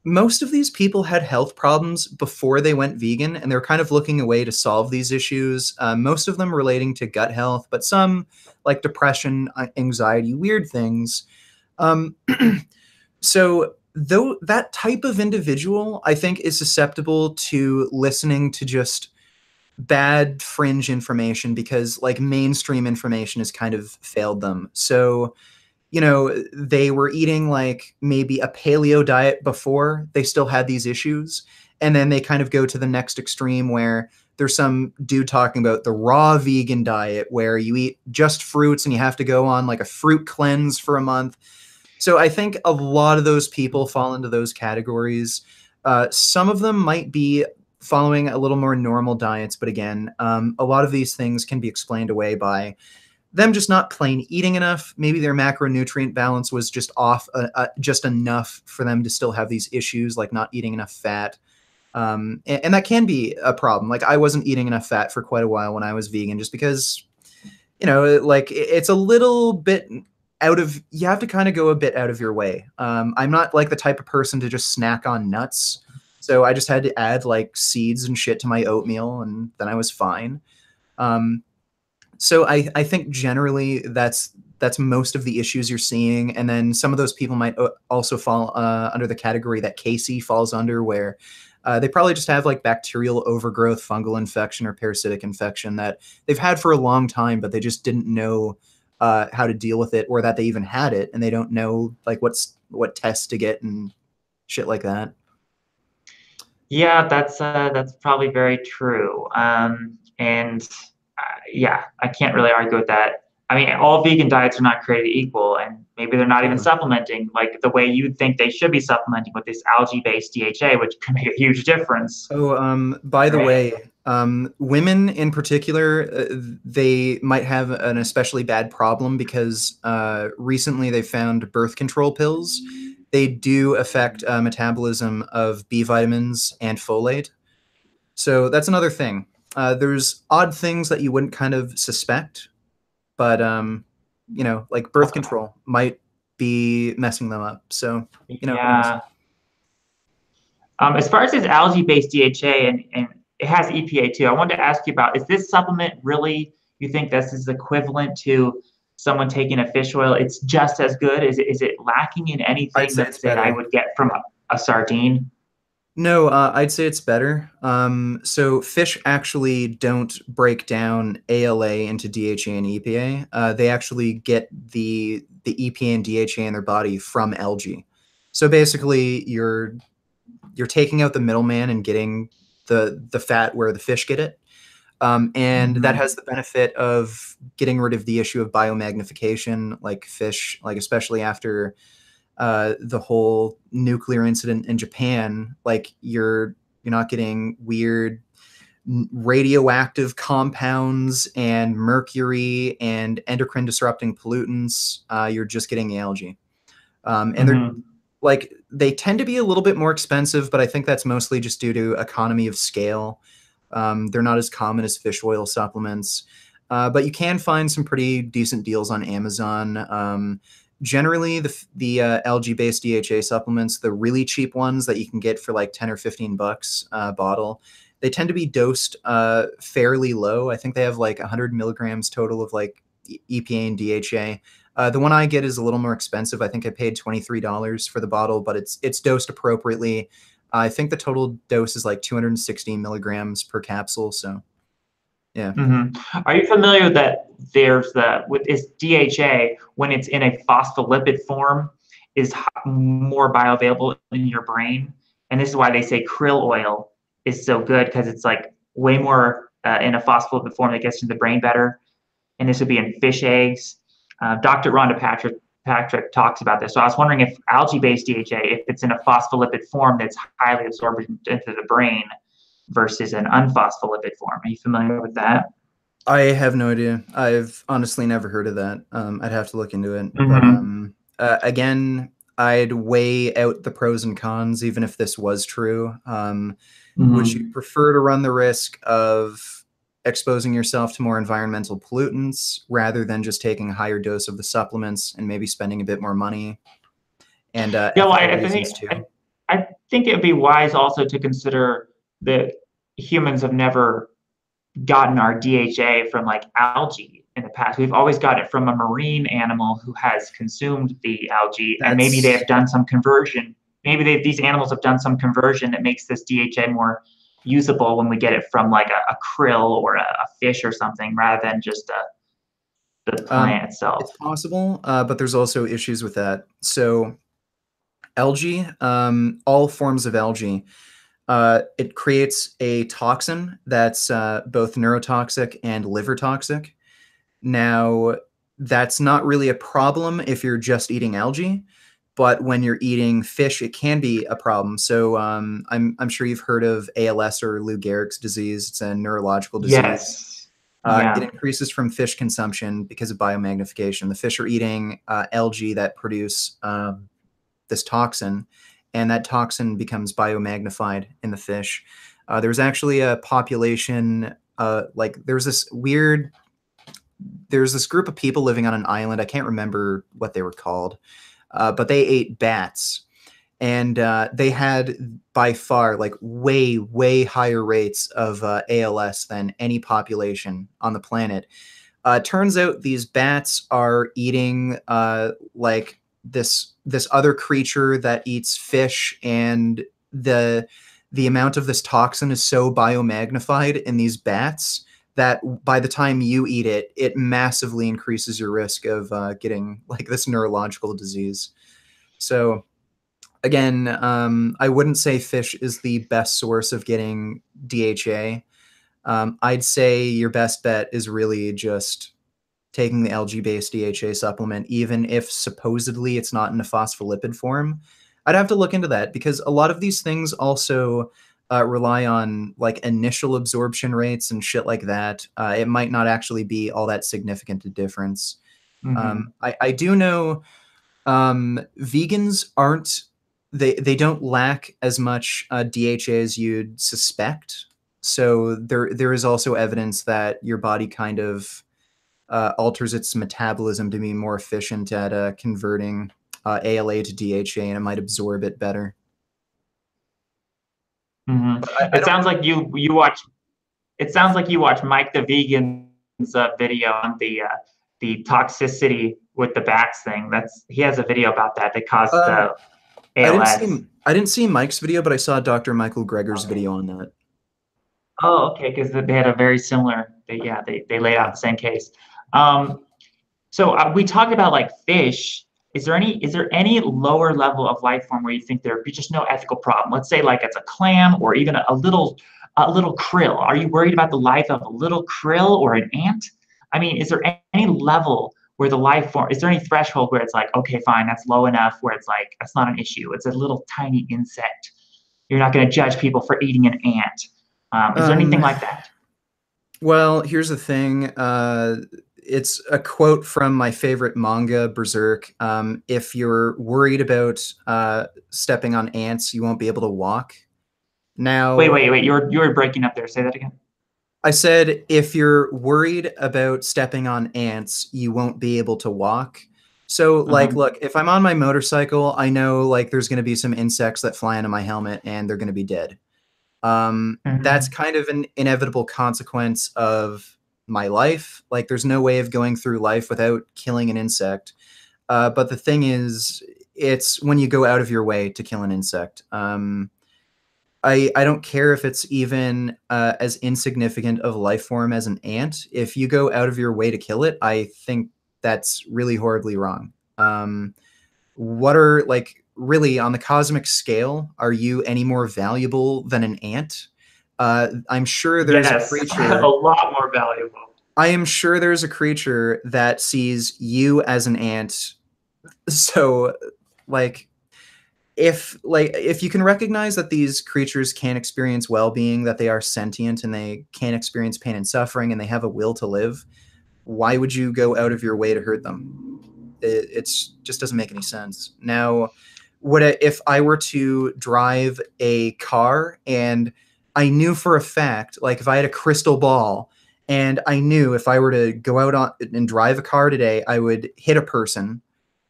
Most of these people had health problems before they went vegan, and they're kind of looking away to solve these issues. Most of them relating to gut health, but some like depression, anxiety, weird things. Um, so though that type of individual, I think, is susceptible to listening to just bad fringe information because like mainstream information has kind of failed them. So they were eating like maybe a paleo diet before they still had these issues. And then they kind of go to the next extreme where there's some dude talking about the raw vegan diet where you eat just fruits and you have to go on like a fruit cleanse for a month. So I think a lot of those people fall into those categories. Some of them might be following a little more normal diets, but again, a lot of these things can be explained away by them just not plain eating enough. Maybe their macronutrient balance was just off just enough for them to still have these issues, like not eating enough fat. And that can be a problem. Like I wasn't eating enough fat for quite a while when I was vegan, just because, like it's a little bit you have to kind of go a bit out of your way. I'm not like the type of person to just snack on nuts. So I just had to add like seeds and shit to my oatmeal, and then I was fine. So I think generally that's most of the issues you're seeing. And then some of those people might also fall under the category that Casey falls under, where they probably just have like bacterial overgrowth, fungal infection, or parasitic infection that they've had for a long time, but they just didn't know how to deal with it, or that they even had it, and they don't know like what tests to get and shit like that. Yeah, that's probably very true. And yeah, I can't really argue with that. I mean, all vegan diets are not created equal, and maybe they're not even supplementing like the way you'd think they should be supplementing with this algae-based DHA, which can make a huge difference. Oh, by the way, women in particular, they might have an especially bad problem because recently they found birth control pills. They do affect metabolism of B vitamins and folate. So that's another thing. There's odd things that you wouldn't kind of suspect, but like birth control might be messing them up. So yeah. As far as this algae-based DHA and it has EPA too, I wanted to ask you about, is this supplement really, you think this is equivalent to someone taking a fish oil? It's just as good? Is it lacking in anything that say I would get from a sardine? No, I'd say it's better. So fish actually don't break down ALA into DHA and EPA. They actually get the EPA and DHA in their body from algae. So basically, you're taking out the middleman and getting the fat where the fish get it. And that has the benefit of getting rid of the issue of biomagnification, like fish, like especially after the whole nuclear incident in Japan. Like you're not getting weird radioactive compounds and mercury and endocrine disrupting pollutants. You're just getting algae. And they're like, they tend to be a little bit more expensive, but I think that's mostly just due to economy of scale. They're not as common as fish oil supplements, but you can find some pretty decent deals on Amazon. Generally, the algae-based DHA supplements, the really cheap ones that you can get for like 10 or 15 bucks a bottle, they tend to be dosed fairly low. I think they have like 100 milligrams total of like EPA and DHA. The one I get is a little more expensive. I think I paid $23 for the bottle, but it's dosed appropriately. I think the total dose is like 260 milligrams per capsule. So, yeah. Are you familiar that there's with this DHA, when it's in a phospholipid form, is more bioavailable in your brain? And this is why they say krill oil is so good, because it's like way more in a phospholipid form that gets into the brain better. And this would be in fish eggs. Dr. Rhonda Patrick talks about this. So I was wondering if algae-based DHA, if it's in a phospholipid form that's highly absorbed into the brain versus an unphospholipid form. Are you familiar with that? I have no idea. I've honestly never heard of that. I'd have to look into it. again, I'd weigh out the pros and cons, even if this was true. Would you prefer to run the risk of exposing yourself to more environmental pollutants rather than just taking a higher dose of the supplements and maybe spending a bit more money? And Yeah, well, ethical reasons too. I think it would be wise also to consider that humans have never gotten our DHA from like algae in the past. We've always got it from a marine animal who has consumed the algae, and maybe they have done some conversion. Maybe these animals have done some conversion that makes this DHA more usable when we get it from like a krill or a fish or something, rather than just the plant itself. It's possible, but there's also issues with that. So algae, all forms of algae, it creates a toxin that's both neurotoxic and liver toxic. Now, that's not really a problem if you're just eating algae, but when you're eating fish, it can be a problem. So I'm sure you've heard of ALS or Lou Gehrig's disease. It's a neurological disease. Yes. Yeah. It increases from fish consumption because of biomagnification. The fish are eating algae that produce this toxin, and that toxin becomes biomagnified in the fish. There's actually a population, there's this group of people living on an island. I can't remember what they were called, but they ate bats. And they had by far like way, way higher rates of ALS than any population on the planet. Turns out these bats are eating like this other creature that eats fish, and the amount of this toxin is so biomagnified in these bats that by the time you eat it, it massively increases your risk of getting like this neurological disease. So again, I wouldn't say fish is the best source of getting DHA. I'd say your best bet is really just taking the algae-based DHA supplement, even if supposedly it's not in a phospholipid form. I'd have to look into that because a lot of these things also rely on like initial absorption rates and shit like that. It might not actually be all that significant a difference. I do know vegans aren't, they don't lack as much DHA as you'd suspect. So there is also evidence that your body kind of alters its metabolism to be more efficient at converting ALA to DHA, and it might absorb it better. It sounds like you watch. It sounds like you watch Mike the Vegan's video on the toxicity with the bats thing. He has a video about that caused the ALS. I didn't see Mike's video, but I saw Dr. Michael Greger's video on that. Oh, okay, because they had a very similar. They laid out the same case. So we talked about like fish. Is there any lower level of life form where you think there'd be just no ethical problem? Let's say like it's a clam or even a little krill. Are you worried about the life of a little krill or an ant? I mean, is there any level where the life form, is there any threshold where it's like, okay, fine, that's low enough where it's like, that's not an issue. It's a little tiny insect. You're not going to judge people for eating an ant. Is there anything like that? Well, here's the thing. It's a quote from my favorite manga, Berserk. If you're worried about stepping on ants, you won't be able to walk. Now, wait. You were breaking up there. Say that again. I said, if you're worried about stepping on ants, you won't be able to walk. So, like, look, if I'm on my motorcycle, I know, like, there's going to be some insects that fly into my helmet, and they're going to be dead. That's kind of an inevitable consequence of my life. Like, there's no way of going through life without killing an insect. But the thing is, it's when you go out of your way to kill an insect. I don't care if it's even as insignificant of a life form as an ant. If you go out of your way to kill it, I think that's really horribly wrong. What are, like, really on the cosmic scale, are you any more valuable than an ant? I'm sure there's a creature a lot more valuable. I am sure there's a creature that sees you as an ant. So, like, if you can recognize that these creatures can experience well-being, that they are sentient and they can experience pain and suffering and they have a will to live, why would you go out of your way to hurt them? It's just doesn't make any sense. Now, if I were to drive a car and I knew for a fact, like if I had a crystal ball and I knew if I were to go out and drive a car today, I would hit a person,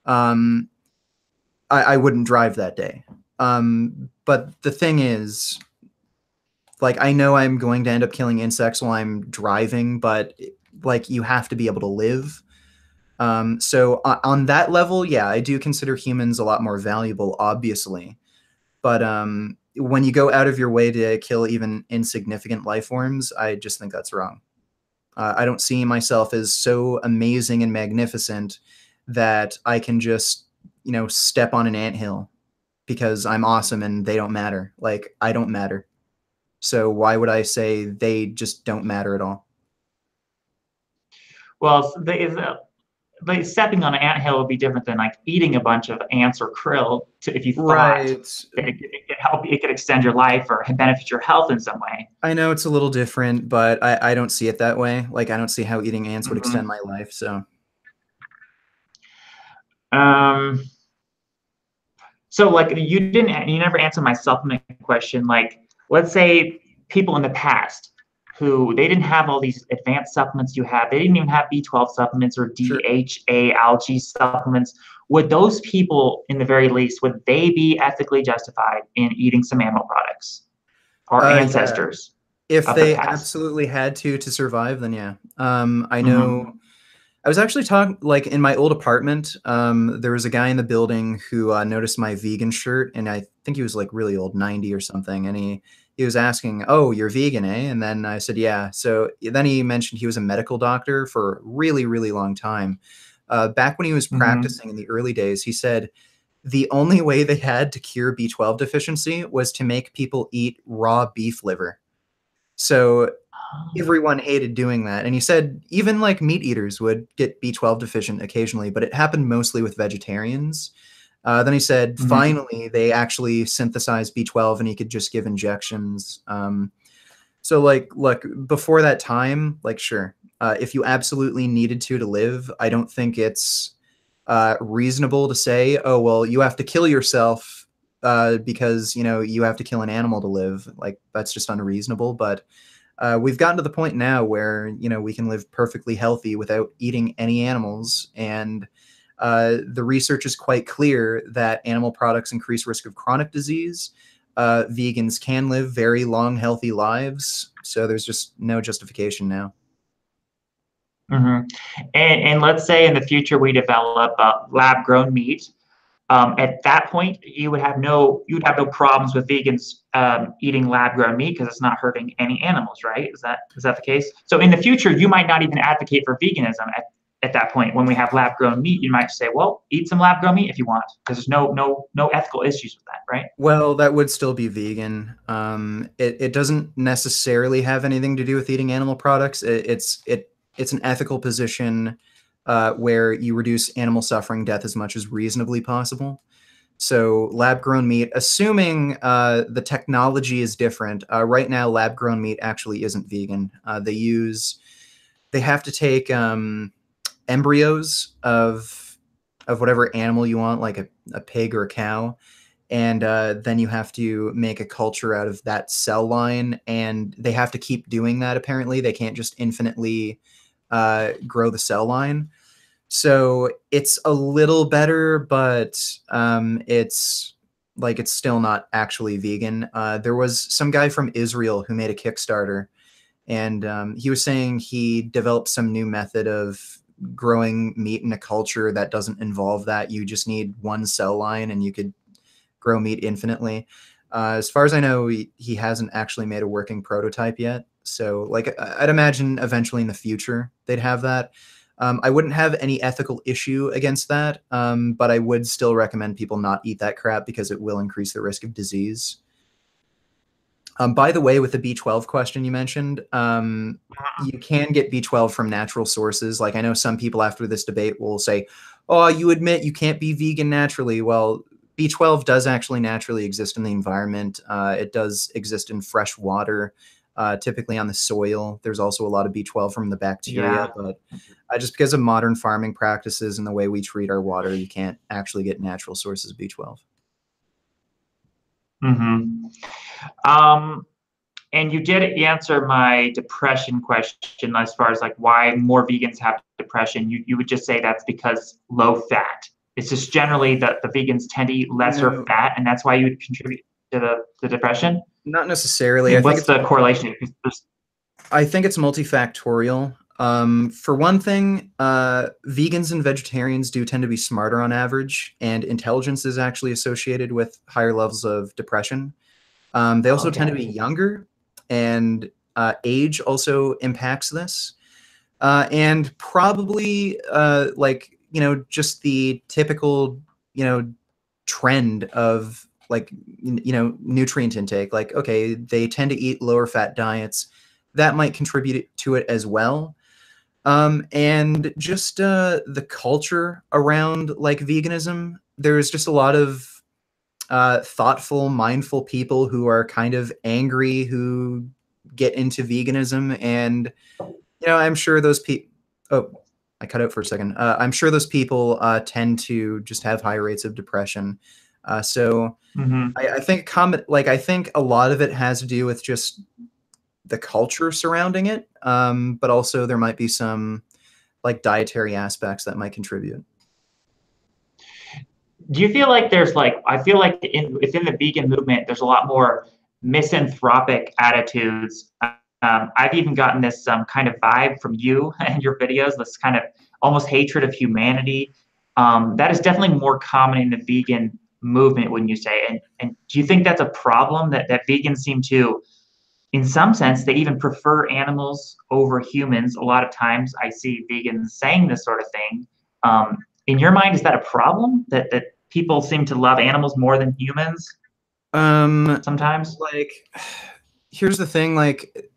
I wouldn't drive that day. But the thing is, like, I know I'm going to end up killing insects while I'm driving, but like you have to be able to live. So on that level, yeah, I do consider humans a lot more valuable, obviously. But when you go out of your way to kill even insignificant life forms, I just think that's wrong. I don't see myself as so amazing and magnificent that I can just, step on an anthill because I'm awesome and they don't matter. Like, I don't matter. So why would I say they just don't matter at all? Well, but stepping on an anthill would be different than like eating a bunch of ants or krill. If you thought that it could help, it could extend your life or benefit your health in some way. I know it's a little different, but I don't see it that way. Like, I don't see how eating ants would extend my life. So like you never answered my supplement question. Like, let's say people in the past who they didn't have all these advanced supplements you have. They didn't even have B12 supplements or DHA algae supplements. Would those people, in the very least, would they be ethically justified in eating some animal products? Our ancestors. Yeah. If they absolutely had to survive, then yeah. I know. I was actually talking, like, in my old apartment, there was a guy in the building who noticed my vegan shirt, and I think he was like really old, 90 or something, and he was asking, "Oh, you're vegan, eh?" And then I said, "Yeah." So then he mentioned he was a medical doctor for a really, really long time. Back when he was practicing in the early days, he said the only way they had to cure B12 deficiency was to make people eat raw beef liver. So everyone hated doing that. And he said even like meat eaters would get B12 deficient occasionally, but it happened mostly with vegetarians. Then he said finally they actually synthesized B12 and he could just give injections. So like, look, before that time, like, sure, if you absolutely needed to live, I don't think it's reasonable to say, oh, well, you have to kill yourself because, you have to kill an animal to live. Like, that's just unreasonable. But we've gotten to the point now where, we can live perfectly healthy without eating any animals. And the research is quite clear that animal products increase risk of chronic disease. Vegans can live very long, healthy lives. So there's just no justification now. And let's say in the future we develop lab-grown meat. At that point, you would have no problems with vegans eating lab-grown meat because it's not hurting any animals, right? Is that the case? So in the future, you might not even advocate for veganism at that point. When we have lab-grown meat, you might say, well, eat some lab-grown meat if you want, because there's no ethical issues with that, right? Well, that would still be vegan. It doesn't necessarily have anything to do with eating animal products. It's an ethical position where you reduce animal suffering, death as much as reasonably possible. So lab-grown meat, assuming the technology is different, right now lab-grown meat actually isn't vegan. They have to take embryos of whatever animal you want, like a pig or a cow, and then you have to make a culture out of that cell line, and they have to keep doing that. Apparently, they can't just infinitely grow the cell line. So it's a little better, but it's still not actually vegan. There was some guy from Israel who made a Kickstarter, and he was saying he developed some new method of growing meat in a culture that doesn't involve that. You just need one cell line and you could grow meat infinitely. As far as I know, he hasn't actually made a working prototype yet. So like, I'd imagine eventually in the future they'd have that. I wouldn't have any ethical issue against that, but I would still recommend people not eat that crap because it will increase the risk of disease. By the way, with the B12 question you mentioned, you can get B12 from natural sources. Like, I know some people after this debate will say, oh, you admit you can't be vegan naturally. Well, B12 does actually naturally exist in the environment. It does exist in fresh water. typically on the soil. There's also a lot of B12 from the bacteria, Yeah. but just because of modern farming practices and the way we treat our water, you can't actually get natural sources of B12. And you did answer my depression question as far as like why more vegans have depression. You would just say that's because low fat. It's just generally that the vegans tend to eat lesser fat, and that's why you would contribute to the depression. Not necessarily. And what's the correlation? I think it's multifactorial. For one thing, vegans and vegetarians do tend to be smarter on average, and intelligence is actually associated with higher levels of depression. They also tend to be younger, and age also impacts this. And probably, like, just the typical, trend of, like, nutrient intake. Like, okay, they tend to eat lower fat diets. That might contribute to it as well. And just the culture around, like, veganism. There's just a lot of thoughtful, mindful people who are kind of angry who get into veganism. And, I'm sure those people, oh, I cut out for a second. I'm sure those people tend to just have high rates of depression. So I think I think a lot of it has to do with just the culture surrounding it. But also there might be some like dietary aspects that might contribute. Do you feel like there's I feel like within the vegan movement, there's a lot more misanthropic attitudes. I've even gotten this kind of vibe from you and your videos, this kind of almost hatred of humanity. That is definitely more common in the vegan movement, wouldn't you say? And do you think that's a problem that vegans seem to, in some sense, they even prefer animals over humans? A lot of times I see vegans saying this sort of thing. In your mind, is that a problem that people seem to love animals more than humans? Sometimes, like, here's the thing, like,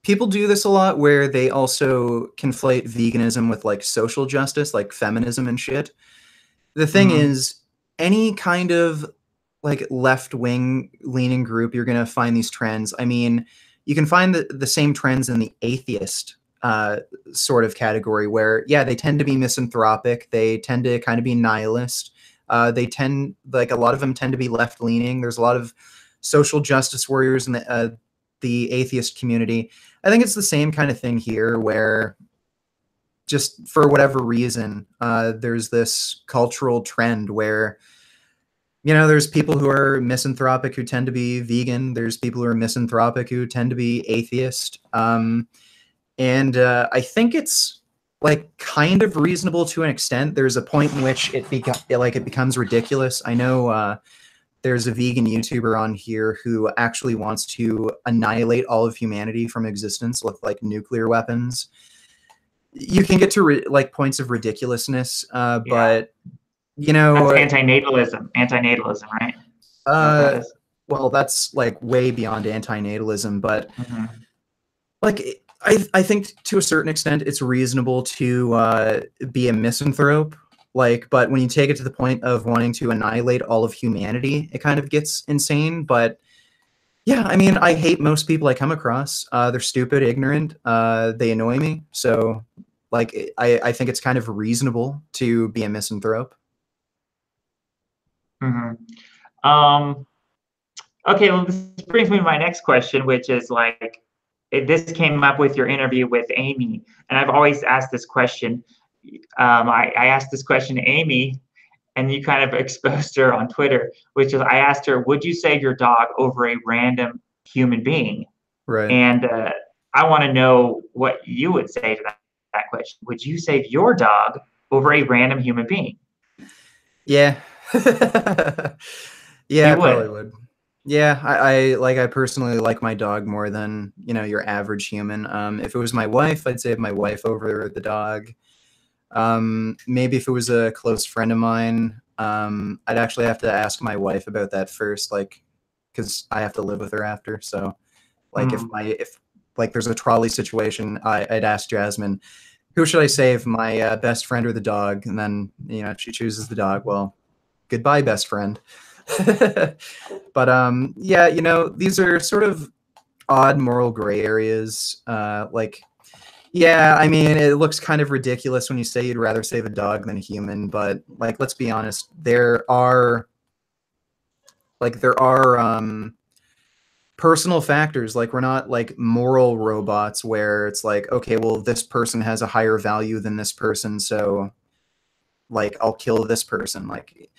people do this a lot where they also conflate veganism with like social justice, like feminism and shit. The thing is, any kind of like left-wing leaning group, you're going to find these trends. I mean, you can find the same trends in the atheist sort of category where, yeah, they tend to be misanthropic. They tend to kind of be nihilist. They tend, like, a lot of them tend to be left-leaning. There's a lot of social justice warriors in the atheist community. I think it's the same kind of thing here where just for whatever reason, there's this cultural trend where, there's people who are misanthropic who tend to be vegan. There's people who are misanthropic who tend to be atheist. And I think it's like kind of reasonable to an extent. There's a point in which it becomes ridiculous. I know there's a vegan YouTuber on here who actually wants to annihilate all of humanity from existence with like nuclear weapons. You can get to like points of ridiculousness, but that's antinatalism, right? Well, that's like way beyond antinatalism, but like I think to a certain extent it's reasonable to be a misanthrope. Like, but when you take it to the point of wanting to annihilate all of humanity, it kind of gets insane. But yeah, I mean, I hate most people I come across. They're stupid, ignorant. They annoy me. So, like, I think it's kind of reasonable to be a misanthrope. Okay, well, this brings me to my next question, which is like, this came up with your interview with Amy, and I've always asked this question. I asked this question to Amy, and you kind of exposed her on Twitter, which is, I asked her, would you save your dog over a random human being? Right. And I want to know what you would say to that question. Would you save your dog over a random human being? Yeah. Yeah, I probably would. Yeah, I personally like my dog more than, your average human. If it was my wife, I'd save my wife over the dog. Maybe if it was a close friend of mine, I'd actually have to ask my wife about that first, like, because I have to live with her after. So, like, if there's a trolley situation, I'd ask Jasmine, who should I save, my best friend or the dog? And then, if she chooses the dog, well, goodbye, best friend. But yeah, these are sort of odd moral gray areas. Like, yeah, I mean, it looks kind of ridiculous when you say you'd rather save a dog than a human, but like, let's be honest, there are personal factors. Like, we're not like moral robots where it's like, okay, well, this person has a higher value than this person, so like I'll kill this person. Like,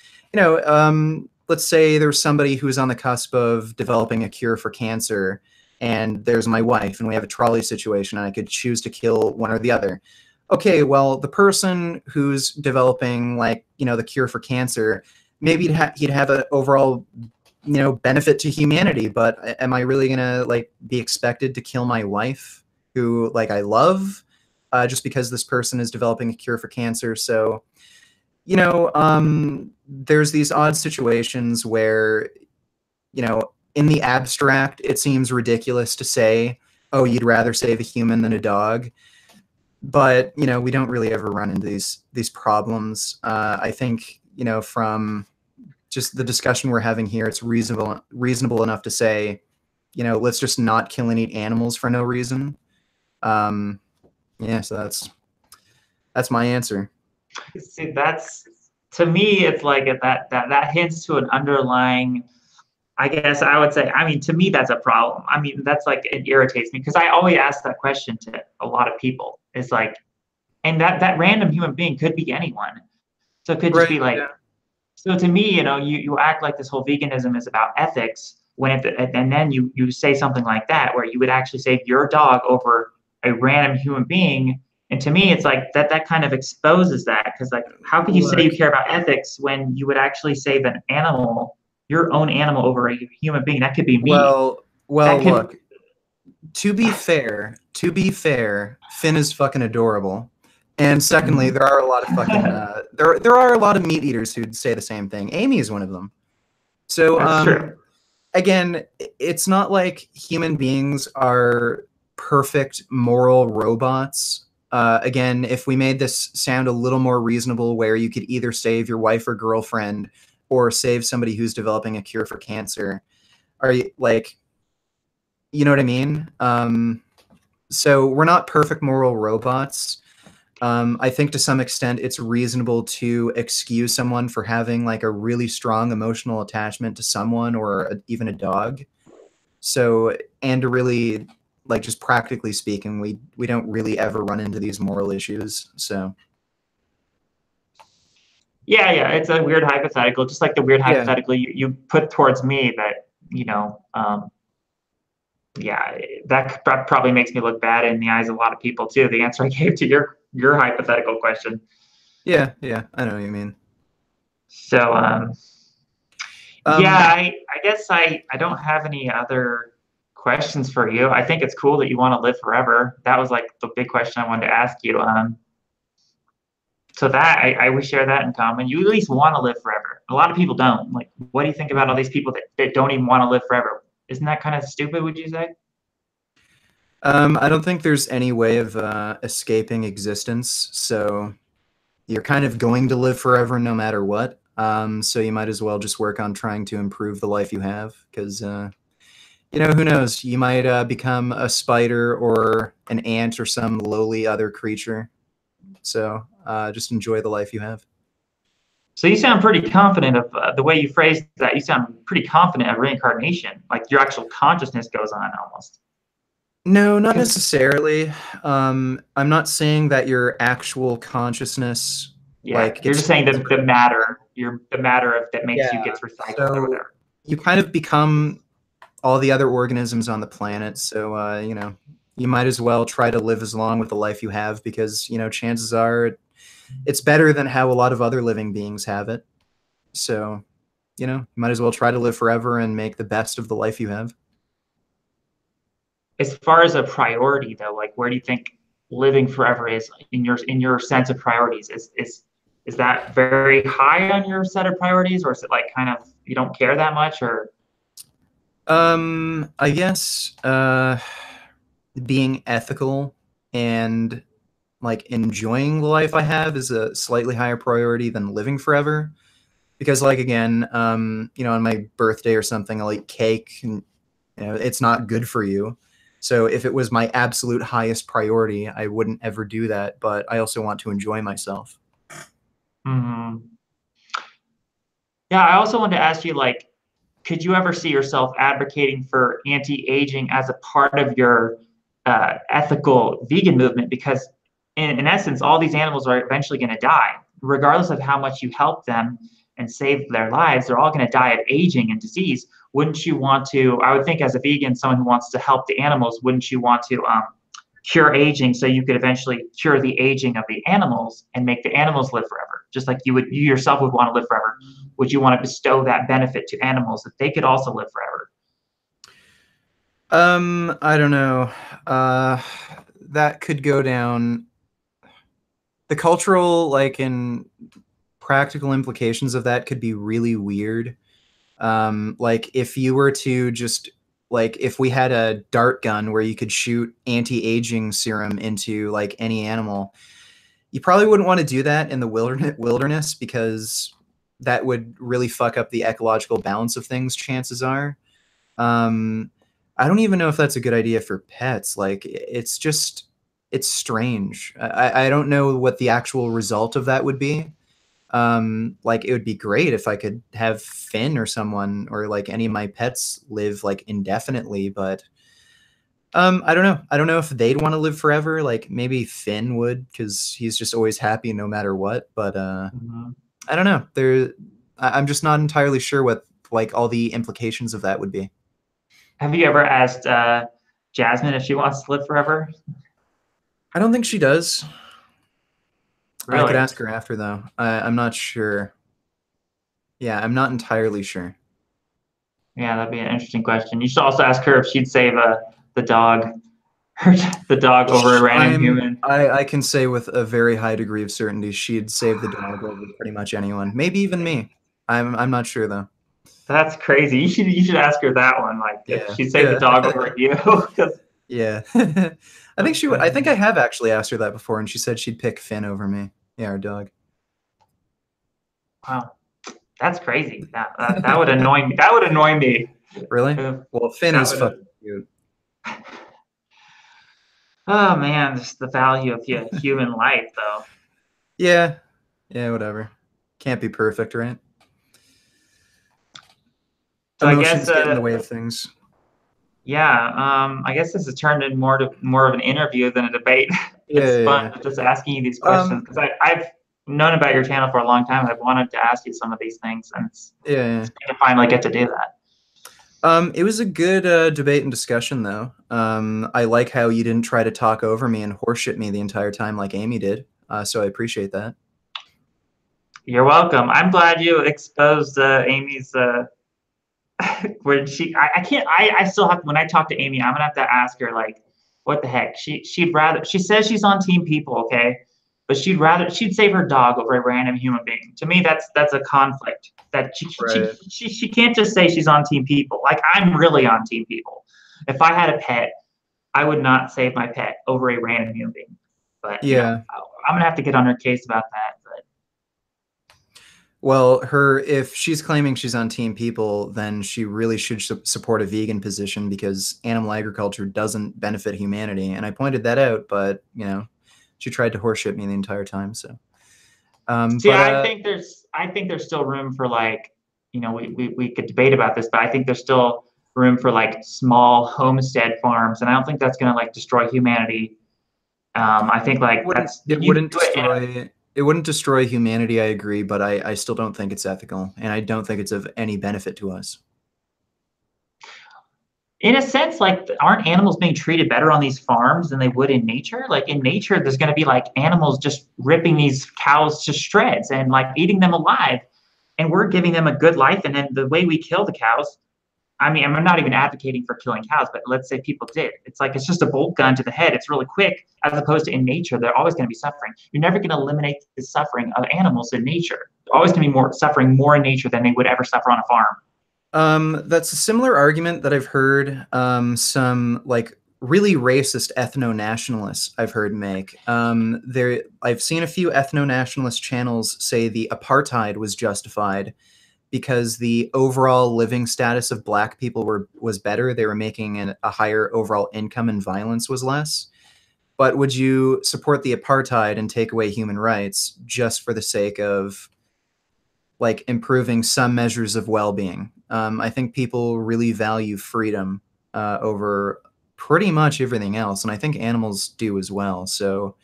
let's say there's somebody who's on the cusp of developing a cure for cancer, and there's my wife, and we have a trolley situation, and I could choose to kill one or the other. Okay, well, the person who's developing, like, the cure for cancer, maybe he'd have an overall, benefit to humanity, but am I really gonna like be expected to kill my wife, who like I love, just because this person is developing a cure for cancer? So, there's these odd situations where, in the abstract, it seems ridiculous to say, oh, you'd rather save a human than a dog. But, we don't really ever run into these problems. I think, from just the discussion we're having here, it's reasonable enough to say, let's just not kill and eat animals for no reason. Yeah, so that's my answer. See, to me, it's like that hints to an underlying, I guess I would say, I mean, to me, that's a problem. I mean, that's like, it irritates me because I always ask that question to a lot of people. It's like, and that random human being could be anyone. So it could just be like, yeah. So to me, you act like this whole veganism is about ethics and then you say something like that, where you would actually save your dog over a random human being. And to me, it's like that kind of exposes that, because like, how could you say you care about ethics when you would actually save an animal, your own animal, over a human being? That could be me. Well, look. To be fair, Finn is fucking adorable, and secondly, there are a lot of fucking there are a lot of meat eaters who'd say the same thing. Amy is one of them. So That's true. Again, it's not like human beings are perfect moral robots. Again, if we made this sound a little more reasonable, where you could either save your wife or girlfriend or save somebody who's developing a cure for cancer, are you like, you know what I mean? So we're not perfect moral robots. I think to some extent it's reasonable to excuse someone for having like a really strong emotional attachment to someone or even a dog. So, and to really, like, just practically speaking, we don't really ever run into these moral issues. So yeah, it's a weird hypothetical, just like the weird hypothetical you put towards me that, yeah, that probably makes me look bad in the eyes of a lot of people too, the answer I gave to your hypothetical question. Yeah, I know what you mean. So yeah, I guess I don't have any other questions for you. I think it's cool that you want to live forever. That was like the big question I wanted to ask you. So that we share that in common. You at least want to live forever. A lot of people don't. Like, what do you think about all these people that don't even want to live forever? Isn't that kind of stupid, would you say? I don't think there's any way of escaping existence. So you're kind of going to live forever no matter what. So you might as well just work on trying to improve the life you have, because who knows? You might become a spider or an ant or some lowly other creature. So just enjoy the life you have. So you sound pretty confident of the way you phrased that. You sound pretty confident of reincarnation, like your actual consciousness goes on almost. No, not necessarily. I'm not saying that your actual consciousness, like, you're just saying the matter, the matter of that makes you gets recycled or whatever. You kind of become all the other organisms on the planet. So you might as well try to live as long with the life you have, because chances are it's better than how a lot of other living beings have it. So you might as well try to live forever and make the best of the life you have. As far as a priority, though, like, where do you think living forever is in your sense of priorities? Is that very high on your set of priorities, or is it like kind of you don't care that much? Or I guess being ethical and like enjoying the life I have is a slightly higher priority than living forever. Because, like, again, on my birthday or something, I'll eat cake and You know, it's not good for you. So if it was my absolute highest priority, I wouldn't ever do that. But I also want to enjoy myself. Hmm. Yeah, I also wanted to ask you, like, could you ever see yourself advocating for anti-aging as a part of your ethical vegan movement? Because in essence, all these animals are eventually going to die, regardless of how much you help them and save their lives. They're all going to die of aging and disease. Wouldn't you want to? I would think, as a vegan, someone who wants to help the animals, wouldn't you want to cure aging so you could eventually cure the aging of the animals and make the animals live forever, just like you yourself would want to live forever? Would you want to bestow that benefit to animals that they could also live forever? I don't know. That could go down. The cultural, like, and practical implications of that could be really weird. Like, if you were to just, like, if we had a dart gun where you could shoot anti-aging serum into, like, any animal, you probably wouldn't want to do that in the wilderness because that would really fuck up the ecological balance of things, chances are. I don't even know if that's a good idea for pets. Like, it's strange. I don't know what the actual result of that would be. Like, it would be great if I could have Finn or someone, or like any of my pets, live like indefinitely, but I don't know. I don't know if they'd want to live forever. Like, maybe Finn would, because he's just always happy no matter what. But Mm-hmm. I don't know. I'm just not entirely sure what, like, all the implications of that would be. Have you ever asked Jasmine if she wants to live forever? I don't think she does. I could Really? ask her after, though. I'm not sure. Yeah, I'm not entirely sure. Yeah, that'd be an interesting question. You should also ask her if she'd save the dog, the dog over a random human. I can say with a very high degree of certainty she'd save the dog over pretty much anyone. Maybe even me. I'm not sure though. That's crazy. You should ask her that one, like if Yeah. she'd save the Yeah. dog over you. 'Cause Yeah. I think she would. I think I have actually asked her that before, and she said she'd pick Finn over me. Yeah, our dog. wow, that's crazy. That would annoy me. That would annoy me. Really? Uh, Well, Finn That is would. fucking cute. Oh man, just the value of human life, though. Yeah. Yeah, whatever. Can't be perfect, right? So I guess Emotions get in the way of things. yeah, I guess this has turned in more of an interview than a debate. It's Yeah, fun yeah, just asking you these yeah. questions because I've known about your channel for a long time. I've wanted to ask you some of these things, and Yeah, yeah. it's great to finally get to do that. It was a good debate and discussion, though. I like how you didn't try to talk over me and horseshit me the entire time like Amy did. So I appreciate that. You're welcome. I'm glad you exposed Amy's where I can't I still have when I talk to Amy, I'm gonna have to ask her like, what the heck? She'd rather she says she's on team people, okay? But she'd save her dog over a random human being. To me, that's a conflict. That Right. she can't just say she's on team people. Like, I'm really on team people. If I had a pet, I would not save my pet over a random human being. But Yeah. I'm gonna have to get on her case about that. But Well, if she's claiming she's on Team People, then she really should support a vegan position because animal agriculture doesn't benefit humanity. And I pointed that out, but she tried to horseshit me the entire time. So, see, but I think there's still room for, like, we could debate about this, but I think there's still room for like small homestead farms, and I don't think that's gonna like destroy humanity. I think like it you can wouldn't do it destroy it wouldn't destroy humanity. I agree, but I still don't think it's ethical, and I don't think it's of any benefit to us. in a sense. Like, aren't animals being treated better on these farms than they would in nature? Like, in nature, there's gonna be like animals just ripping these cows to shreds and like eating them alive, and we're giving them a good life. And then the way we kill the cows, I mean, I'm not even advocating for killing cows, but let's say people did. It's like it's just a bolt gun to the head. It's really quick, as opposed to in nature, they're always going to be suffering. You're never going to eliminate the suffering of animals in nature. They're always going to be suffering more in nature than they would ever suffer on a farm. That's a similar argument that I've heard some like really racist ethno-nationalists I've heard make. I've seen a few ethno-nationalist channels say the apartheid was justified because the overall living status of black people was better. They were making a higher overall income and violence was less. But would you support the apartheid and take away human rights just for the sake of like improving some measures of well-being? I think people really value freedom over pretty much everything else, and I think animals do as well. So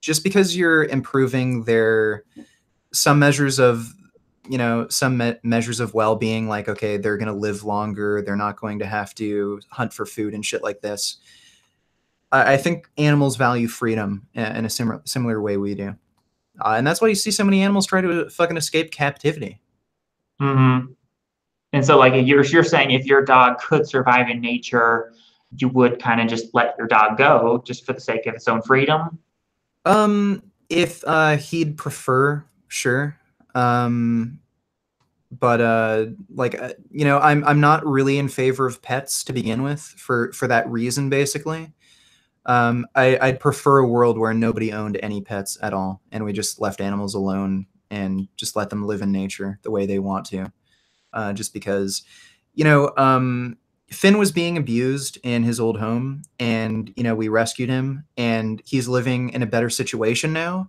just because you're improving some measures of measures of well-being, like, okay, they're going to live longer, they're not going to have to hunt for food and shit like this. I think animals value freedom in a similar way we do. And that's why you see so many animals try to fucking escape captivity. Mm-hmm. And so, like, you're saying if your dog could survive in nature, you would kind of just let your dog go just for the sake of its own freedom? If he'd prefer, sure. But I'm not really in favor of pets to begin with for that reason, basically. I'd prefer a world where nobody owned any pets at all, and we just left animals alone and just let them live in nature the way they want to. Just because, Finn was being abused in his old home, and we rescued him, and he's living in a better situation now.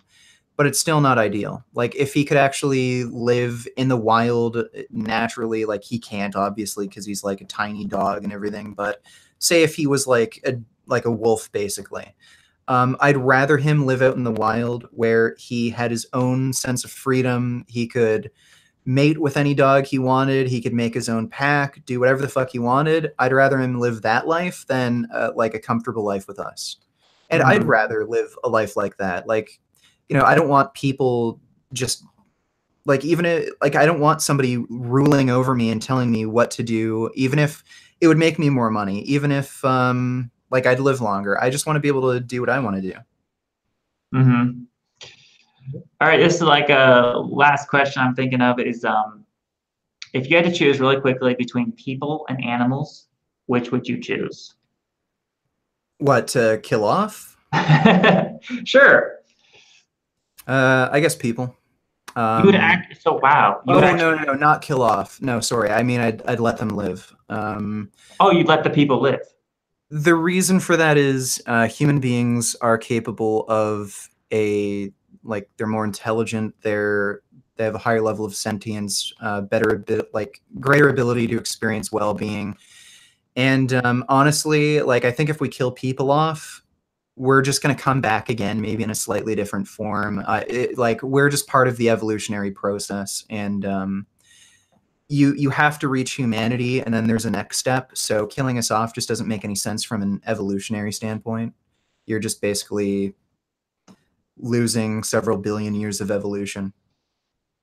But it's still not ideal. Like, if he could actually live in the wild naturally, like, he can't, obviously, because he's like a tiny dog and everything. But say if he was like a wolf, basically, I'd rather him live out in the wild where he had his own sense of freedom. He could mate with any dog he wanted. He could make his own pack, do whatever the fuck he wanted. I'd rather him live that life than like a comfortable life with us. And I'd rather live a life like that. Like, I don't want people just like, I don't want somebody ruling over me and telling me what to do, even if it would make me more money, even if like I'd live longer. I just want to be able to do what I want to do. Mm-hmm. All right, this is like a last question I'm thinking of is if you had to choose really quickly between people and animals, which would you choose? What, to kill off? Sure. I guess people. You would act so wow. You would no, not kill off. No, sorry. I mean, I'd let them live. you'd let the people live. The reason for that is human beings are capable of they're more intelligent. They have a higher level of sentience, greater ability to experience well-being. And honestly, like, I think if we kill people off, we're just going to come back again, maybe in a slightly different form. We're just part of the evolutionary process, and you have to reach humanity, and then there's a next step. So killing us off just doesn't make any sense from an evolutionary standpoint. You're just basically losing several billion years of evolution.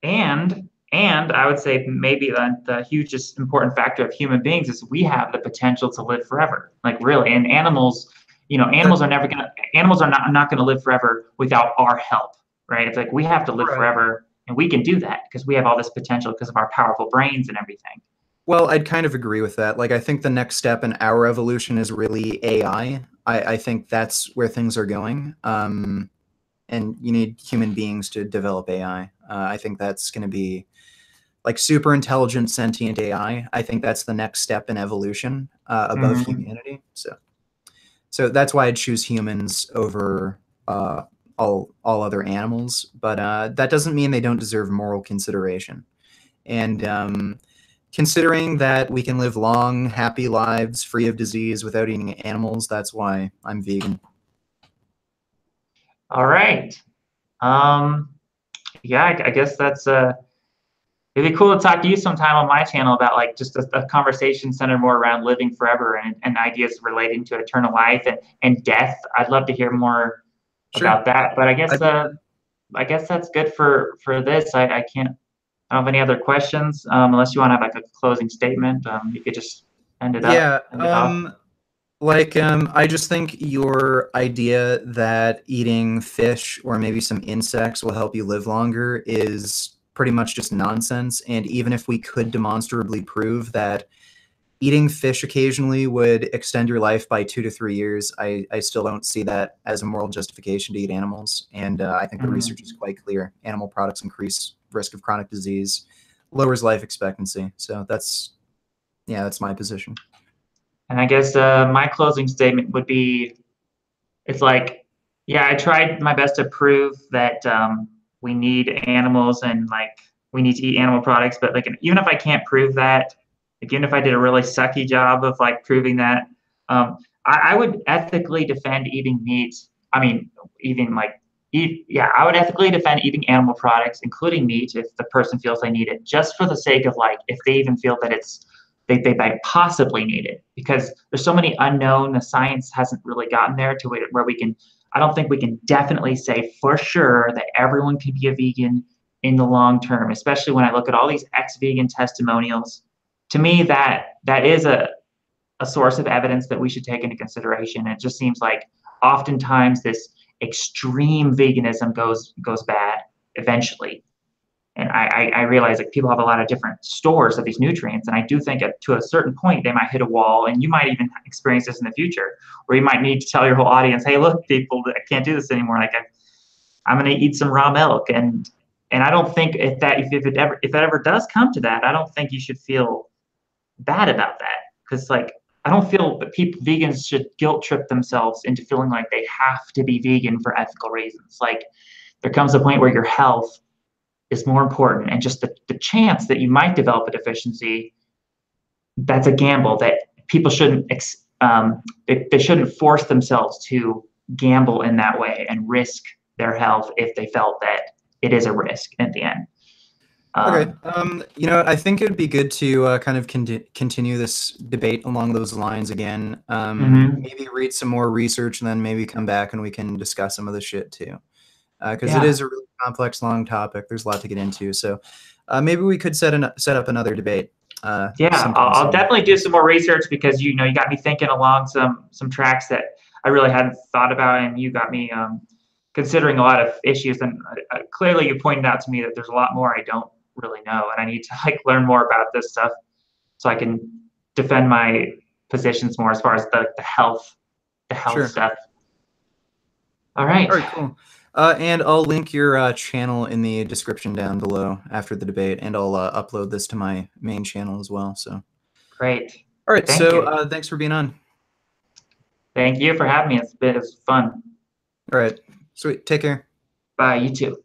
And I would say maybe the hugest important factor of human beings is we have the potential to live forever. Like, really, and animals, animals are not gonna live forever without our help, right? It's like we have to live forever, and we can do that because we have all this potential because of our powerful brains and everything. Well, I'd kind of agree with that. Like, I think the next step in our evolution is really AI. I think that's where things are going. And you need human beings to develop AI. I think that's going to be like super intelligent, sentient AI. I think that's the next step in evolution above humanity. So that's why I'd choose humans over all other animals. But that doesn't mean they don't deserve moral consideration. And considering that we can live long, happy lives free of disease without eating animals, that's why I'm vegan. All right. Yeah, I guess that's it'd be cool to talk to you sometime on my channel about like just a conversation centered more around living forever and ideas relating to eternal life and death. I'd love to hear more about that. But I guess that's good for this. I don't have any other questions unless you want to have like a closing statement. You could just end it up. End it off. I just think your idea that eating fish or maybe some insects will help you live longer is pretty much just nonsense. And even if we could demonstrably prove that eating fish occasionally would extend your life by 2 to 3 years, I still don't see that as a moral justification to eat animals. And I think the research is quite clear. Animal products increase risk of chronic disease, lowers life expectancy. So that's my position. And I guess my closing statement would be, it's like, yeah, I tried my best to prove that we need animals and like we need to eat animal products, but like even if I can't prove that, like, even if I did a really sucky job of like proving that, I would ethically defend eating meat. I mean, even like I would ethically defend eating animal products, including meat, if the person feels they need it, just for the sake of like if they even feel that they might possibly need it, because there's so many unknown. The science hasn't really gotten there to where we can. I don't think we can definitely say for sure that everyone can be a vegan in the long term, especially when I look at all these ex-vegan testimonials. To me, that is a source of evidence that we should take into consideration. It just seems like oftentimes this extreme veganism goes bad eventually. And I realize like people have a lot of different stores of these nutrients, and I do think to a certain point they might hit a wall, and you might even experience this in the future, where you might need to tell your whole audience, "Hey, look, people, I can't do this anymore. Like I'm going to eat some raw milk." And I don't think if it ever does come to that, I don't think you should feel bad about that, because like I don't feel that vegans should guilt trip themselves into feeling like they have to be vegan for ethical reasons. Like there comes a point where your health is more important, and just the chance that you might develop a deficiency, that's a gamble that people shouldn't they shouldn't force themselves to gamble in that way and risk their health if they felt that it is a risk at the end. Okay. I think it'd be good to kind of continue this debate along those lines again. Maybe read some more research and then maybe come back and we can discuss some of the shit too. Because it is a really complex, long topic. There's a lot to get into. So maybe we could set up another debate. I'll definitely do some more research, because you got me thinking along some tracks that I really hadn't thought about, and you got me considering a lot of issues. And clearly, you pointed out to me that there's a lot more I don't really know, and I need to like learn more about this stuff so I can defend my positions more as far as the health stuff. All right. All right, cool. And I'll link your channel in the description down below after the debate, and I'll upload this to my main channel as well. So great. All right. Thanks for being on. Thank you for having me. It's fun. All right. Sweet. Take care. Bye. You too.